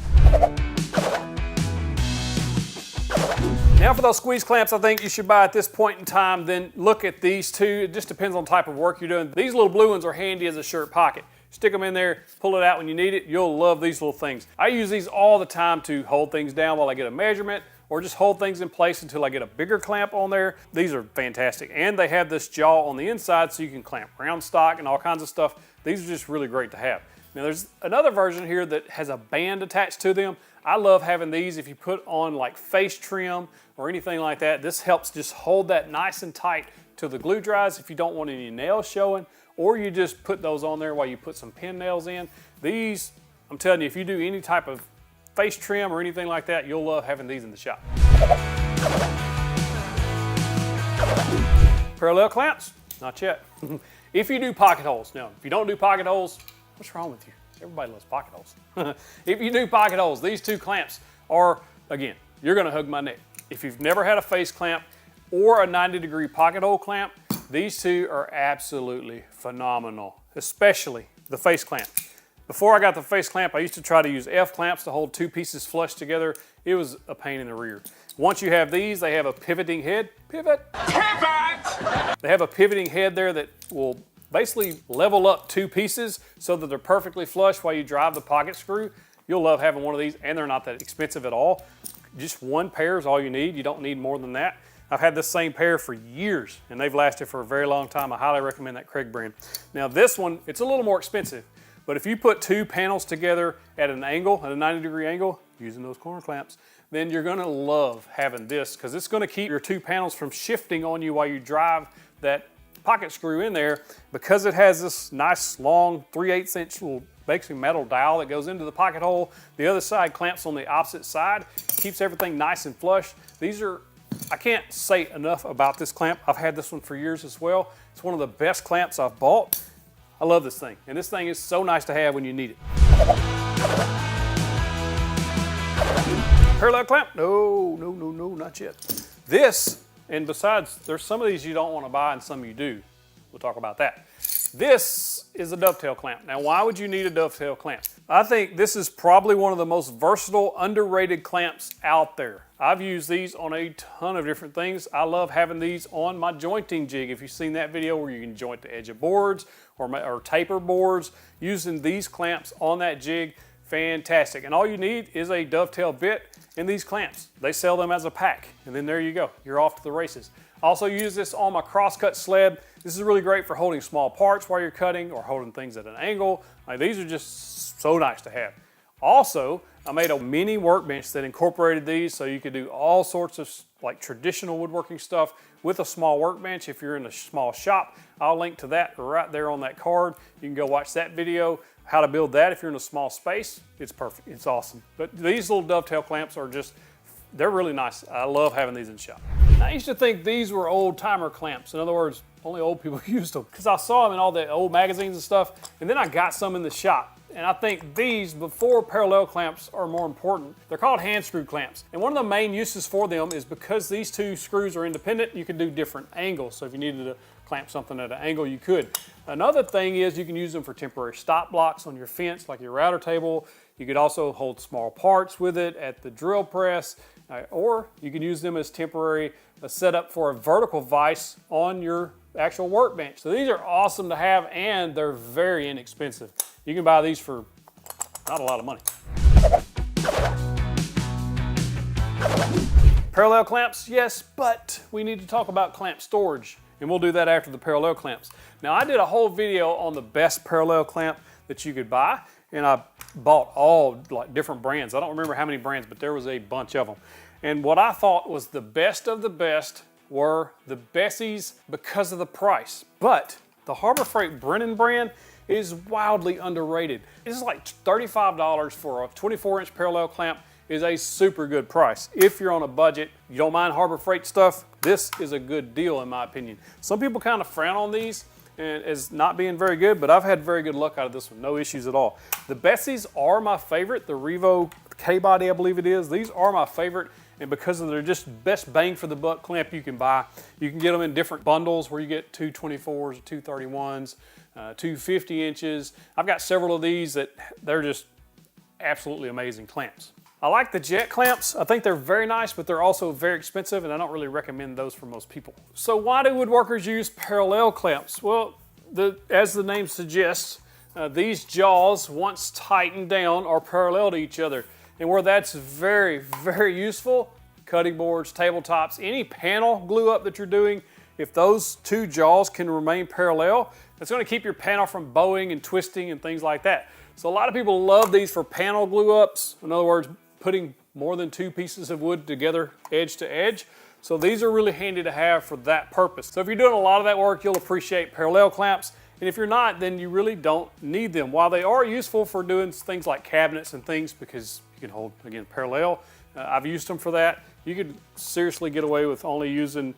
Speaker 1: Now for those squeeze clamps I think you should buy at this point in time, then look at these two. It just depends on the type of work you're doing. These little blue ones are handy as a shirt pocket. Stick them in there, pull it out when you need it. You'll love these little things. I use these all the time to hold things down while I get a measurement, or just hold things in place until I get a bigger clamp on there. These are fantastic. And they have this jaw on the inside so you can clamp round stock and all kinds of stuff. These are just really great to have. Now there's another version here that has a band attached to them. I love having these if you put on like face trim or anything like that. This helps just hold that nice and tight till the glue dries if you don't want any nails showing, or you just put those on there while you put some pin nails in. These, I'm telling you, if you do any type of face trim or anything like that, you'll love having these in the shop. Parallel clamps? Not yet. If you do pocket holes. Now, if you don't do pocket holes, what's wrong with you? Everybody loves pocket holes. If you do pocket holes, these two clamps are, again, you're gonna hug my neck. If you've never had a face clamp or a 90-degree pocket hole clamp, these two are absolutely phenomenal, especially the face clamp. Before I got the face clamp, I used to try to use F clamps to hold two pieces flush together. It was a pain in the rear. Once you have these, they have a pivoting head. Pivot! They have a pivoting head there that will basically level up two pieces so that they're perfectly flush while you drive the pocket screw. You'll love having one of these, and they're not that expensive at all. Just one pair is all you need. You don't need more than that. I've had this same pair for years, and they've lasted for a very long time. I highly recommend that Craig brand. Now this one, it's a little more expensive, but if you put two panels together at an angle, at a 90-degree angle, using those corner clamps, then you're gonna love having this, because it's gonna keep your two panels from shifting on you while you drive that pocket screw in there. Because it has this nice long 3/8 inch little basically metal dowel that goes into the pocket hole. The other side clamps on the opposite side, keeps everything nice and flush. These are, I can't say enough about this clamp. I've had this one for years as well. It's one of the best clamps I've bought. I love this thing, and this thing is so nice to have when you need it. Parallel clamp? No, not yet. This, and besides, there's some of these you don't want to buy and some you do. We'll talk about that. This is a dovetail clamp. Now, why would you need a dovetail clamp? I think this is probably one of the most versatile, underrated clamps out there. I've used these on a ton of different things. I love having these on my jointing jig. If you've seen that video where you can joint the edge of boards or taper boards, using these clamps on that jig, fantastic. And all you need is a dovetail bit and these clamps. They sell them as a pack, and then there you go. You're off to the races. I also use this on my crosscut sled. This is really great for holding small parts while you're cutting or holding things at an angle. Like, these are just so nice to have. Also, I made a mini workbench that incorporated these so you could do all sorts of like traditional woodworking stuff with a small workbench. If you're in a small shop, I'll link to that right there on that card. You can go watch that video, how to build that if you're in a small space. It's perfect, it's awesome. But these little dovetail clamps are just, they're really nice. I love having these in the shop. I used to think these were old timer clamps. In other words, only old people used them, because I saw them in all the old magazines and stuff, and then I got some in the shop. And I think these, before parallel clamps, are more important. They're called hand screw clamps. And one of the main uses for them is because these two screws are independent, you can do different angles. So if you needed to clamp something at an angle, you could. Another thing is you can use them for temporary stop blocks on your fence, like your router table. You could also hold small parts with it at the drill press, or you can use them as temporary setup for a vertical vise on your actual workbench. So these are awesome to have, and they're very inexpensive. You can buy these for not a lot of money. Parallel clamps, yes, but we need to talk about clamp storage, and we'll do that after the parallel clamps. Now, I did a whole video on the best parallel clamp that you could buy, and I bought all like different brands. I don't remember how many brands, but there was a bunch of them. And what I thought was the best of the best were the Bessies because of the price. But the Harbor Freight Brennan brand is wildly underrated. This is like $35 for a 24-inch parallel clamp. Is a super good price. If you're on a budget, you don't mind Harbor Freight stuff, this is a good deal in my opinion. Some people kind of frown on these and as not being very good, but I've had very good luck out of this one, no issues at all. The Bessies are my favorite, the Revo K-Body I believe it is. These are my favorite, and because of their just best bang for the buck clamp you can buy. You can get them in different bundles where you get two 24s, two 31s, two 50 inches. I've got several of these that they're just absolutely amazing clamps. I like the jet clamps. I think they're very nice, but they're also very expensive, and I don't really recommend those for most people. So why do woodworkers use parallel clamps? Well, as the name suggests, these jaws, once tightened down, are parallel to each other. And where that's very, very useful, cutting boards, tabletops, any panel glue up that you're doing, if those two jaws can remain parallel, that's going to keep your panel from bowing and twisting and things like that. So a lot of people love these for panel glue ups. In other words, putting more than two pieces of wood together edge to edge. So these are really handy to have for that purpose. So if you're doing a lot of that work, you'll appreciate parallel clamps. And if you're not, then you really don't need them. While they are useful for doing things like cabinets and things, because you can hold, again, parallel. I've used them for that. You could seriously get away with only using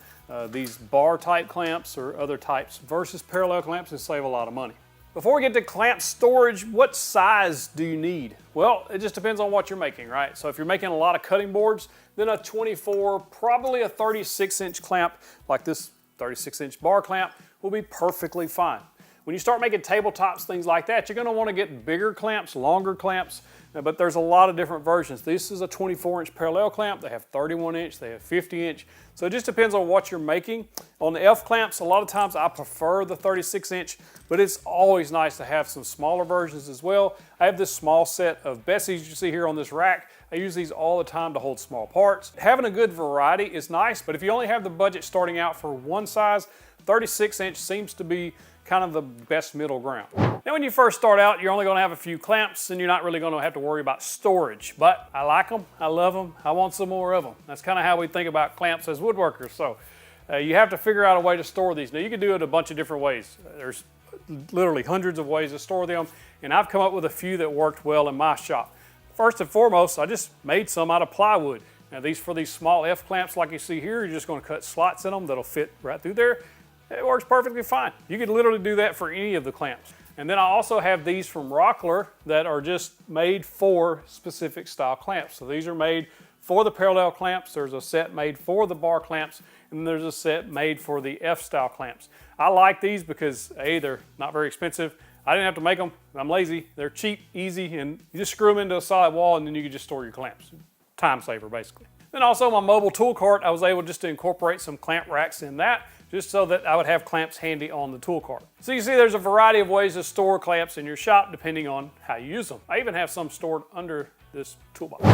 Speaker 1: these bar type clamps or other types versus parallel clamps and save a lot of money. Before we get to clamp storage, what size do you need? Well, it just depends on what you're making, right? So if you're making a lot of cutting boards, then a 24, probably a 36-inch clamp, like this 36-inch bar clamp, will be perfectly fine. When you start making tabletops, things like that, you're gonna wanna get bigger clamps, longer clamps, but there's a lot of different versions. This is a 24-inch parallel clamp. They have 31-inch, they have 50-inch. So it just depends on what you're making. On the F clamps, a lot of times I prefer the 36-inch, but it's always nice to have some smaller versions as well. I have this small set of Bessies you see here on this rack. I use these all the time to hold small parts. Having a good variety is nice, but if you only have the budget starting out for one size, 36-inch seems to be kind of the best middle ground. Now when you first start out, you're only gonna have a few clamps and you're not really gonna have to worry about storage, but I like them, I love them, I want some more of them. That's kind of how we think about clamps as woodworkers. So you have to figure out a way to store these. Now you can do it a bunch of different ways. There's literally hundreds of ways to store them, and I've come up with a few that worked well in my shop. First and foremost, I just made some out of plywood. Now for these small F clamps like you see here, you're just gonna cut slots in them that'll fit right through there. It works perfectly fine. You could literally do that for any of the clamps. And then I also have these from Rockler that are just made for specific style clamps. So these are made for the parallel clamps. There's a set made for the bar clamps, and then there's a set made for the F style clamps. I like these because A, they're not very expensive. I didn't have to make them. I'm lazy. They're cheap, easy, and you just screw them into a solid wall and then you can just store your clamps. Time saver, basically. Then also my mobile tool cart, I was able just to incorporate some clamp racks in that, just so that I would have clamps handy on the tool cart. So you see there's a variety of ways to store clamps in your shop depending on how you use them. I even have some stored under this toolbox.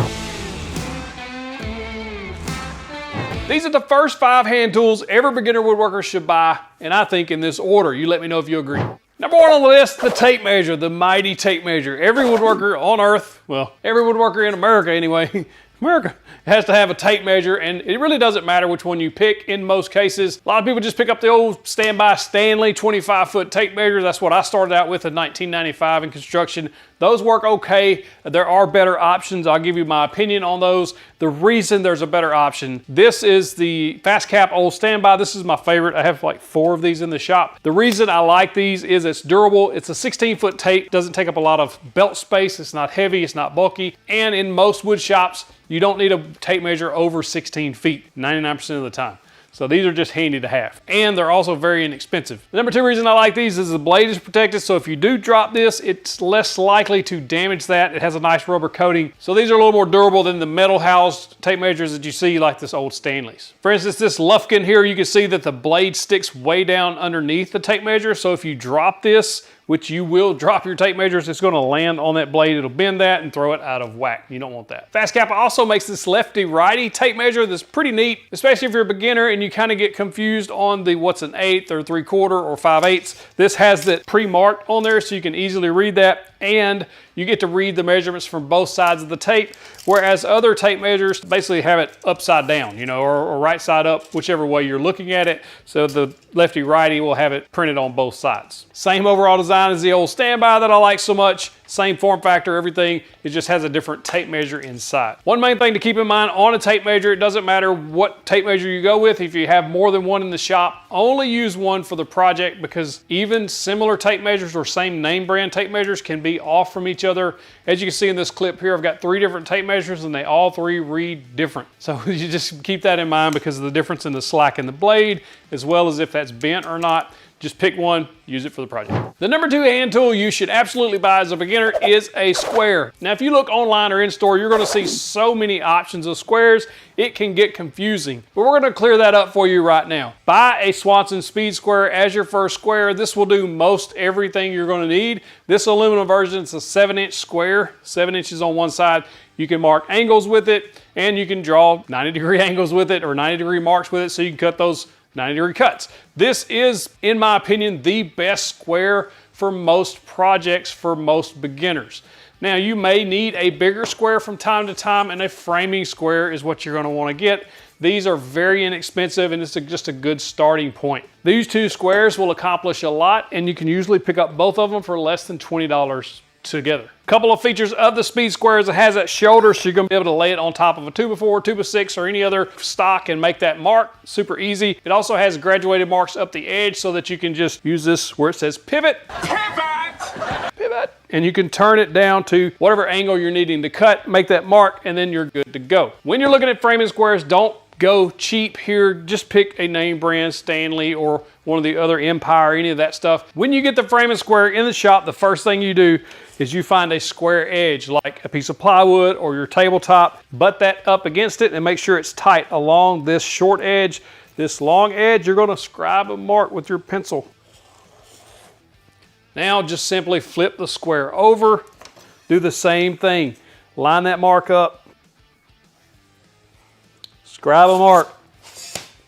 Speaker 1: These are the first 5 hand tools every beginner woodworker should buy, and I think in this order. You let me know if you agree. Number 1 on the list, the tape measure, the mighty tape measure. Every woodworker on earth, well, every woodworker in America anyway, America has to have a tape measure, and it really doesn't matter which one you pick in most cases. A lot of people just pick up the old standby Stanley 25-foot tape measures. That's what I started out with in 1995 in construction. Those work okay. There are better options. I'll give you my opinion on those. The reason there's a better option, this is the Fast Cap old standby. This is my favorite. I have like 4 of these in the shop. The reason I like these is it's durable. It's a 16-foot tape. Doesn't take up a lot of belt space. It's not heavy. It's not bulky. And in most wood shops, you don't need a tape measure over 16 feet 99% of the time. So these are just handy to have. And they're also very inexpensive. The number 2 reason I like these is the blade is protected. So if you do drop this, it's less likely to damage that. It has a nice rubber coating. So these are a little more durable than the metal housed tape measures that you see like this old Stanley's. For instance, this Lufkin here, you can see that the blade sticks way down underneath the tape measure. So if you drop this, which you will drop your tape measures, it's gonna land on that blade. It'll bend that and throw it out of whack. You don't want that. Fast Cap also makes this lefty-righty tape measure that's pretty neat, especially if you're a beginner and you kind of get confused on the what's an 1/8 or 3/4 or 5/8. This has that pre-marked on there so you can easily read that, and you get to read the measurements from both sides of the tape, whereas other tape measures basically have it upside down, you know, or right side up, whichever way you're looking at it. So the lefty-righty will have it printed on both sides. Same overall design as the old standby that I like so much. Same form factor, everything. It just has a different tape measure inside. One main thing to keep in mind on a tape measure, it doesn't matter what tape measure you go with. If you have more than one in the shop, only use one for the project, because even similar tape measures or same name brand tape measures can be off from each other. As you can see in this clip here, I've got 3 different tape measures and they all 3 read different. So you just keep that in mind because of the difference in the slack in the blade, as well as if that's bent or not. Just pick one, use it for the project. The number 2 hand tool you should absolutely buy as a beginner is a square. Now, if you look online or in store, you're gonna see so many options of squares, it can get confusing. But we're gonna clear that up for you right now. Buy a Swanson Speed Square as your first square. This will do most everything you're gonna need. This aluminum version is a 7-inch square, 7 inches on one side. You can mark angles with it, and you can draw 90-degree angles with it or 90-degree marks with it, so you can cut those 90-degree cuts. This is, in my opinion, the best square for most projects for most beginners. Now, you may need a bigger square from time to time, and a framing square is what you're going to want to get. These are very inexpensive, and it's just a good starting point. These 2 squares will accomplish a lot, and you can usually pick up both of them for less than $20 together. Couple of features of the Speed Square is it has that shoulder, so you're going to be able to lay it on top of a 2x4, 2x6, or any other stock and make that mark. Super easy. It also has graduated marks up the edge so that you can just use this where it says pivot. Pivot. And you can turn it down to whatever angle you're needing to cut, make that mark, and then you're good to go. When you're looking at framing squares, don't go cheap here. Just pick a name brand, Stanley or one of the other Empire, any of that stuff. When you get the framing square in the shop, the first thing you do is you find a square edge like a piece of plywood or your tabletop, butt that up against it and make sure it's tight along this short edge. This long edge, you're going to scribe a mark with your pencil. Now just simply flip the square over, do the same thing. Line that mark up, scribe a mark.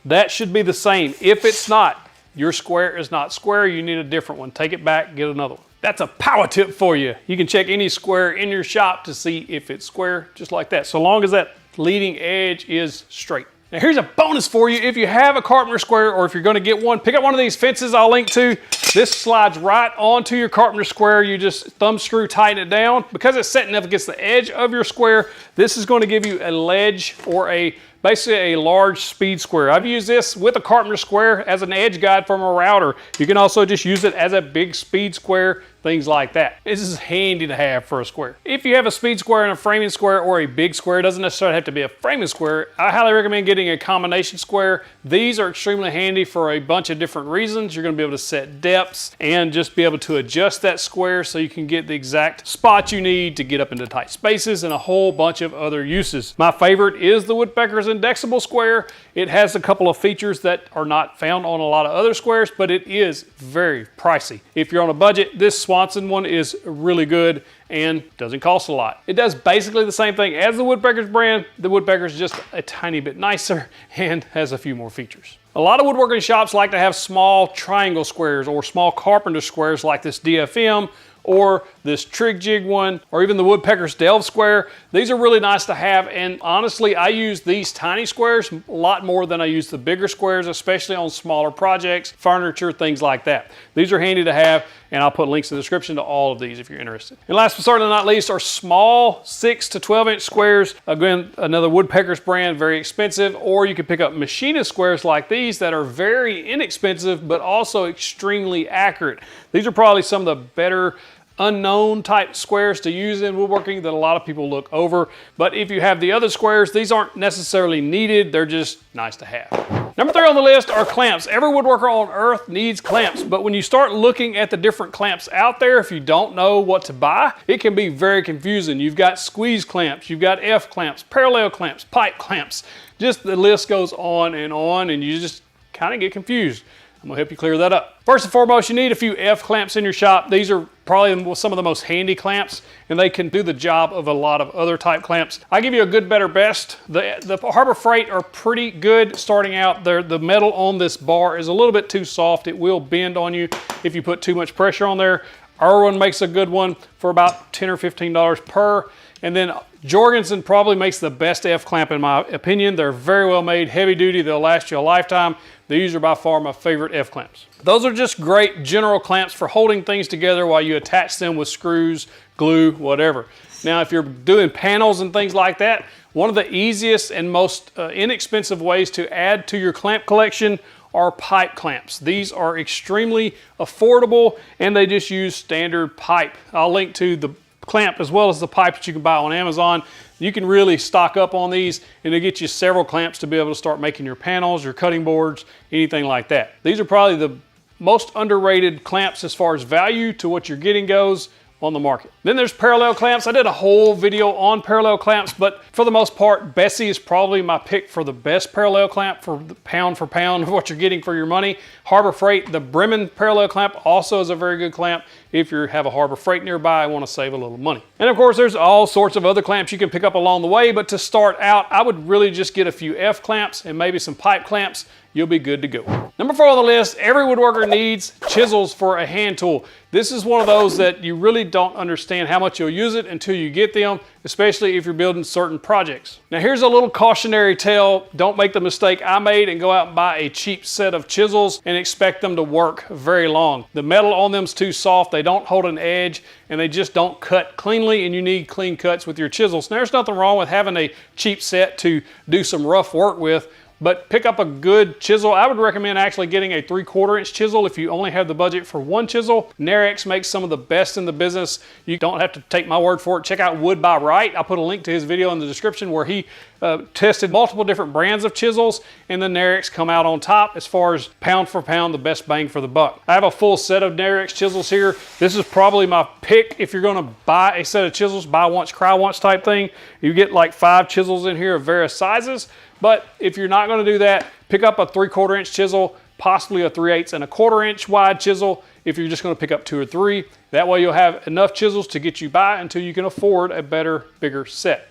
Speaker 1: That should be the same. If it's not, your square is not square, you need a different one. Take it back, get another one. That's a power tip for you. You can check any square in your shop to see if it's square, just like that, so long as that leading edge is straight. Now here's a bonus for you. If you have a carpenter square, or if you're gonna get one, pick up one of these fences I'll link to. This slides right onto your carpenter square. You just thumb screw tighten it down. Because it's setting up against the edge of your square, this is going to give you a ledge or basically a large speed square. I've used this with a carpenter square as an edge guide from a router. You can also just use it as a big speed square, things like that. This is handy to have for a square. If you have a speed square and a framing square or a big square, it doesn't necessarily have to be a framing square. I highly recommend getting a combination square. These are extremely handy for a bunch of different reasons. You're going to be able to set depths and just be able to adjust that square so you can get the exact spot you need to get up into tight spaces and a whole bunch of other uses. My favorite is the Woodpecker's Indexable Square. It has a couple of features that are not found on a lot of other squares, but it is very pricey. If you're on a budget, this Swanson one is really good and doesn't cost a lot. It does basically the same thing as the Woodpeckers brand. The Woodpecker's just a tiny bit nicer and has a few more features. A lot of woodworking shops like to have small triangle squares or small carpenter squares like this DFM or this Trig Jig one, or even the Woodpecker's Delve Square. These are really nice to have, and honestly, I use these tiny squares a lot more than I use the bigger squares, especially on smaller projects, furniture, things like that. These are handy to have, and I'll put links in the description to all of these if you're interested. And last but certainly not least are small 6 to 12 inch squares. Again, another Woodpecker's brand, very expensive, or you can pick up machinist squares like these that are very inexpensive, but also extremely accurate. These are probably some of the better unknown type squares to use in woodworking that a lot of people look over. But if you have the other squares, these aren't necessarily needed, they're just nice to have. Number 3 on the list are clamps. Every woodworker on earth needs clamps, but when you start looking at the different clamps out there, if you don't know what to buy, it can be very confusing. You've got squeeze clamps, you've got F clamps, parallel clamps, pipe clamps, just the list goes on, and you just kind of get confused. I'm gonna help you clear that up. First and foremost, you need a few F clamps in your shop. These are probably some of the most handy clamps, and they can do the job of a lot of other type clamps. I give you a good, better, best. The Harbor Freight are pretty good starting out. The metal on this bar is a little bit too soft. It will bend on you if you put too much pressure on there. Irwin makes a good one for about $10 or $15 per. And then Jorgensen probably makes the best F clamp in my opinion. They're very well made, heavy duty, they'll last you a lifetime. These are by far my favorite F clamps. Those are just great general clamps for holding things together while you attach them with screws, glue, whatever. Now, if you're doing panels and things like that, one of the easiest and most inexpensive ways to add to your clamp collection are pipe clamps. These are extremely affordable and they just use standard pipe. I'll link to the clamp as well as the pipe that you can buy on Amazon. You can really stock up on these and it'll get you several clamps to be able to start making your panels, your cutting boards, anything like that. These are probably the most underrated clamps as far as value to what you're getting goes on the market. Then there's parallel clamps. I did a whole video on parallel clamps, but for the most part, Bessie is probably my pick for the best parallel clamp for pound of what you're getting for your money. Harbor Freight, the Bremen parallel clamp also is a very good clamp if you have a Harbor Freight nearby and want to save a little money. And of course, there's all sorts of other clamps you can pick up along the way, but to start out, I would really just get a few F clamps and maybe some pipe clamps. You'll be good to go. Number 4 on the list, every woodworker needs chisels for a hand tool. This is one of those that you really don't understand how much you'll use it until you get them, especially if you're building certain projects. Now here's a little cautionary tale. Don't make the mistake I made and go out and buy a cheap set of chisels and expect them to work very long. The metal on them is too soft, they don't hold an edge, and they just don't cut cleanly, and you need clean cuts with your chisels. Now there's nothing wrong with having a cheap set to do some rough work with, but pick up a good chisel. I would recommend actually getting a 3/4 inch chisel if you only have the budget for one chisel. Narex makes some of the best in the business. You don't have to take my word for it. Check out Wood by Wright. I'll put a link to his video in the description where he tested multiple different brands of chisels, and the Narex come out on top as far as pound for pound, the best bang for the buck. I have a full set of Narex chisels here. This is probably my pick if you're gonna buy a set of chisels, buy once, cry once type thing. You get like 5 chisels in here of various sizes. But if you're not going to do that, pick up a 3/4 inch chisel, possibly a 3/8 and a 1/4 inch wide chisel if you're just going to pick up 2 or 3. That way you'll have enough chisels to get you by until you can afford a better, bigger set.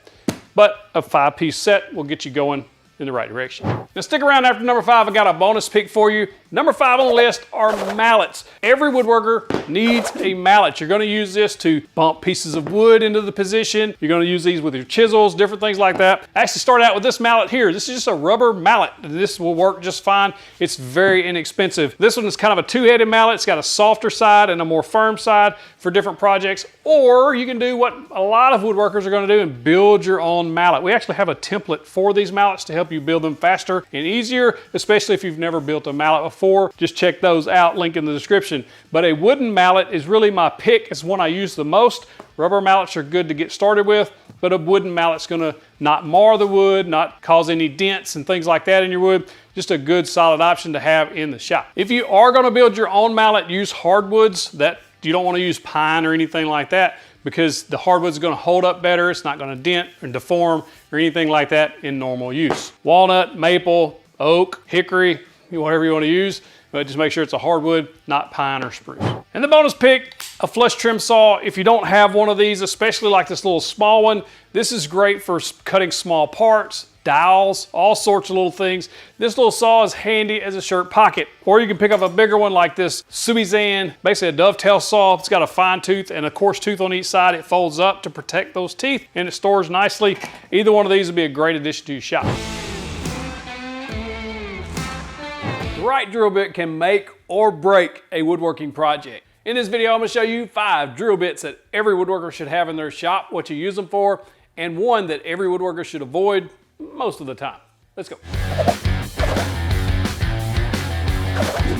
Speaker 1: But a 5-piece set will get you going in the right direction. Now stick around after number 5. I got a bonus pick for you. Number 5 on the list are mallets. Every woodworker needs a mallet. You're going to use this to bump pieces of wood into the position. You're going to use these with your chisels, different things like that. I actually started out with this mallet here. This is just a rubber mallet. This will work just fine. It's very inexpensive. This one is kind of a 2-headed mallet. It's got a softer side and a more firm side for different projects. Or you can do what a lot of woodworkers are going to do and build your own mallet. We actually have a template for these mallets to help you build them faster and easier, especially if you've never built a mallet before. Just check those out, link in the description. But a wooden mallet is really my pick. It's one I use the most. Rubber mallets are good to get started with, but a wooden mallet's gonna not mar the wood, not cause any dents and things like that in your wood. Just a good solid option to have in the shop. If you are gonna build your own mallet, use hardwoods. That you don't wanna use pine or anything like that, because the hardwood's gonna hold up better. It's not gonna dent or deform or anything like that in normal use. Walnut, maple, oak, hickory, whatever you wanna use, but just make sure it's a hardwood, not pine or spruce. And the bonus pick, a flush trim saw. If you don't have one of these, especially like this little small one, this is great for cutting small parts, dowels, all sorts of little things. This little saw is handy as a shirt pocket. Or you can pick up a bigger one like this Subizan, basically a dovetail saw. It's got a fine tooth and a coarse tooth on each side. It folds up to protect those teeth and it stores nicely. Either one of these would be a great addition to your shop. The right drill bit can make or break a woodworking project. In this video, I'm going to show you 5 drill bits that every woodworker should have in their shop, what you use them for, and one that every woodworker should avoid most of the time. Let's go.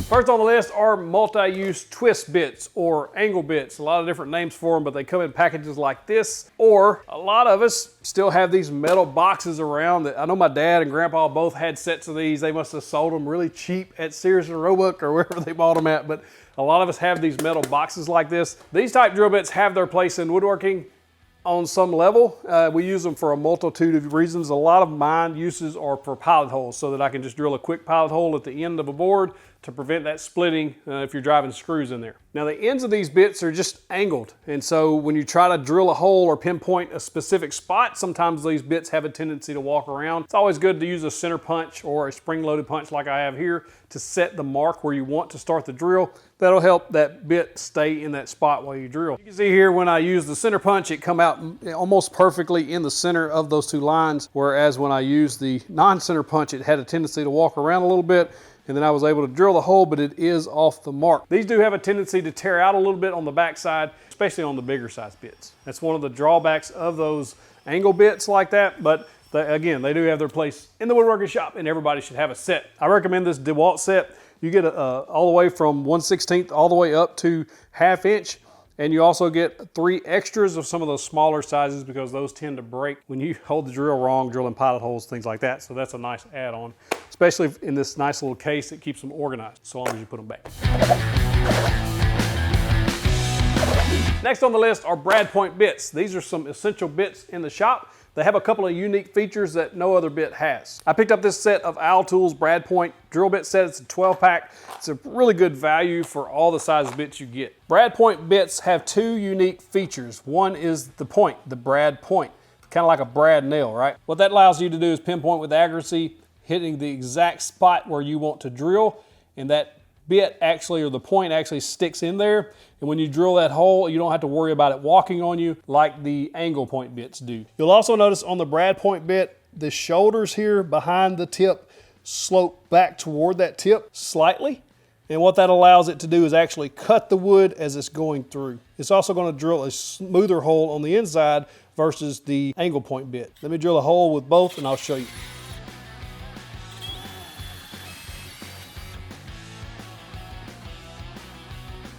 Speaker 1: First on the list are multi-use twist bits or angle bits. A lot of different names for them, but they come in packages like this. Or a lot of us still have these metal boxes around that I know my dad and grandpa both had sets of these. They must have sold them really cheap at Sears and Roebuck or wherever they bought them at, but a lot of us have these metal boxes like this. These type drill bits have their place in woodworking on some level. We use them for a multitude of reasons. A lot of mine uses are for pilot holes so that I can just drill a quick pilot hole at the end of a board to prevent that splitting if you're driving screws in there. Now the ends of these bits are just angled, and so when you try to drill a hole or pinpoint a specific spot, sometimes these bits have a tendency to walk around. It's always good to use a center punch or a spring-loaded punch like I have here to set the mark where you want to start the drill. That'll help that bit stay in that spot while you drill. You can see here when I use the center punch, it come out almost perfectly in the center of those 2 lines, whereas when I use the non-center punch, it had a tendency to walk around a little bit, and then I was able to drill the hole, but it is off the mark. These do have a tendency to tear out a little bit on the backside, especially on the bigger size bits. That's one of the drawbacks of those angle bits like that, but again, they do have their place in the woodworking shop, and everybody should have a set. I recommend this DeWalt set. You get all the way from 1/16 all the way up to 1/2 inch. And you also get 3 extras of some of those smaller sizes because those tend to break when you hold the drill wrong, drilling pilot holes, things like that. So that's a nice add-on. especially in this nice little case that keeps them organized, so long as you put them back. Next on the list are brad point bits. These are some essential bits in the shop. They have a couple of unique features that no other bit has. I picked up this set of Owl Tools brad point drill bit set. It's a 12 pack. It's a really good value for all the size bits you get. Brad point bits have two unique features. One is the point, the brad point, kind of like a brad nail, right? What that allows you to do is pinpoint with accuracy, hitting the exact spot where you want to drill, and that bit actually, or the point actually sticks in there. And when you drill that hole, you don't have to worry about it walking on you like the angle point bits do. You'll also notice on the brad point bit, the shoulders here behind the tip slope back toward that tip slightly. And what that allows it to do is actually cut the wood as it's going through. It's also going to drill a smoother hole on the inside versus the angle point bit. Let me drill a hole with both and I'll show you.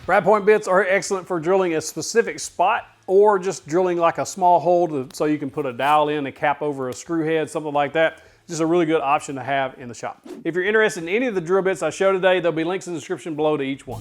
Speaker 1: Brad point bits are excellent for drilling a specific spot or just drilling like a small hole so you can put a dowel in and cap over a screw head, something like that. Just a really good option to have in the shop. If you're interested in any of the drill bits I show today, there'll be links in the description below to each one.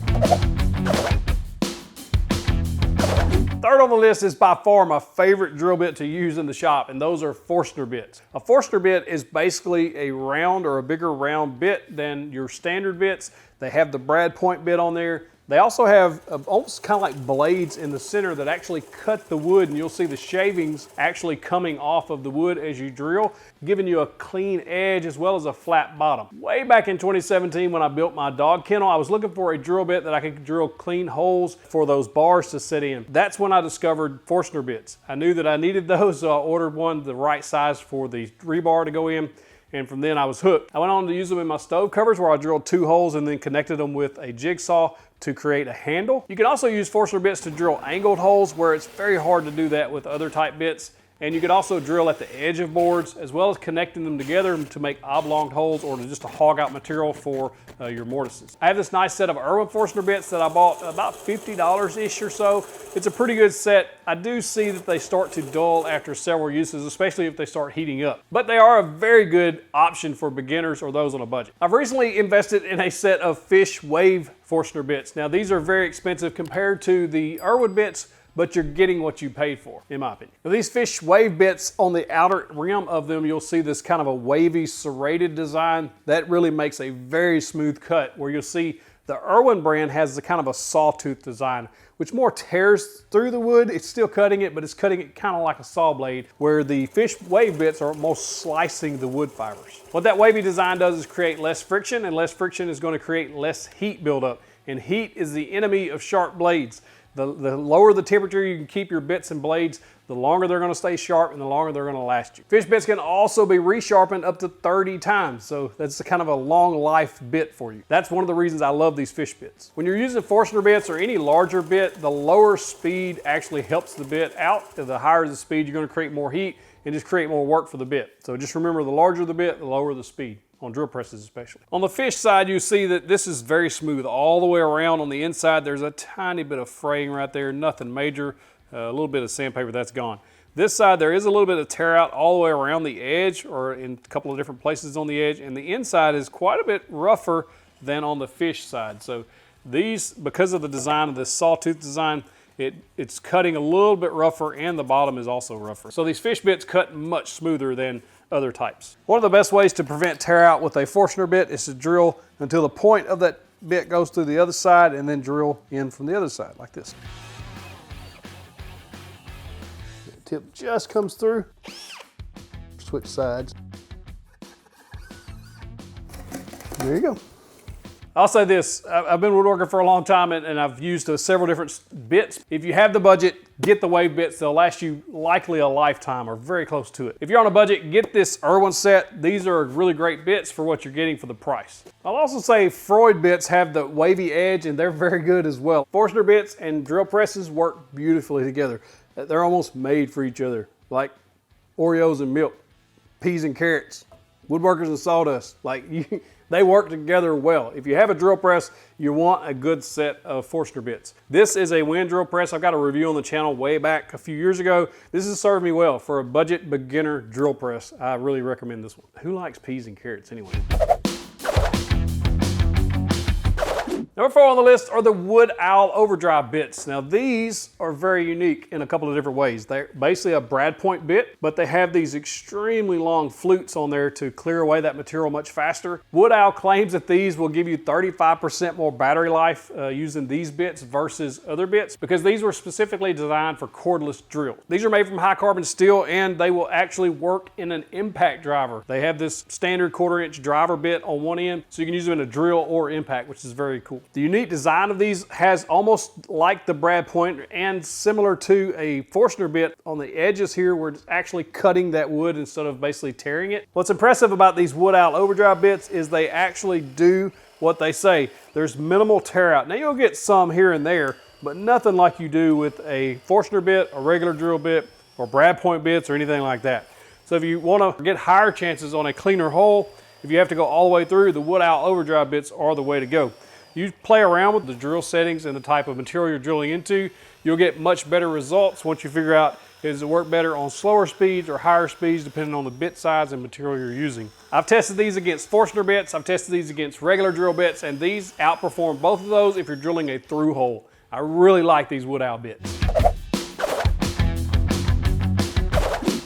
Speaker 1: Third on the list is by far my favorite drill bit to use in the shop, and those are Forstner bits. A Forstner bit is basically a round or a bigger round bit than your standard bits. They have the brad point bit on there. They also have almost kind of like blades in the center that actually cut the wood, and you'll see the shavings actually coming off of the wood as you drill, giving you a clean edge as well as a flat bottom. Way back in 2017 when I built my dog kennel, I was looking for a drill bit that I could drill clean holes for those bars to sit in. That's when I discovered Forstner bits. I knew that I needed those, so I ordered one the right size for the rebar to go in. And from then I was hooked. I went on to use them in my stove covers where I drilled 2 holes and then connected them with a jigsaw to create a handle. You can also use Forstner bits to drill angled holes where it's very hard to do that with other type bits. And you could also drill at the edge of boards as well as connecting them together to make oblong holes or to just to hog out material for your mortises. I have this nice set of Irwin Forstner bits that I bought about $50-ish or so. It's a pretty good set. I do see that they start to dull after several uses, especially if they start heating up. But they are a very good option for beginners or those on a budget. I've recently invested in a set of Fish Wave Forstner bits. Now these are very expensive compared to the Irwin bits, but you're getting what you paid for, in my opinion. Now, these Fish Wave bits, on the outer rim of them, you'll see this kind of a wavy serrated design. That really makes a very smooth cut, where you'll see the Irwin brand has the kind of a sawtooth design, which more tears through the wood. It's still cutting it, but it's cutting it kind of like a saw blade, where the Fish Wave bits are almost slicing the wood fibers. What that wavy design does is create less friction, and less friction is going to create less heat buildup. And heat is the enemy of sharp blades. The lower the temperature you can keep your bits and blades, the longer they're going to stay sharp and the longer they're going to last you. Fish bits can also be resharpened up to 30 times, so that's kind of a long life bit for you. That's one of the reasons I love these fish bits. When you're using Forstner bits or any larger bit, the lower speed actually helps the bit out. The higher the speed, you're going to create more heat and just create more work for the bit. So just remember, the larger the bit, the lower the speed. On drill presses especially. On the fish side, you see that this is very smooth all the way around. On the inside, there's a tiny bit of fraying right there, nothing major. A little bit of sandpaper, that's gone. This side, there is a little bit of tear out all the way around the edge, or in a couple of different places on the edge, and the inside is quite a bit rougher than on the fish side. So these, because of the design of this sawtooth design, it's cutting a little bit rougher, and the bottom is also rougher. So these fish bits cut much smoother than other types. One of the best ways to prevent tear out with a Forstner bit is to drill until the point of that bit goes through the other side, and then drill in from the other side like this. The tip just comes through. Switch sides. There you go. I'll say this, I've been woodworking for a long time, and I've used several different bits. If you have the budget, get the wave bits. They'll last you likely a lifetime or very close to it. If you're on a budget, get this Irwin set. These are really great bits for what you're getting for the price. I'll also say Freud bits have the wavy edge, and they're very good as well. Forstner bits and drill presses work beautifully together. They're almost made for each other, like Oreos and milk, peas and carrots, Woodworkers and sawdust. They work together well. If you have a drill press, you want a good set of Forstner bits. This is a wind drill press. I've got a review on the channel way back a few years ago. This has served me well for a budget beginner drill press. I really recommend this one. Who likes peas and carrots anyway? Number 4 on the list are the Wood Owl overdrive bits. Now these are very unique in a couple of different ways. They're basically a brad point bit, but they have these extremely long flutes on there to clear away that material much faster. Wood Owl claims that these will give you 35% more battery life using these bits versus other bits, because these were specifically designed for cordless drills. These are made from high carbon steel, and they will actually work in an impact driver. They have this standard 1/4 inch driver bit on one end, so you can use them in a drill or impact, which is very cool. The unique design of these has almost like the brad point and similar to a Forstner bit on the edges here, where it's actually cutting that wood instead of basically tearing it. What's impressive about these Wood Owl overdrive bits is they actually do what they say. There's minimal tear out. Now you'll get some here and there, but nothing like you do with a Forstner bit, a regular drill bit, or brad point bits or anything like that. So if you want to get higher chances on a cleaner hole, if you have to go all the way through, the Wood Owl overdrive bits are the way to go. You play around with the drill settings and the type of material you're drilling into, you'll get much better results once you figure out, does it work better on slower speeds or higher speeds depending on the bit size and material you're using. I've tested these against Forstner bits, I've tested these against regular drill bits, and these outperform both of those if you're drilling a through hole. I really like these Wood Owl bits.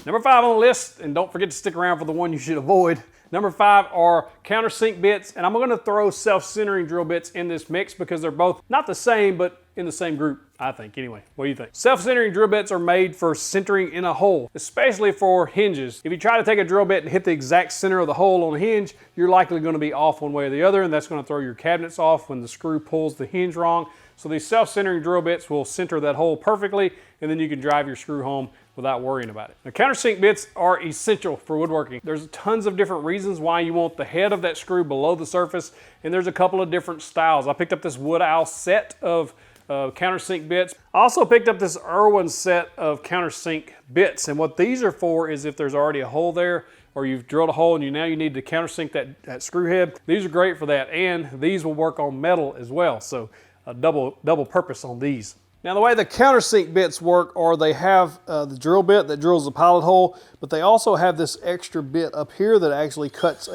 Speaker 1: Number 5 on the list, and don't forget to stick around for the one you should avoid. Number 5 are countersink bits, and I'm going to throw self-centering drill bits in this mix because they're both not the same, but in the same group, I think. Anyway, what do you think? Self-centering drill bits are made for centering in a hole, especially for hinges. If you try to take a drill bit and hit the exact center of the hole on a hinge, you're likely going to be off one way or the other, and that's going to throw your cabinets off when the screw pulls the hinge wrong. So these self-centering drill bits will center that hole perfectly, and then you can drive your screw home without worrying about it. Now, countersink bits are essential for woodworking. There's tons of different reasons why you want the head of that screw below the surface, and there's a couple of different styles. I picked up this Wood Owl set of countersink bits. I also picked up this Irwin set of countersink bits, and what these are for is if there's already a hole there, or you've drilled a hole and now you need to countersink that screw head. These are great for that, and these will work on metal as well, so a double purpose on these. Now the way the countersink bits work are they have the drill bit that drills the pilot hole, but they also have this extra bit up here that actually cuts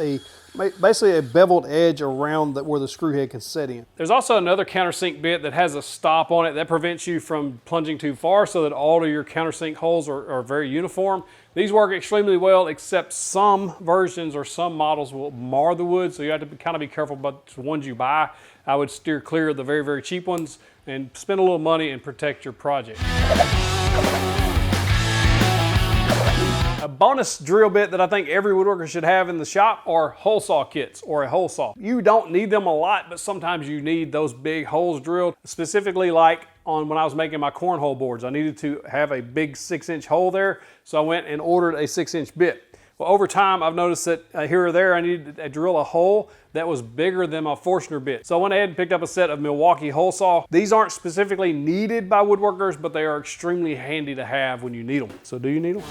Speaker 1: basically a beveled edge around where the screw head can set in. There's also another countersink bit that has a stop on it that prevents you from plunging too far so that all of your countersink holes are very uniform. These work extremely well, except some versions or some models will mar the wood, so you have to kind of be careful about the ones you buy. I would steer clear of the very, very cheap ones and spend a little money and protect your project. A bonus drill bit that I think every woodworker should have in the shop are hole saw kits or a hole saw. You don't need them a lot, but sometimes you need those big holes drilled, specifically like when I was making my cornhole boards. I needed to have a big 6-inch hole there, so I went and ordered a 6-inch bit. Well, over time, I've noticed that here or there, I needed to drill a hole that was bigger than my Forstner bit. So I went ahead and picked up a set of Milwaukee hole saw. These aren't specifically needed by woodworkers, but they are extremely handy to have when you need them. So do you need them?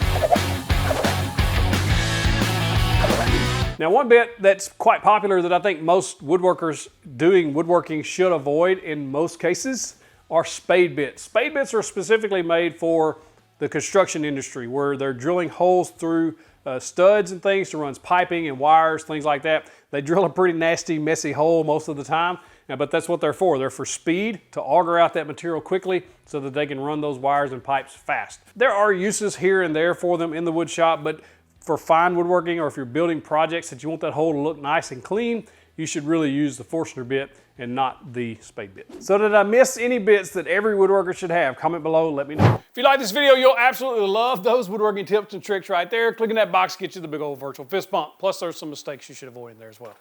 Speaker 1: Now, one bit that's quite popular that I think most woodworkers doing woodworking should avoid in most cases are spade bits. Spade bits are specifically made for the construction industry where they're drilling holes through studs and things to run piping and wires, things like that. They drill a pretty nasty, messy hole most of the time, but that's what they're for. They're for speed, to auger out that material quickly so that they can run those wires and pipes fast. There are uses here and there for them in the wood shop, but for fine woodworking or if you're building projects that you want that hole to look nice and clean, you should really use the Forstner bit and not the spade bit. So did I miss any bits that every woodworker should have? Comment below, let me know. If you like this video, you'll absolutely love those woodworking tips and tricks right there. Clicking that box gets you the big old virtual fist bump. Plus there's some mistakes you should avoid in there as well.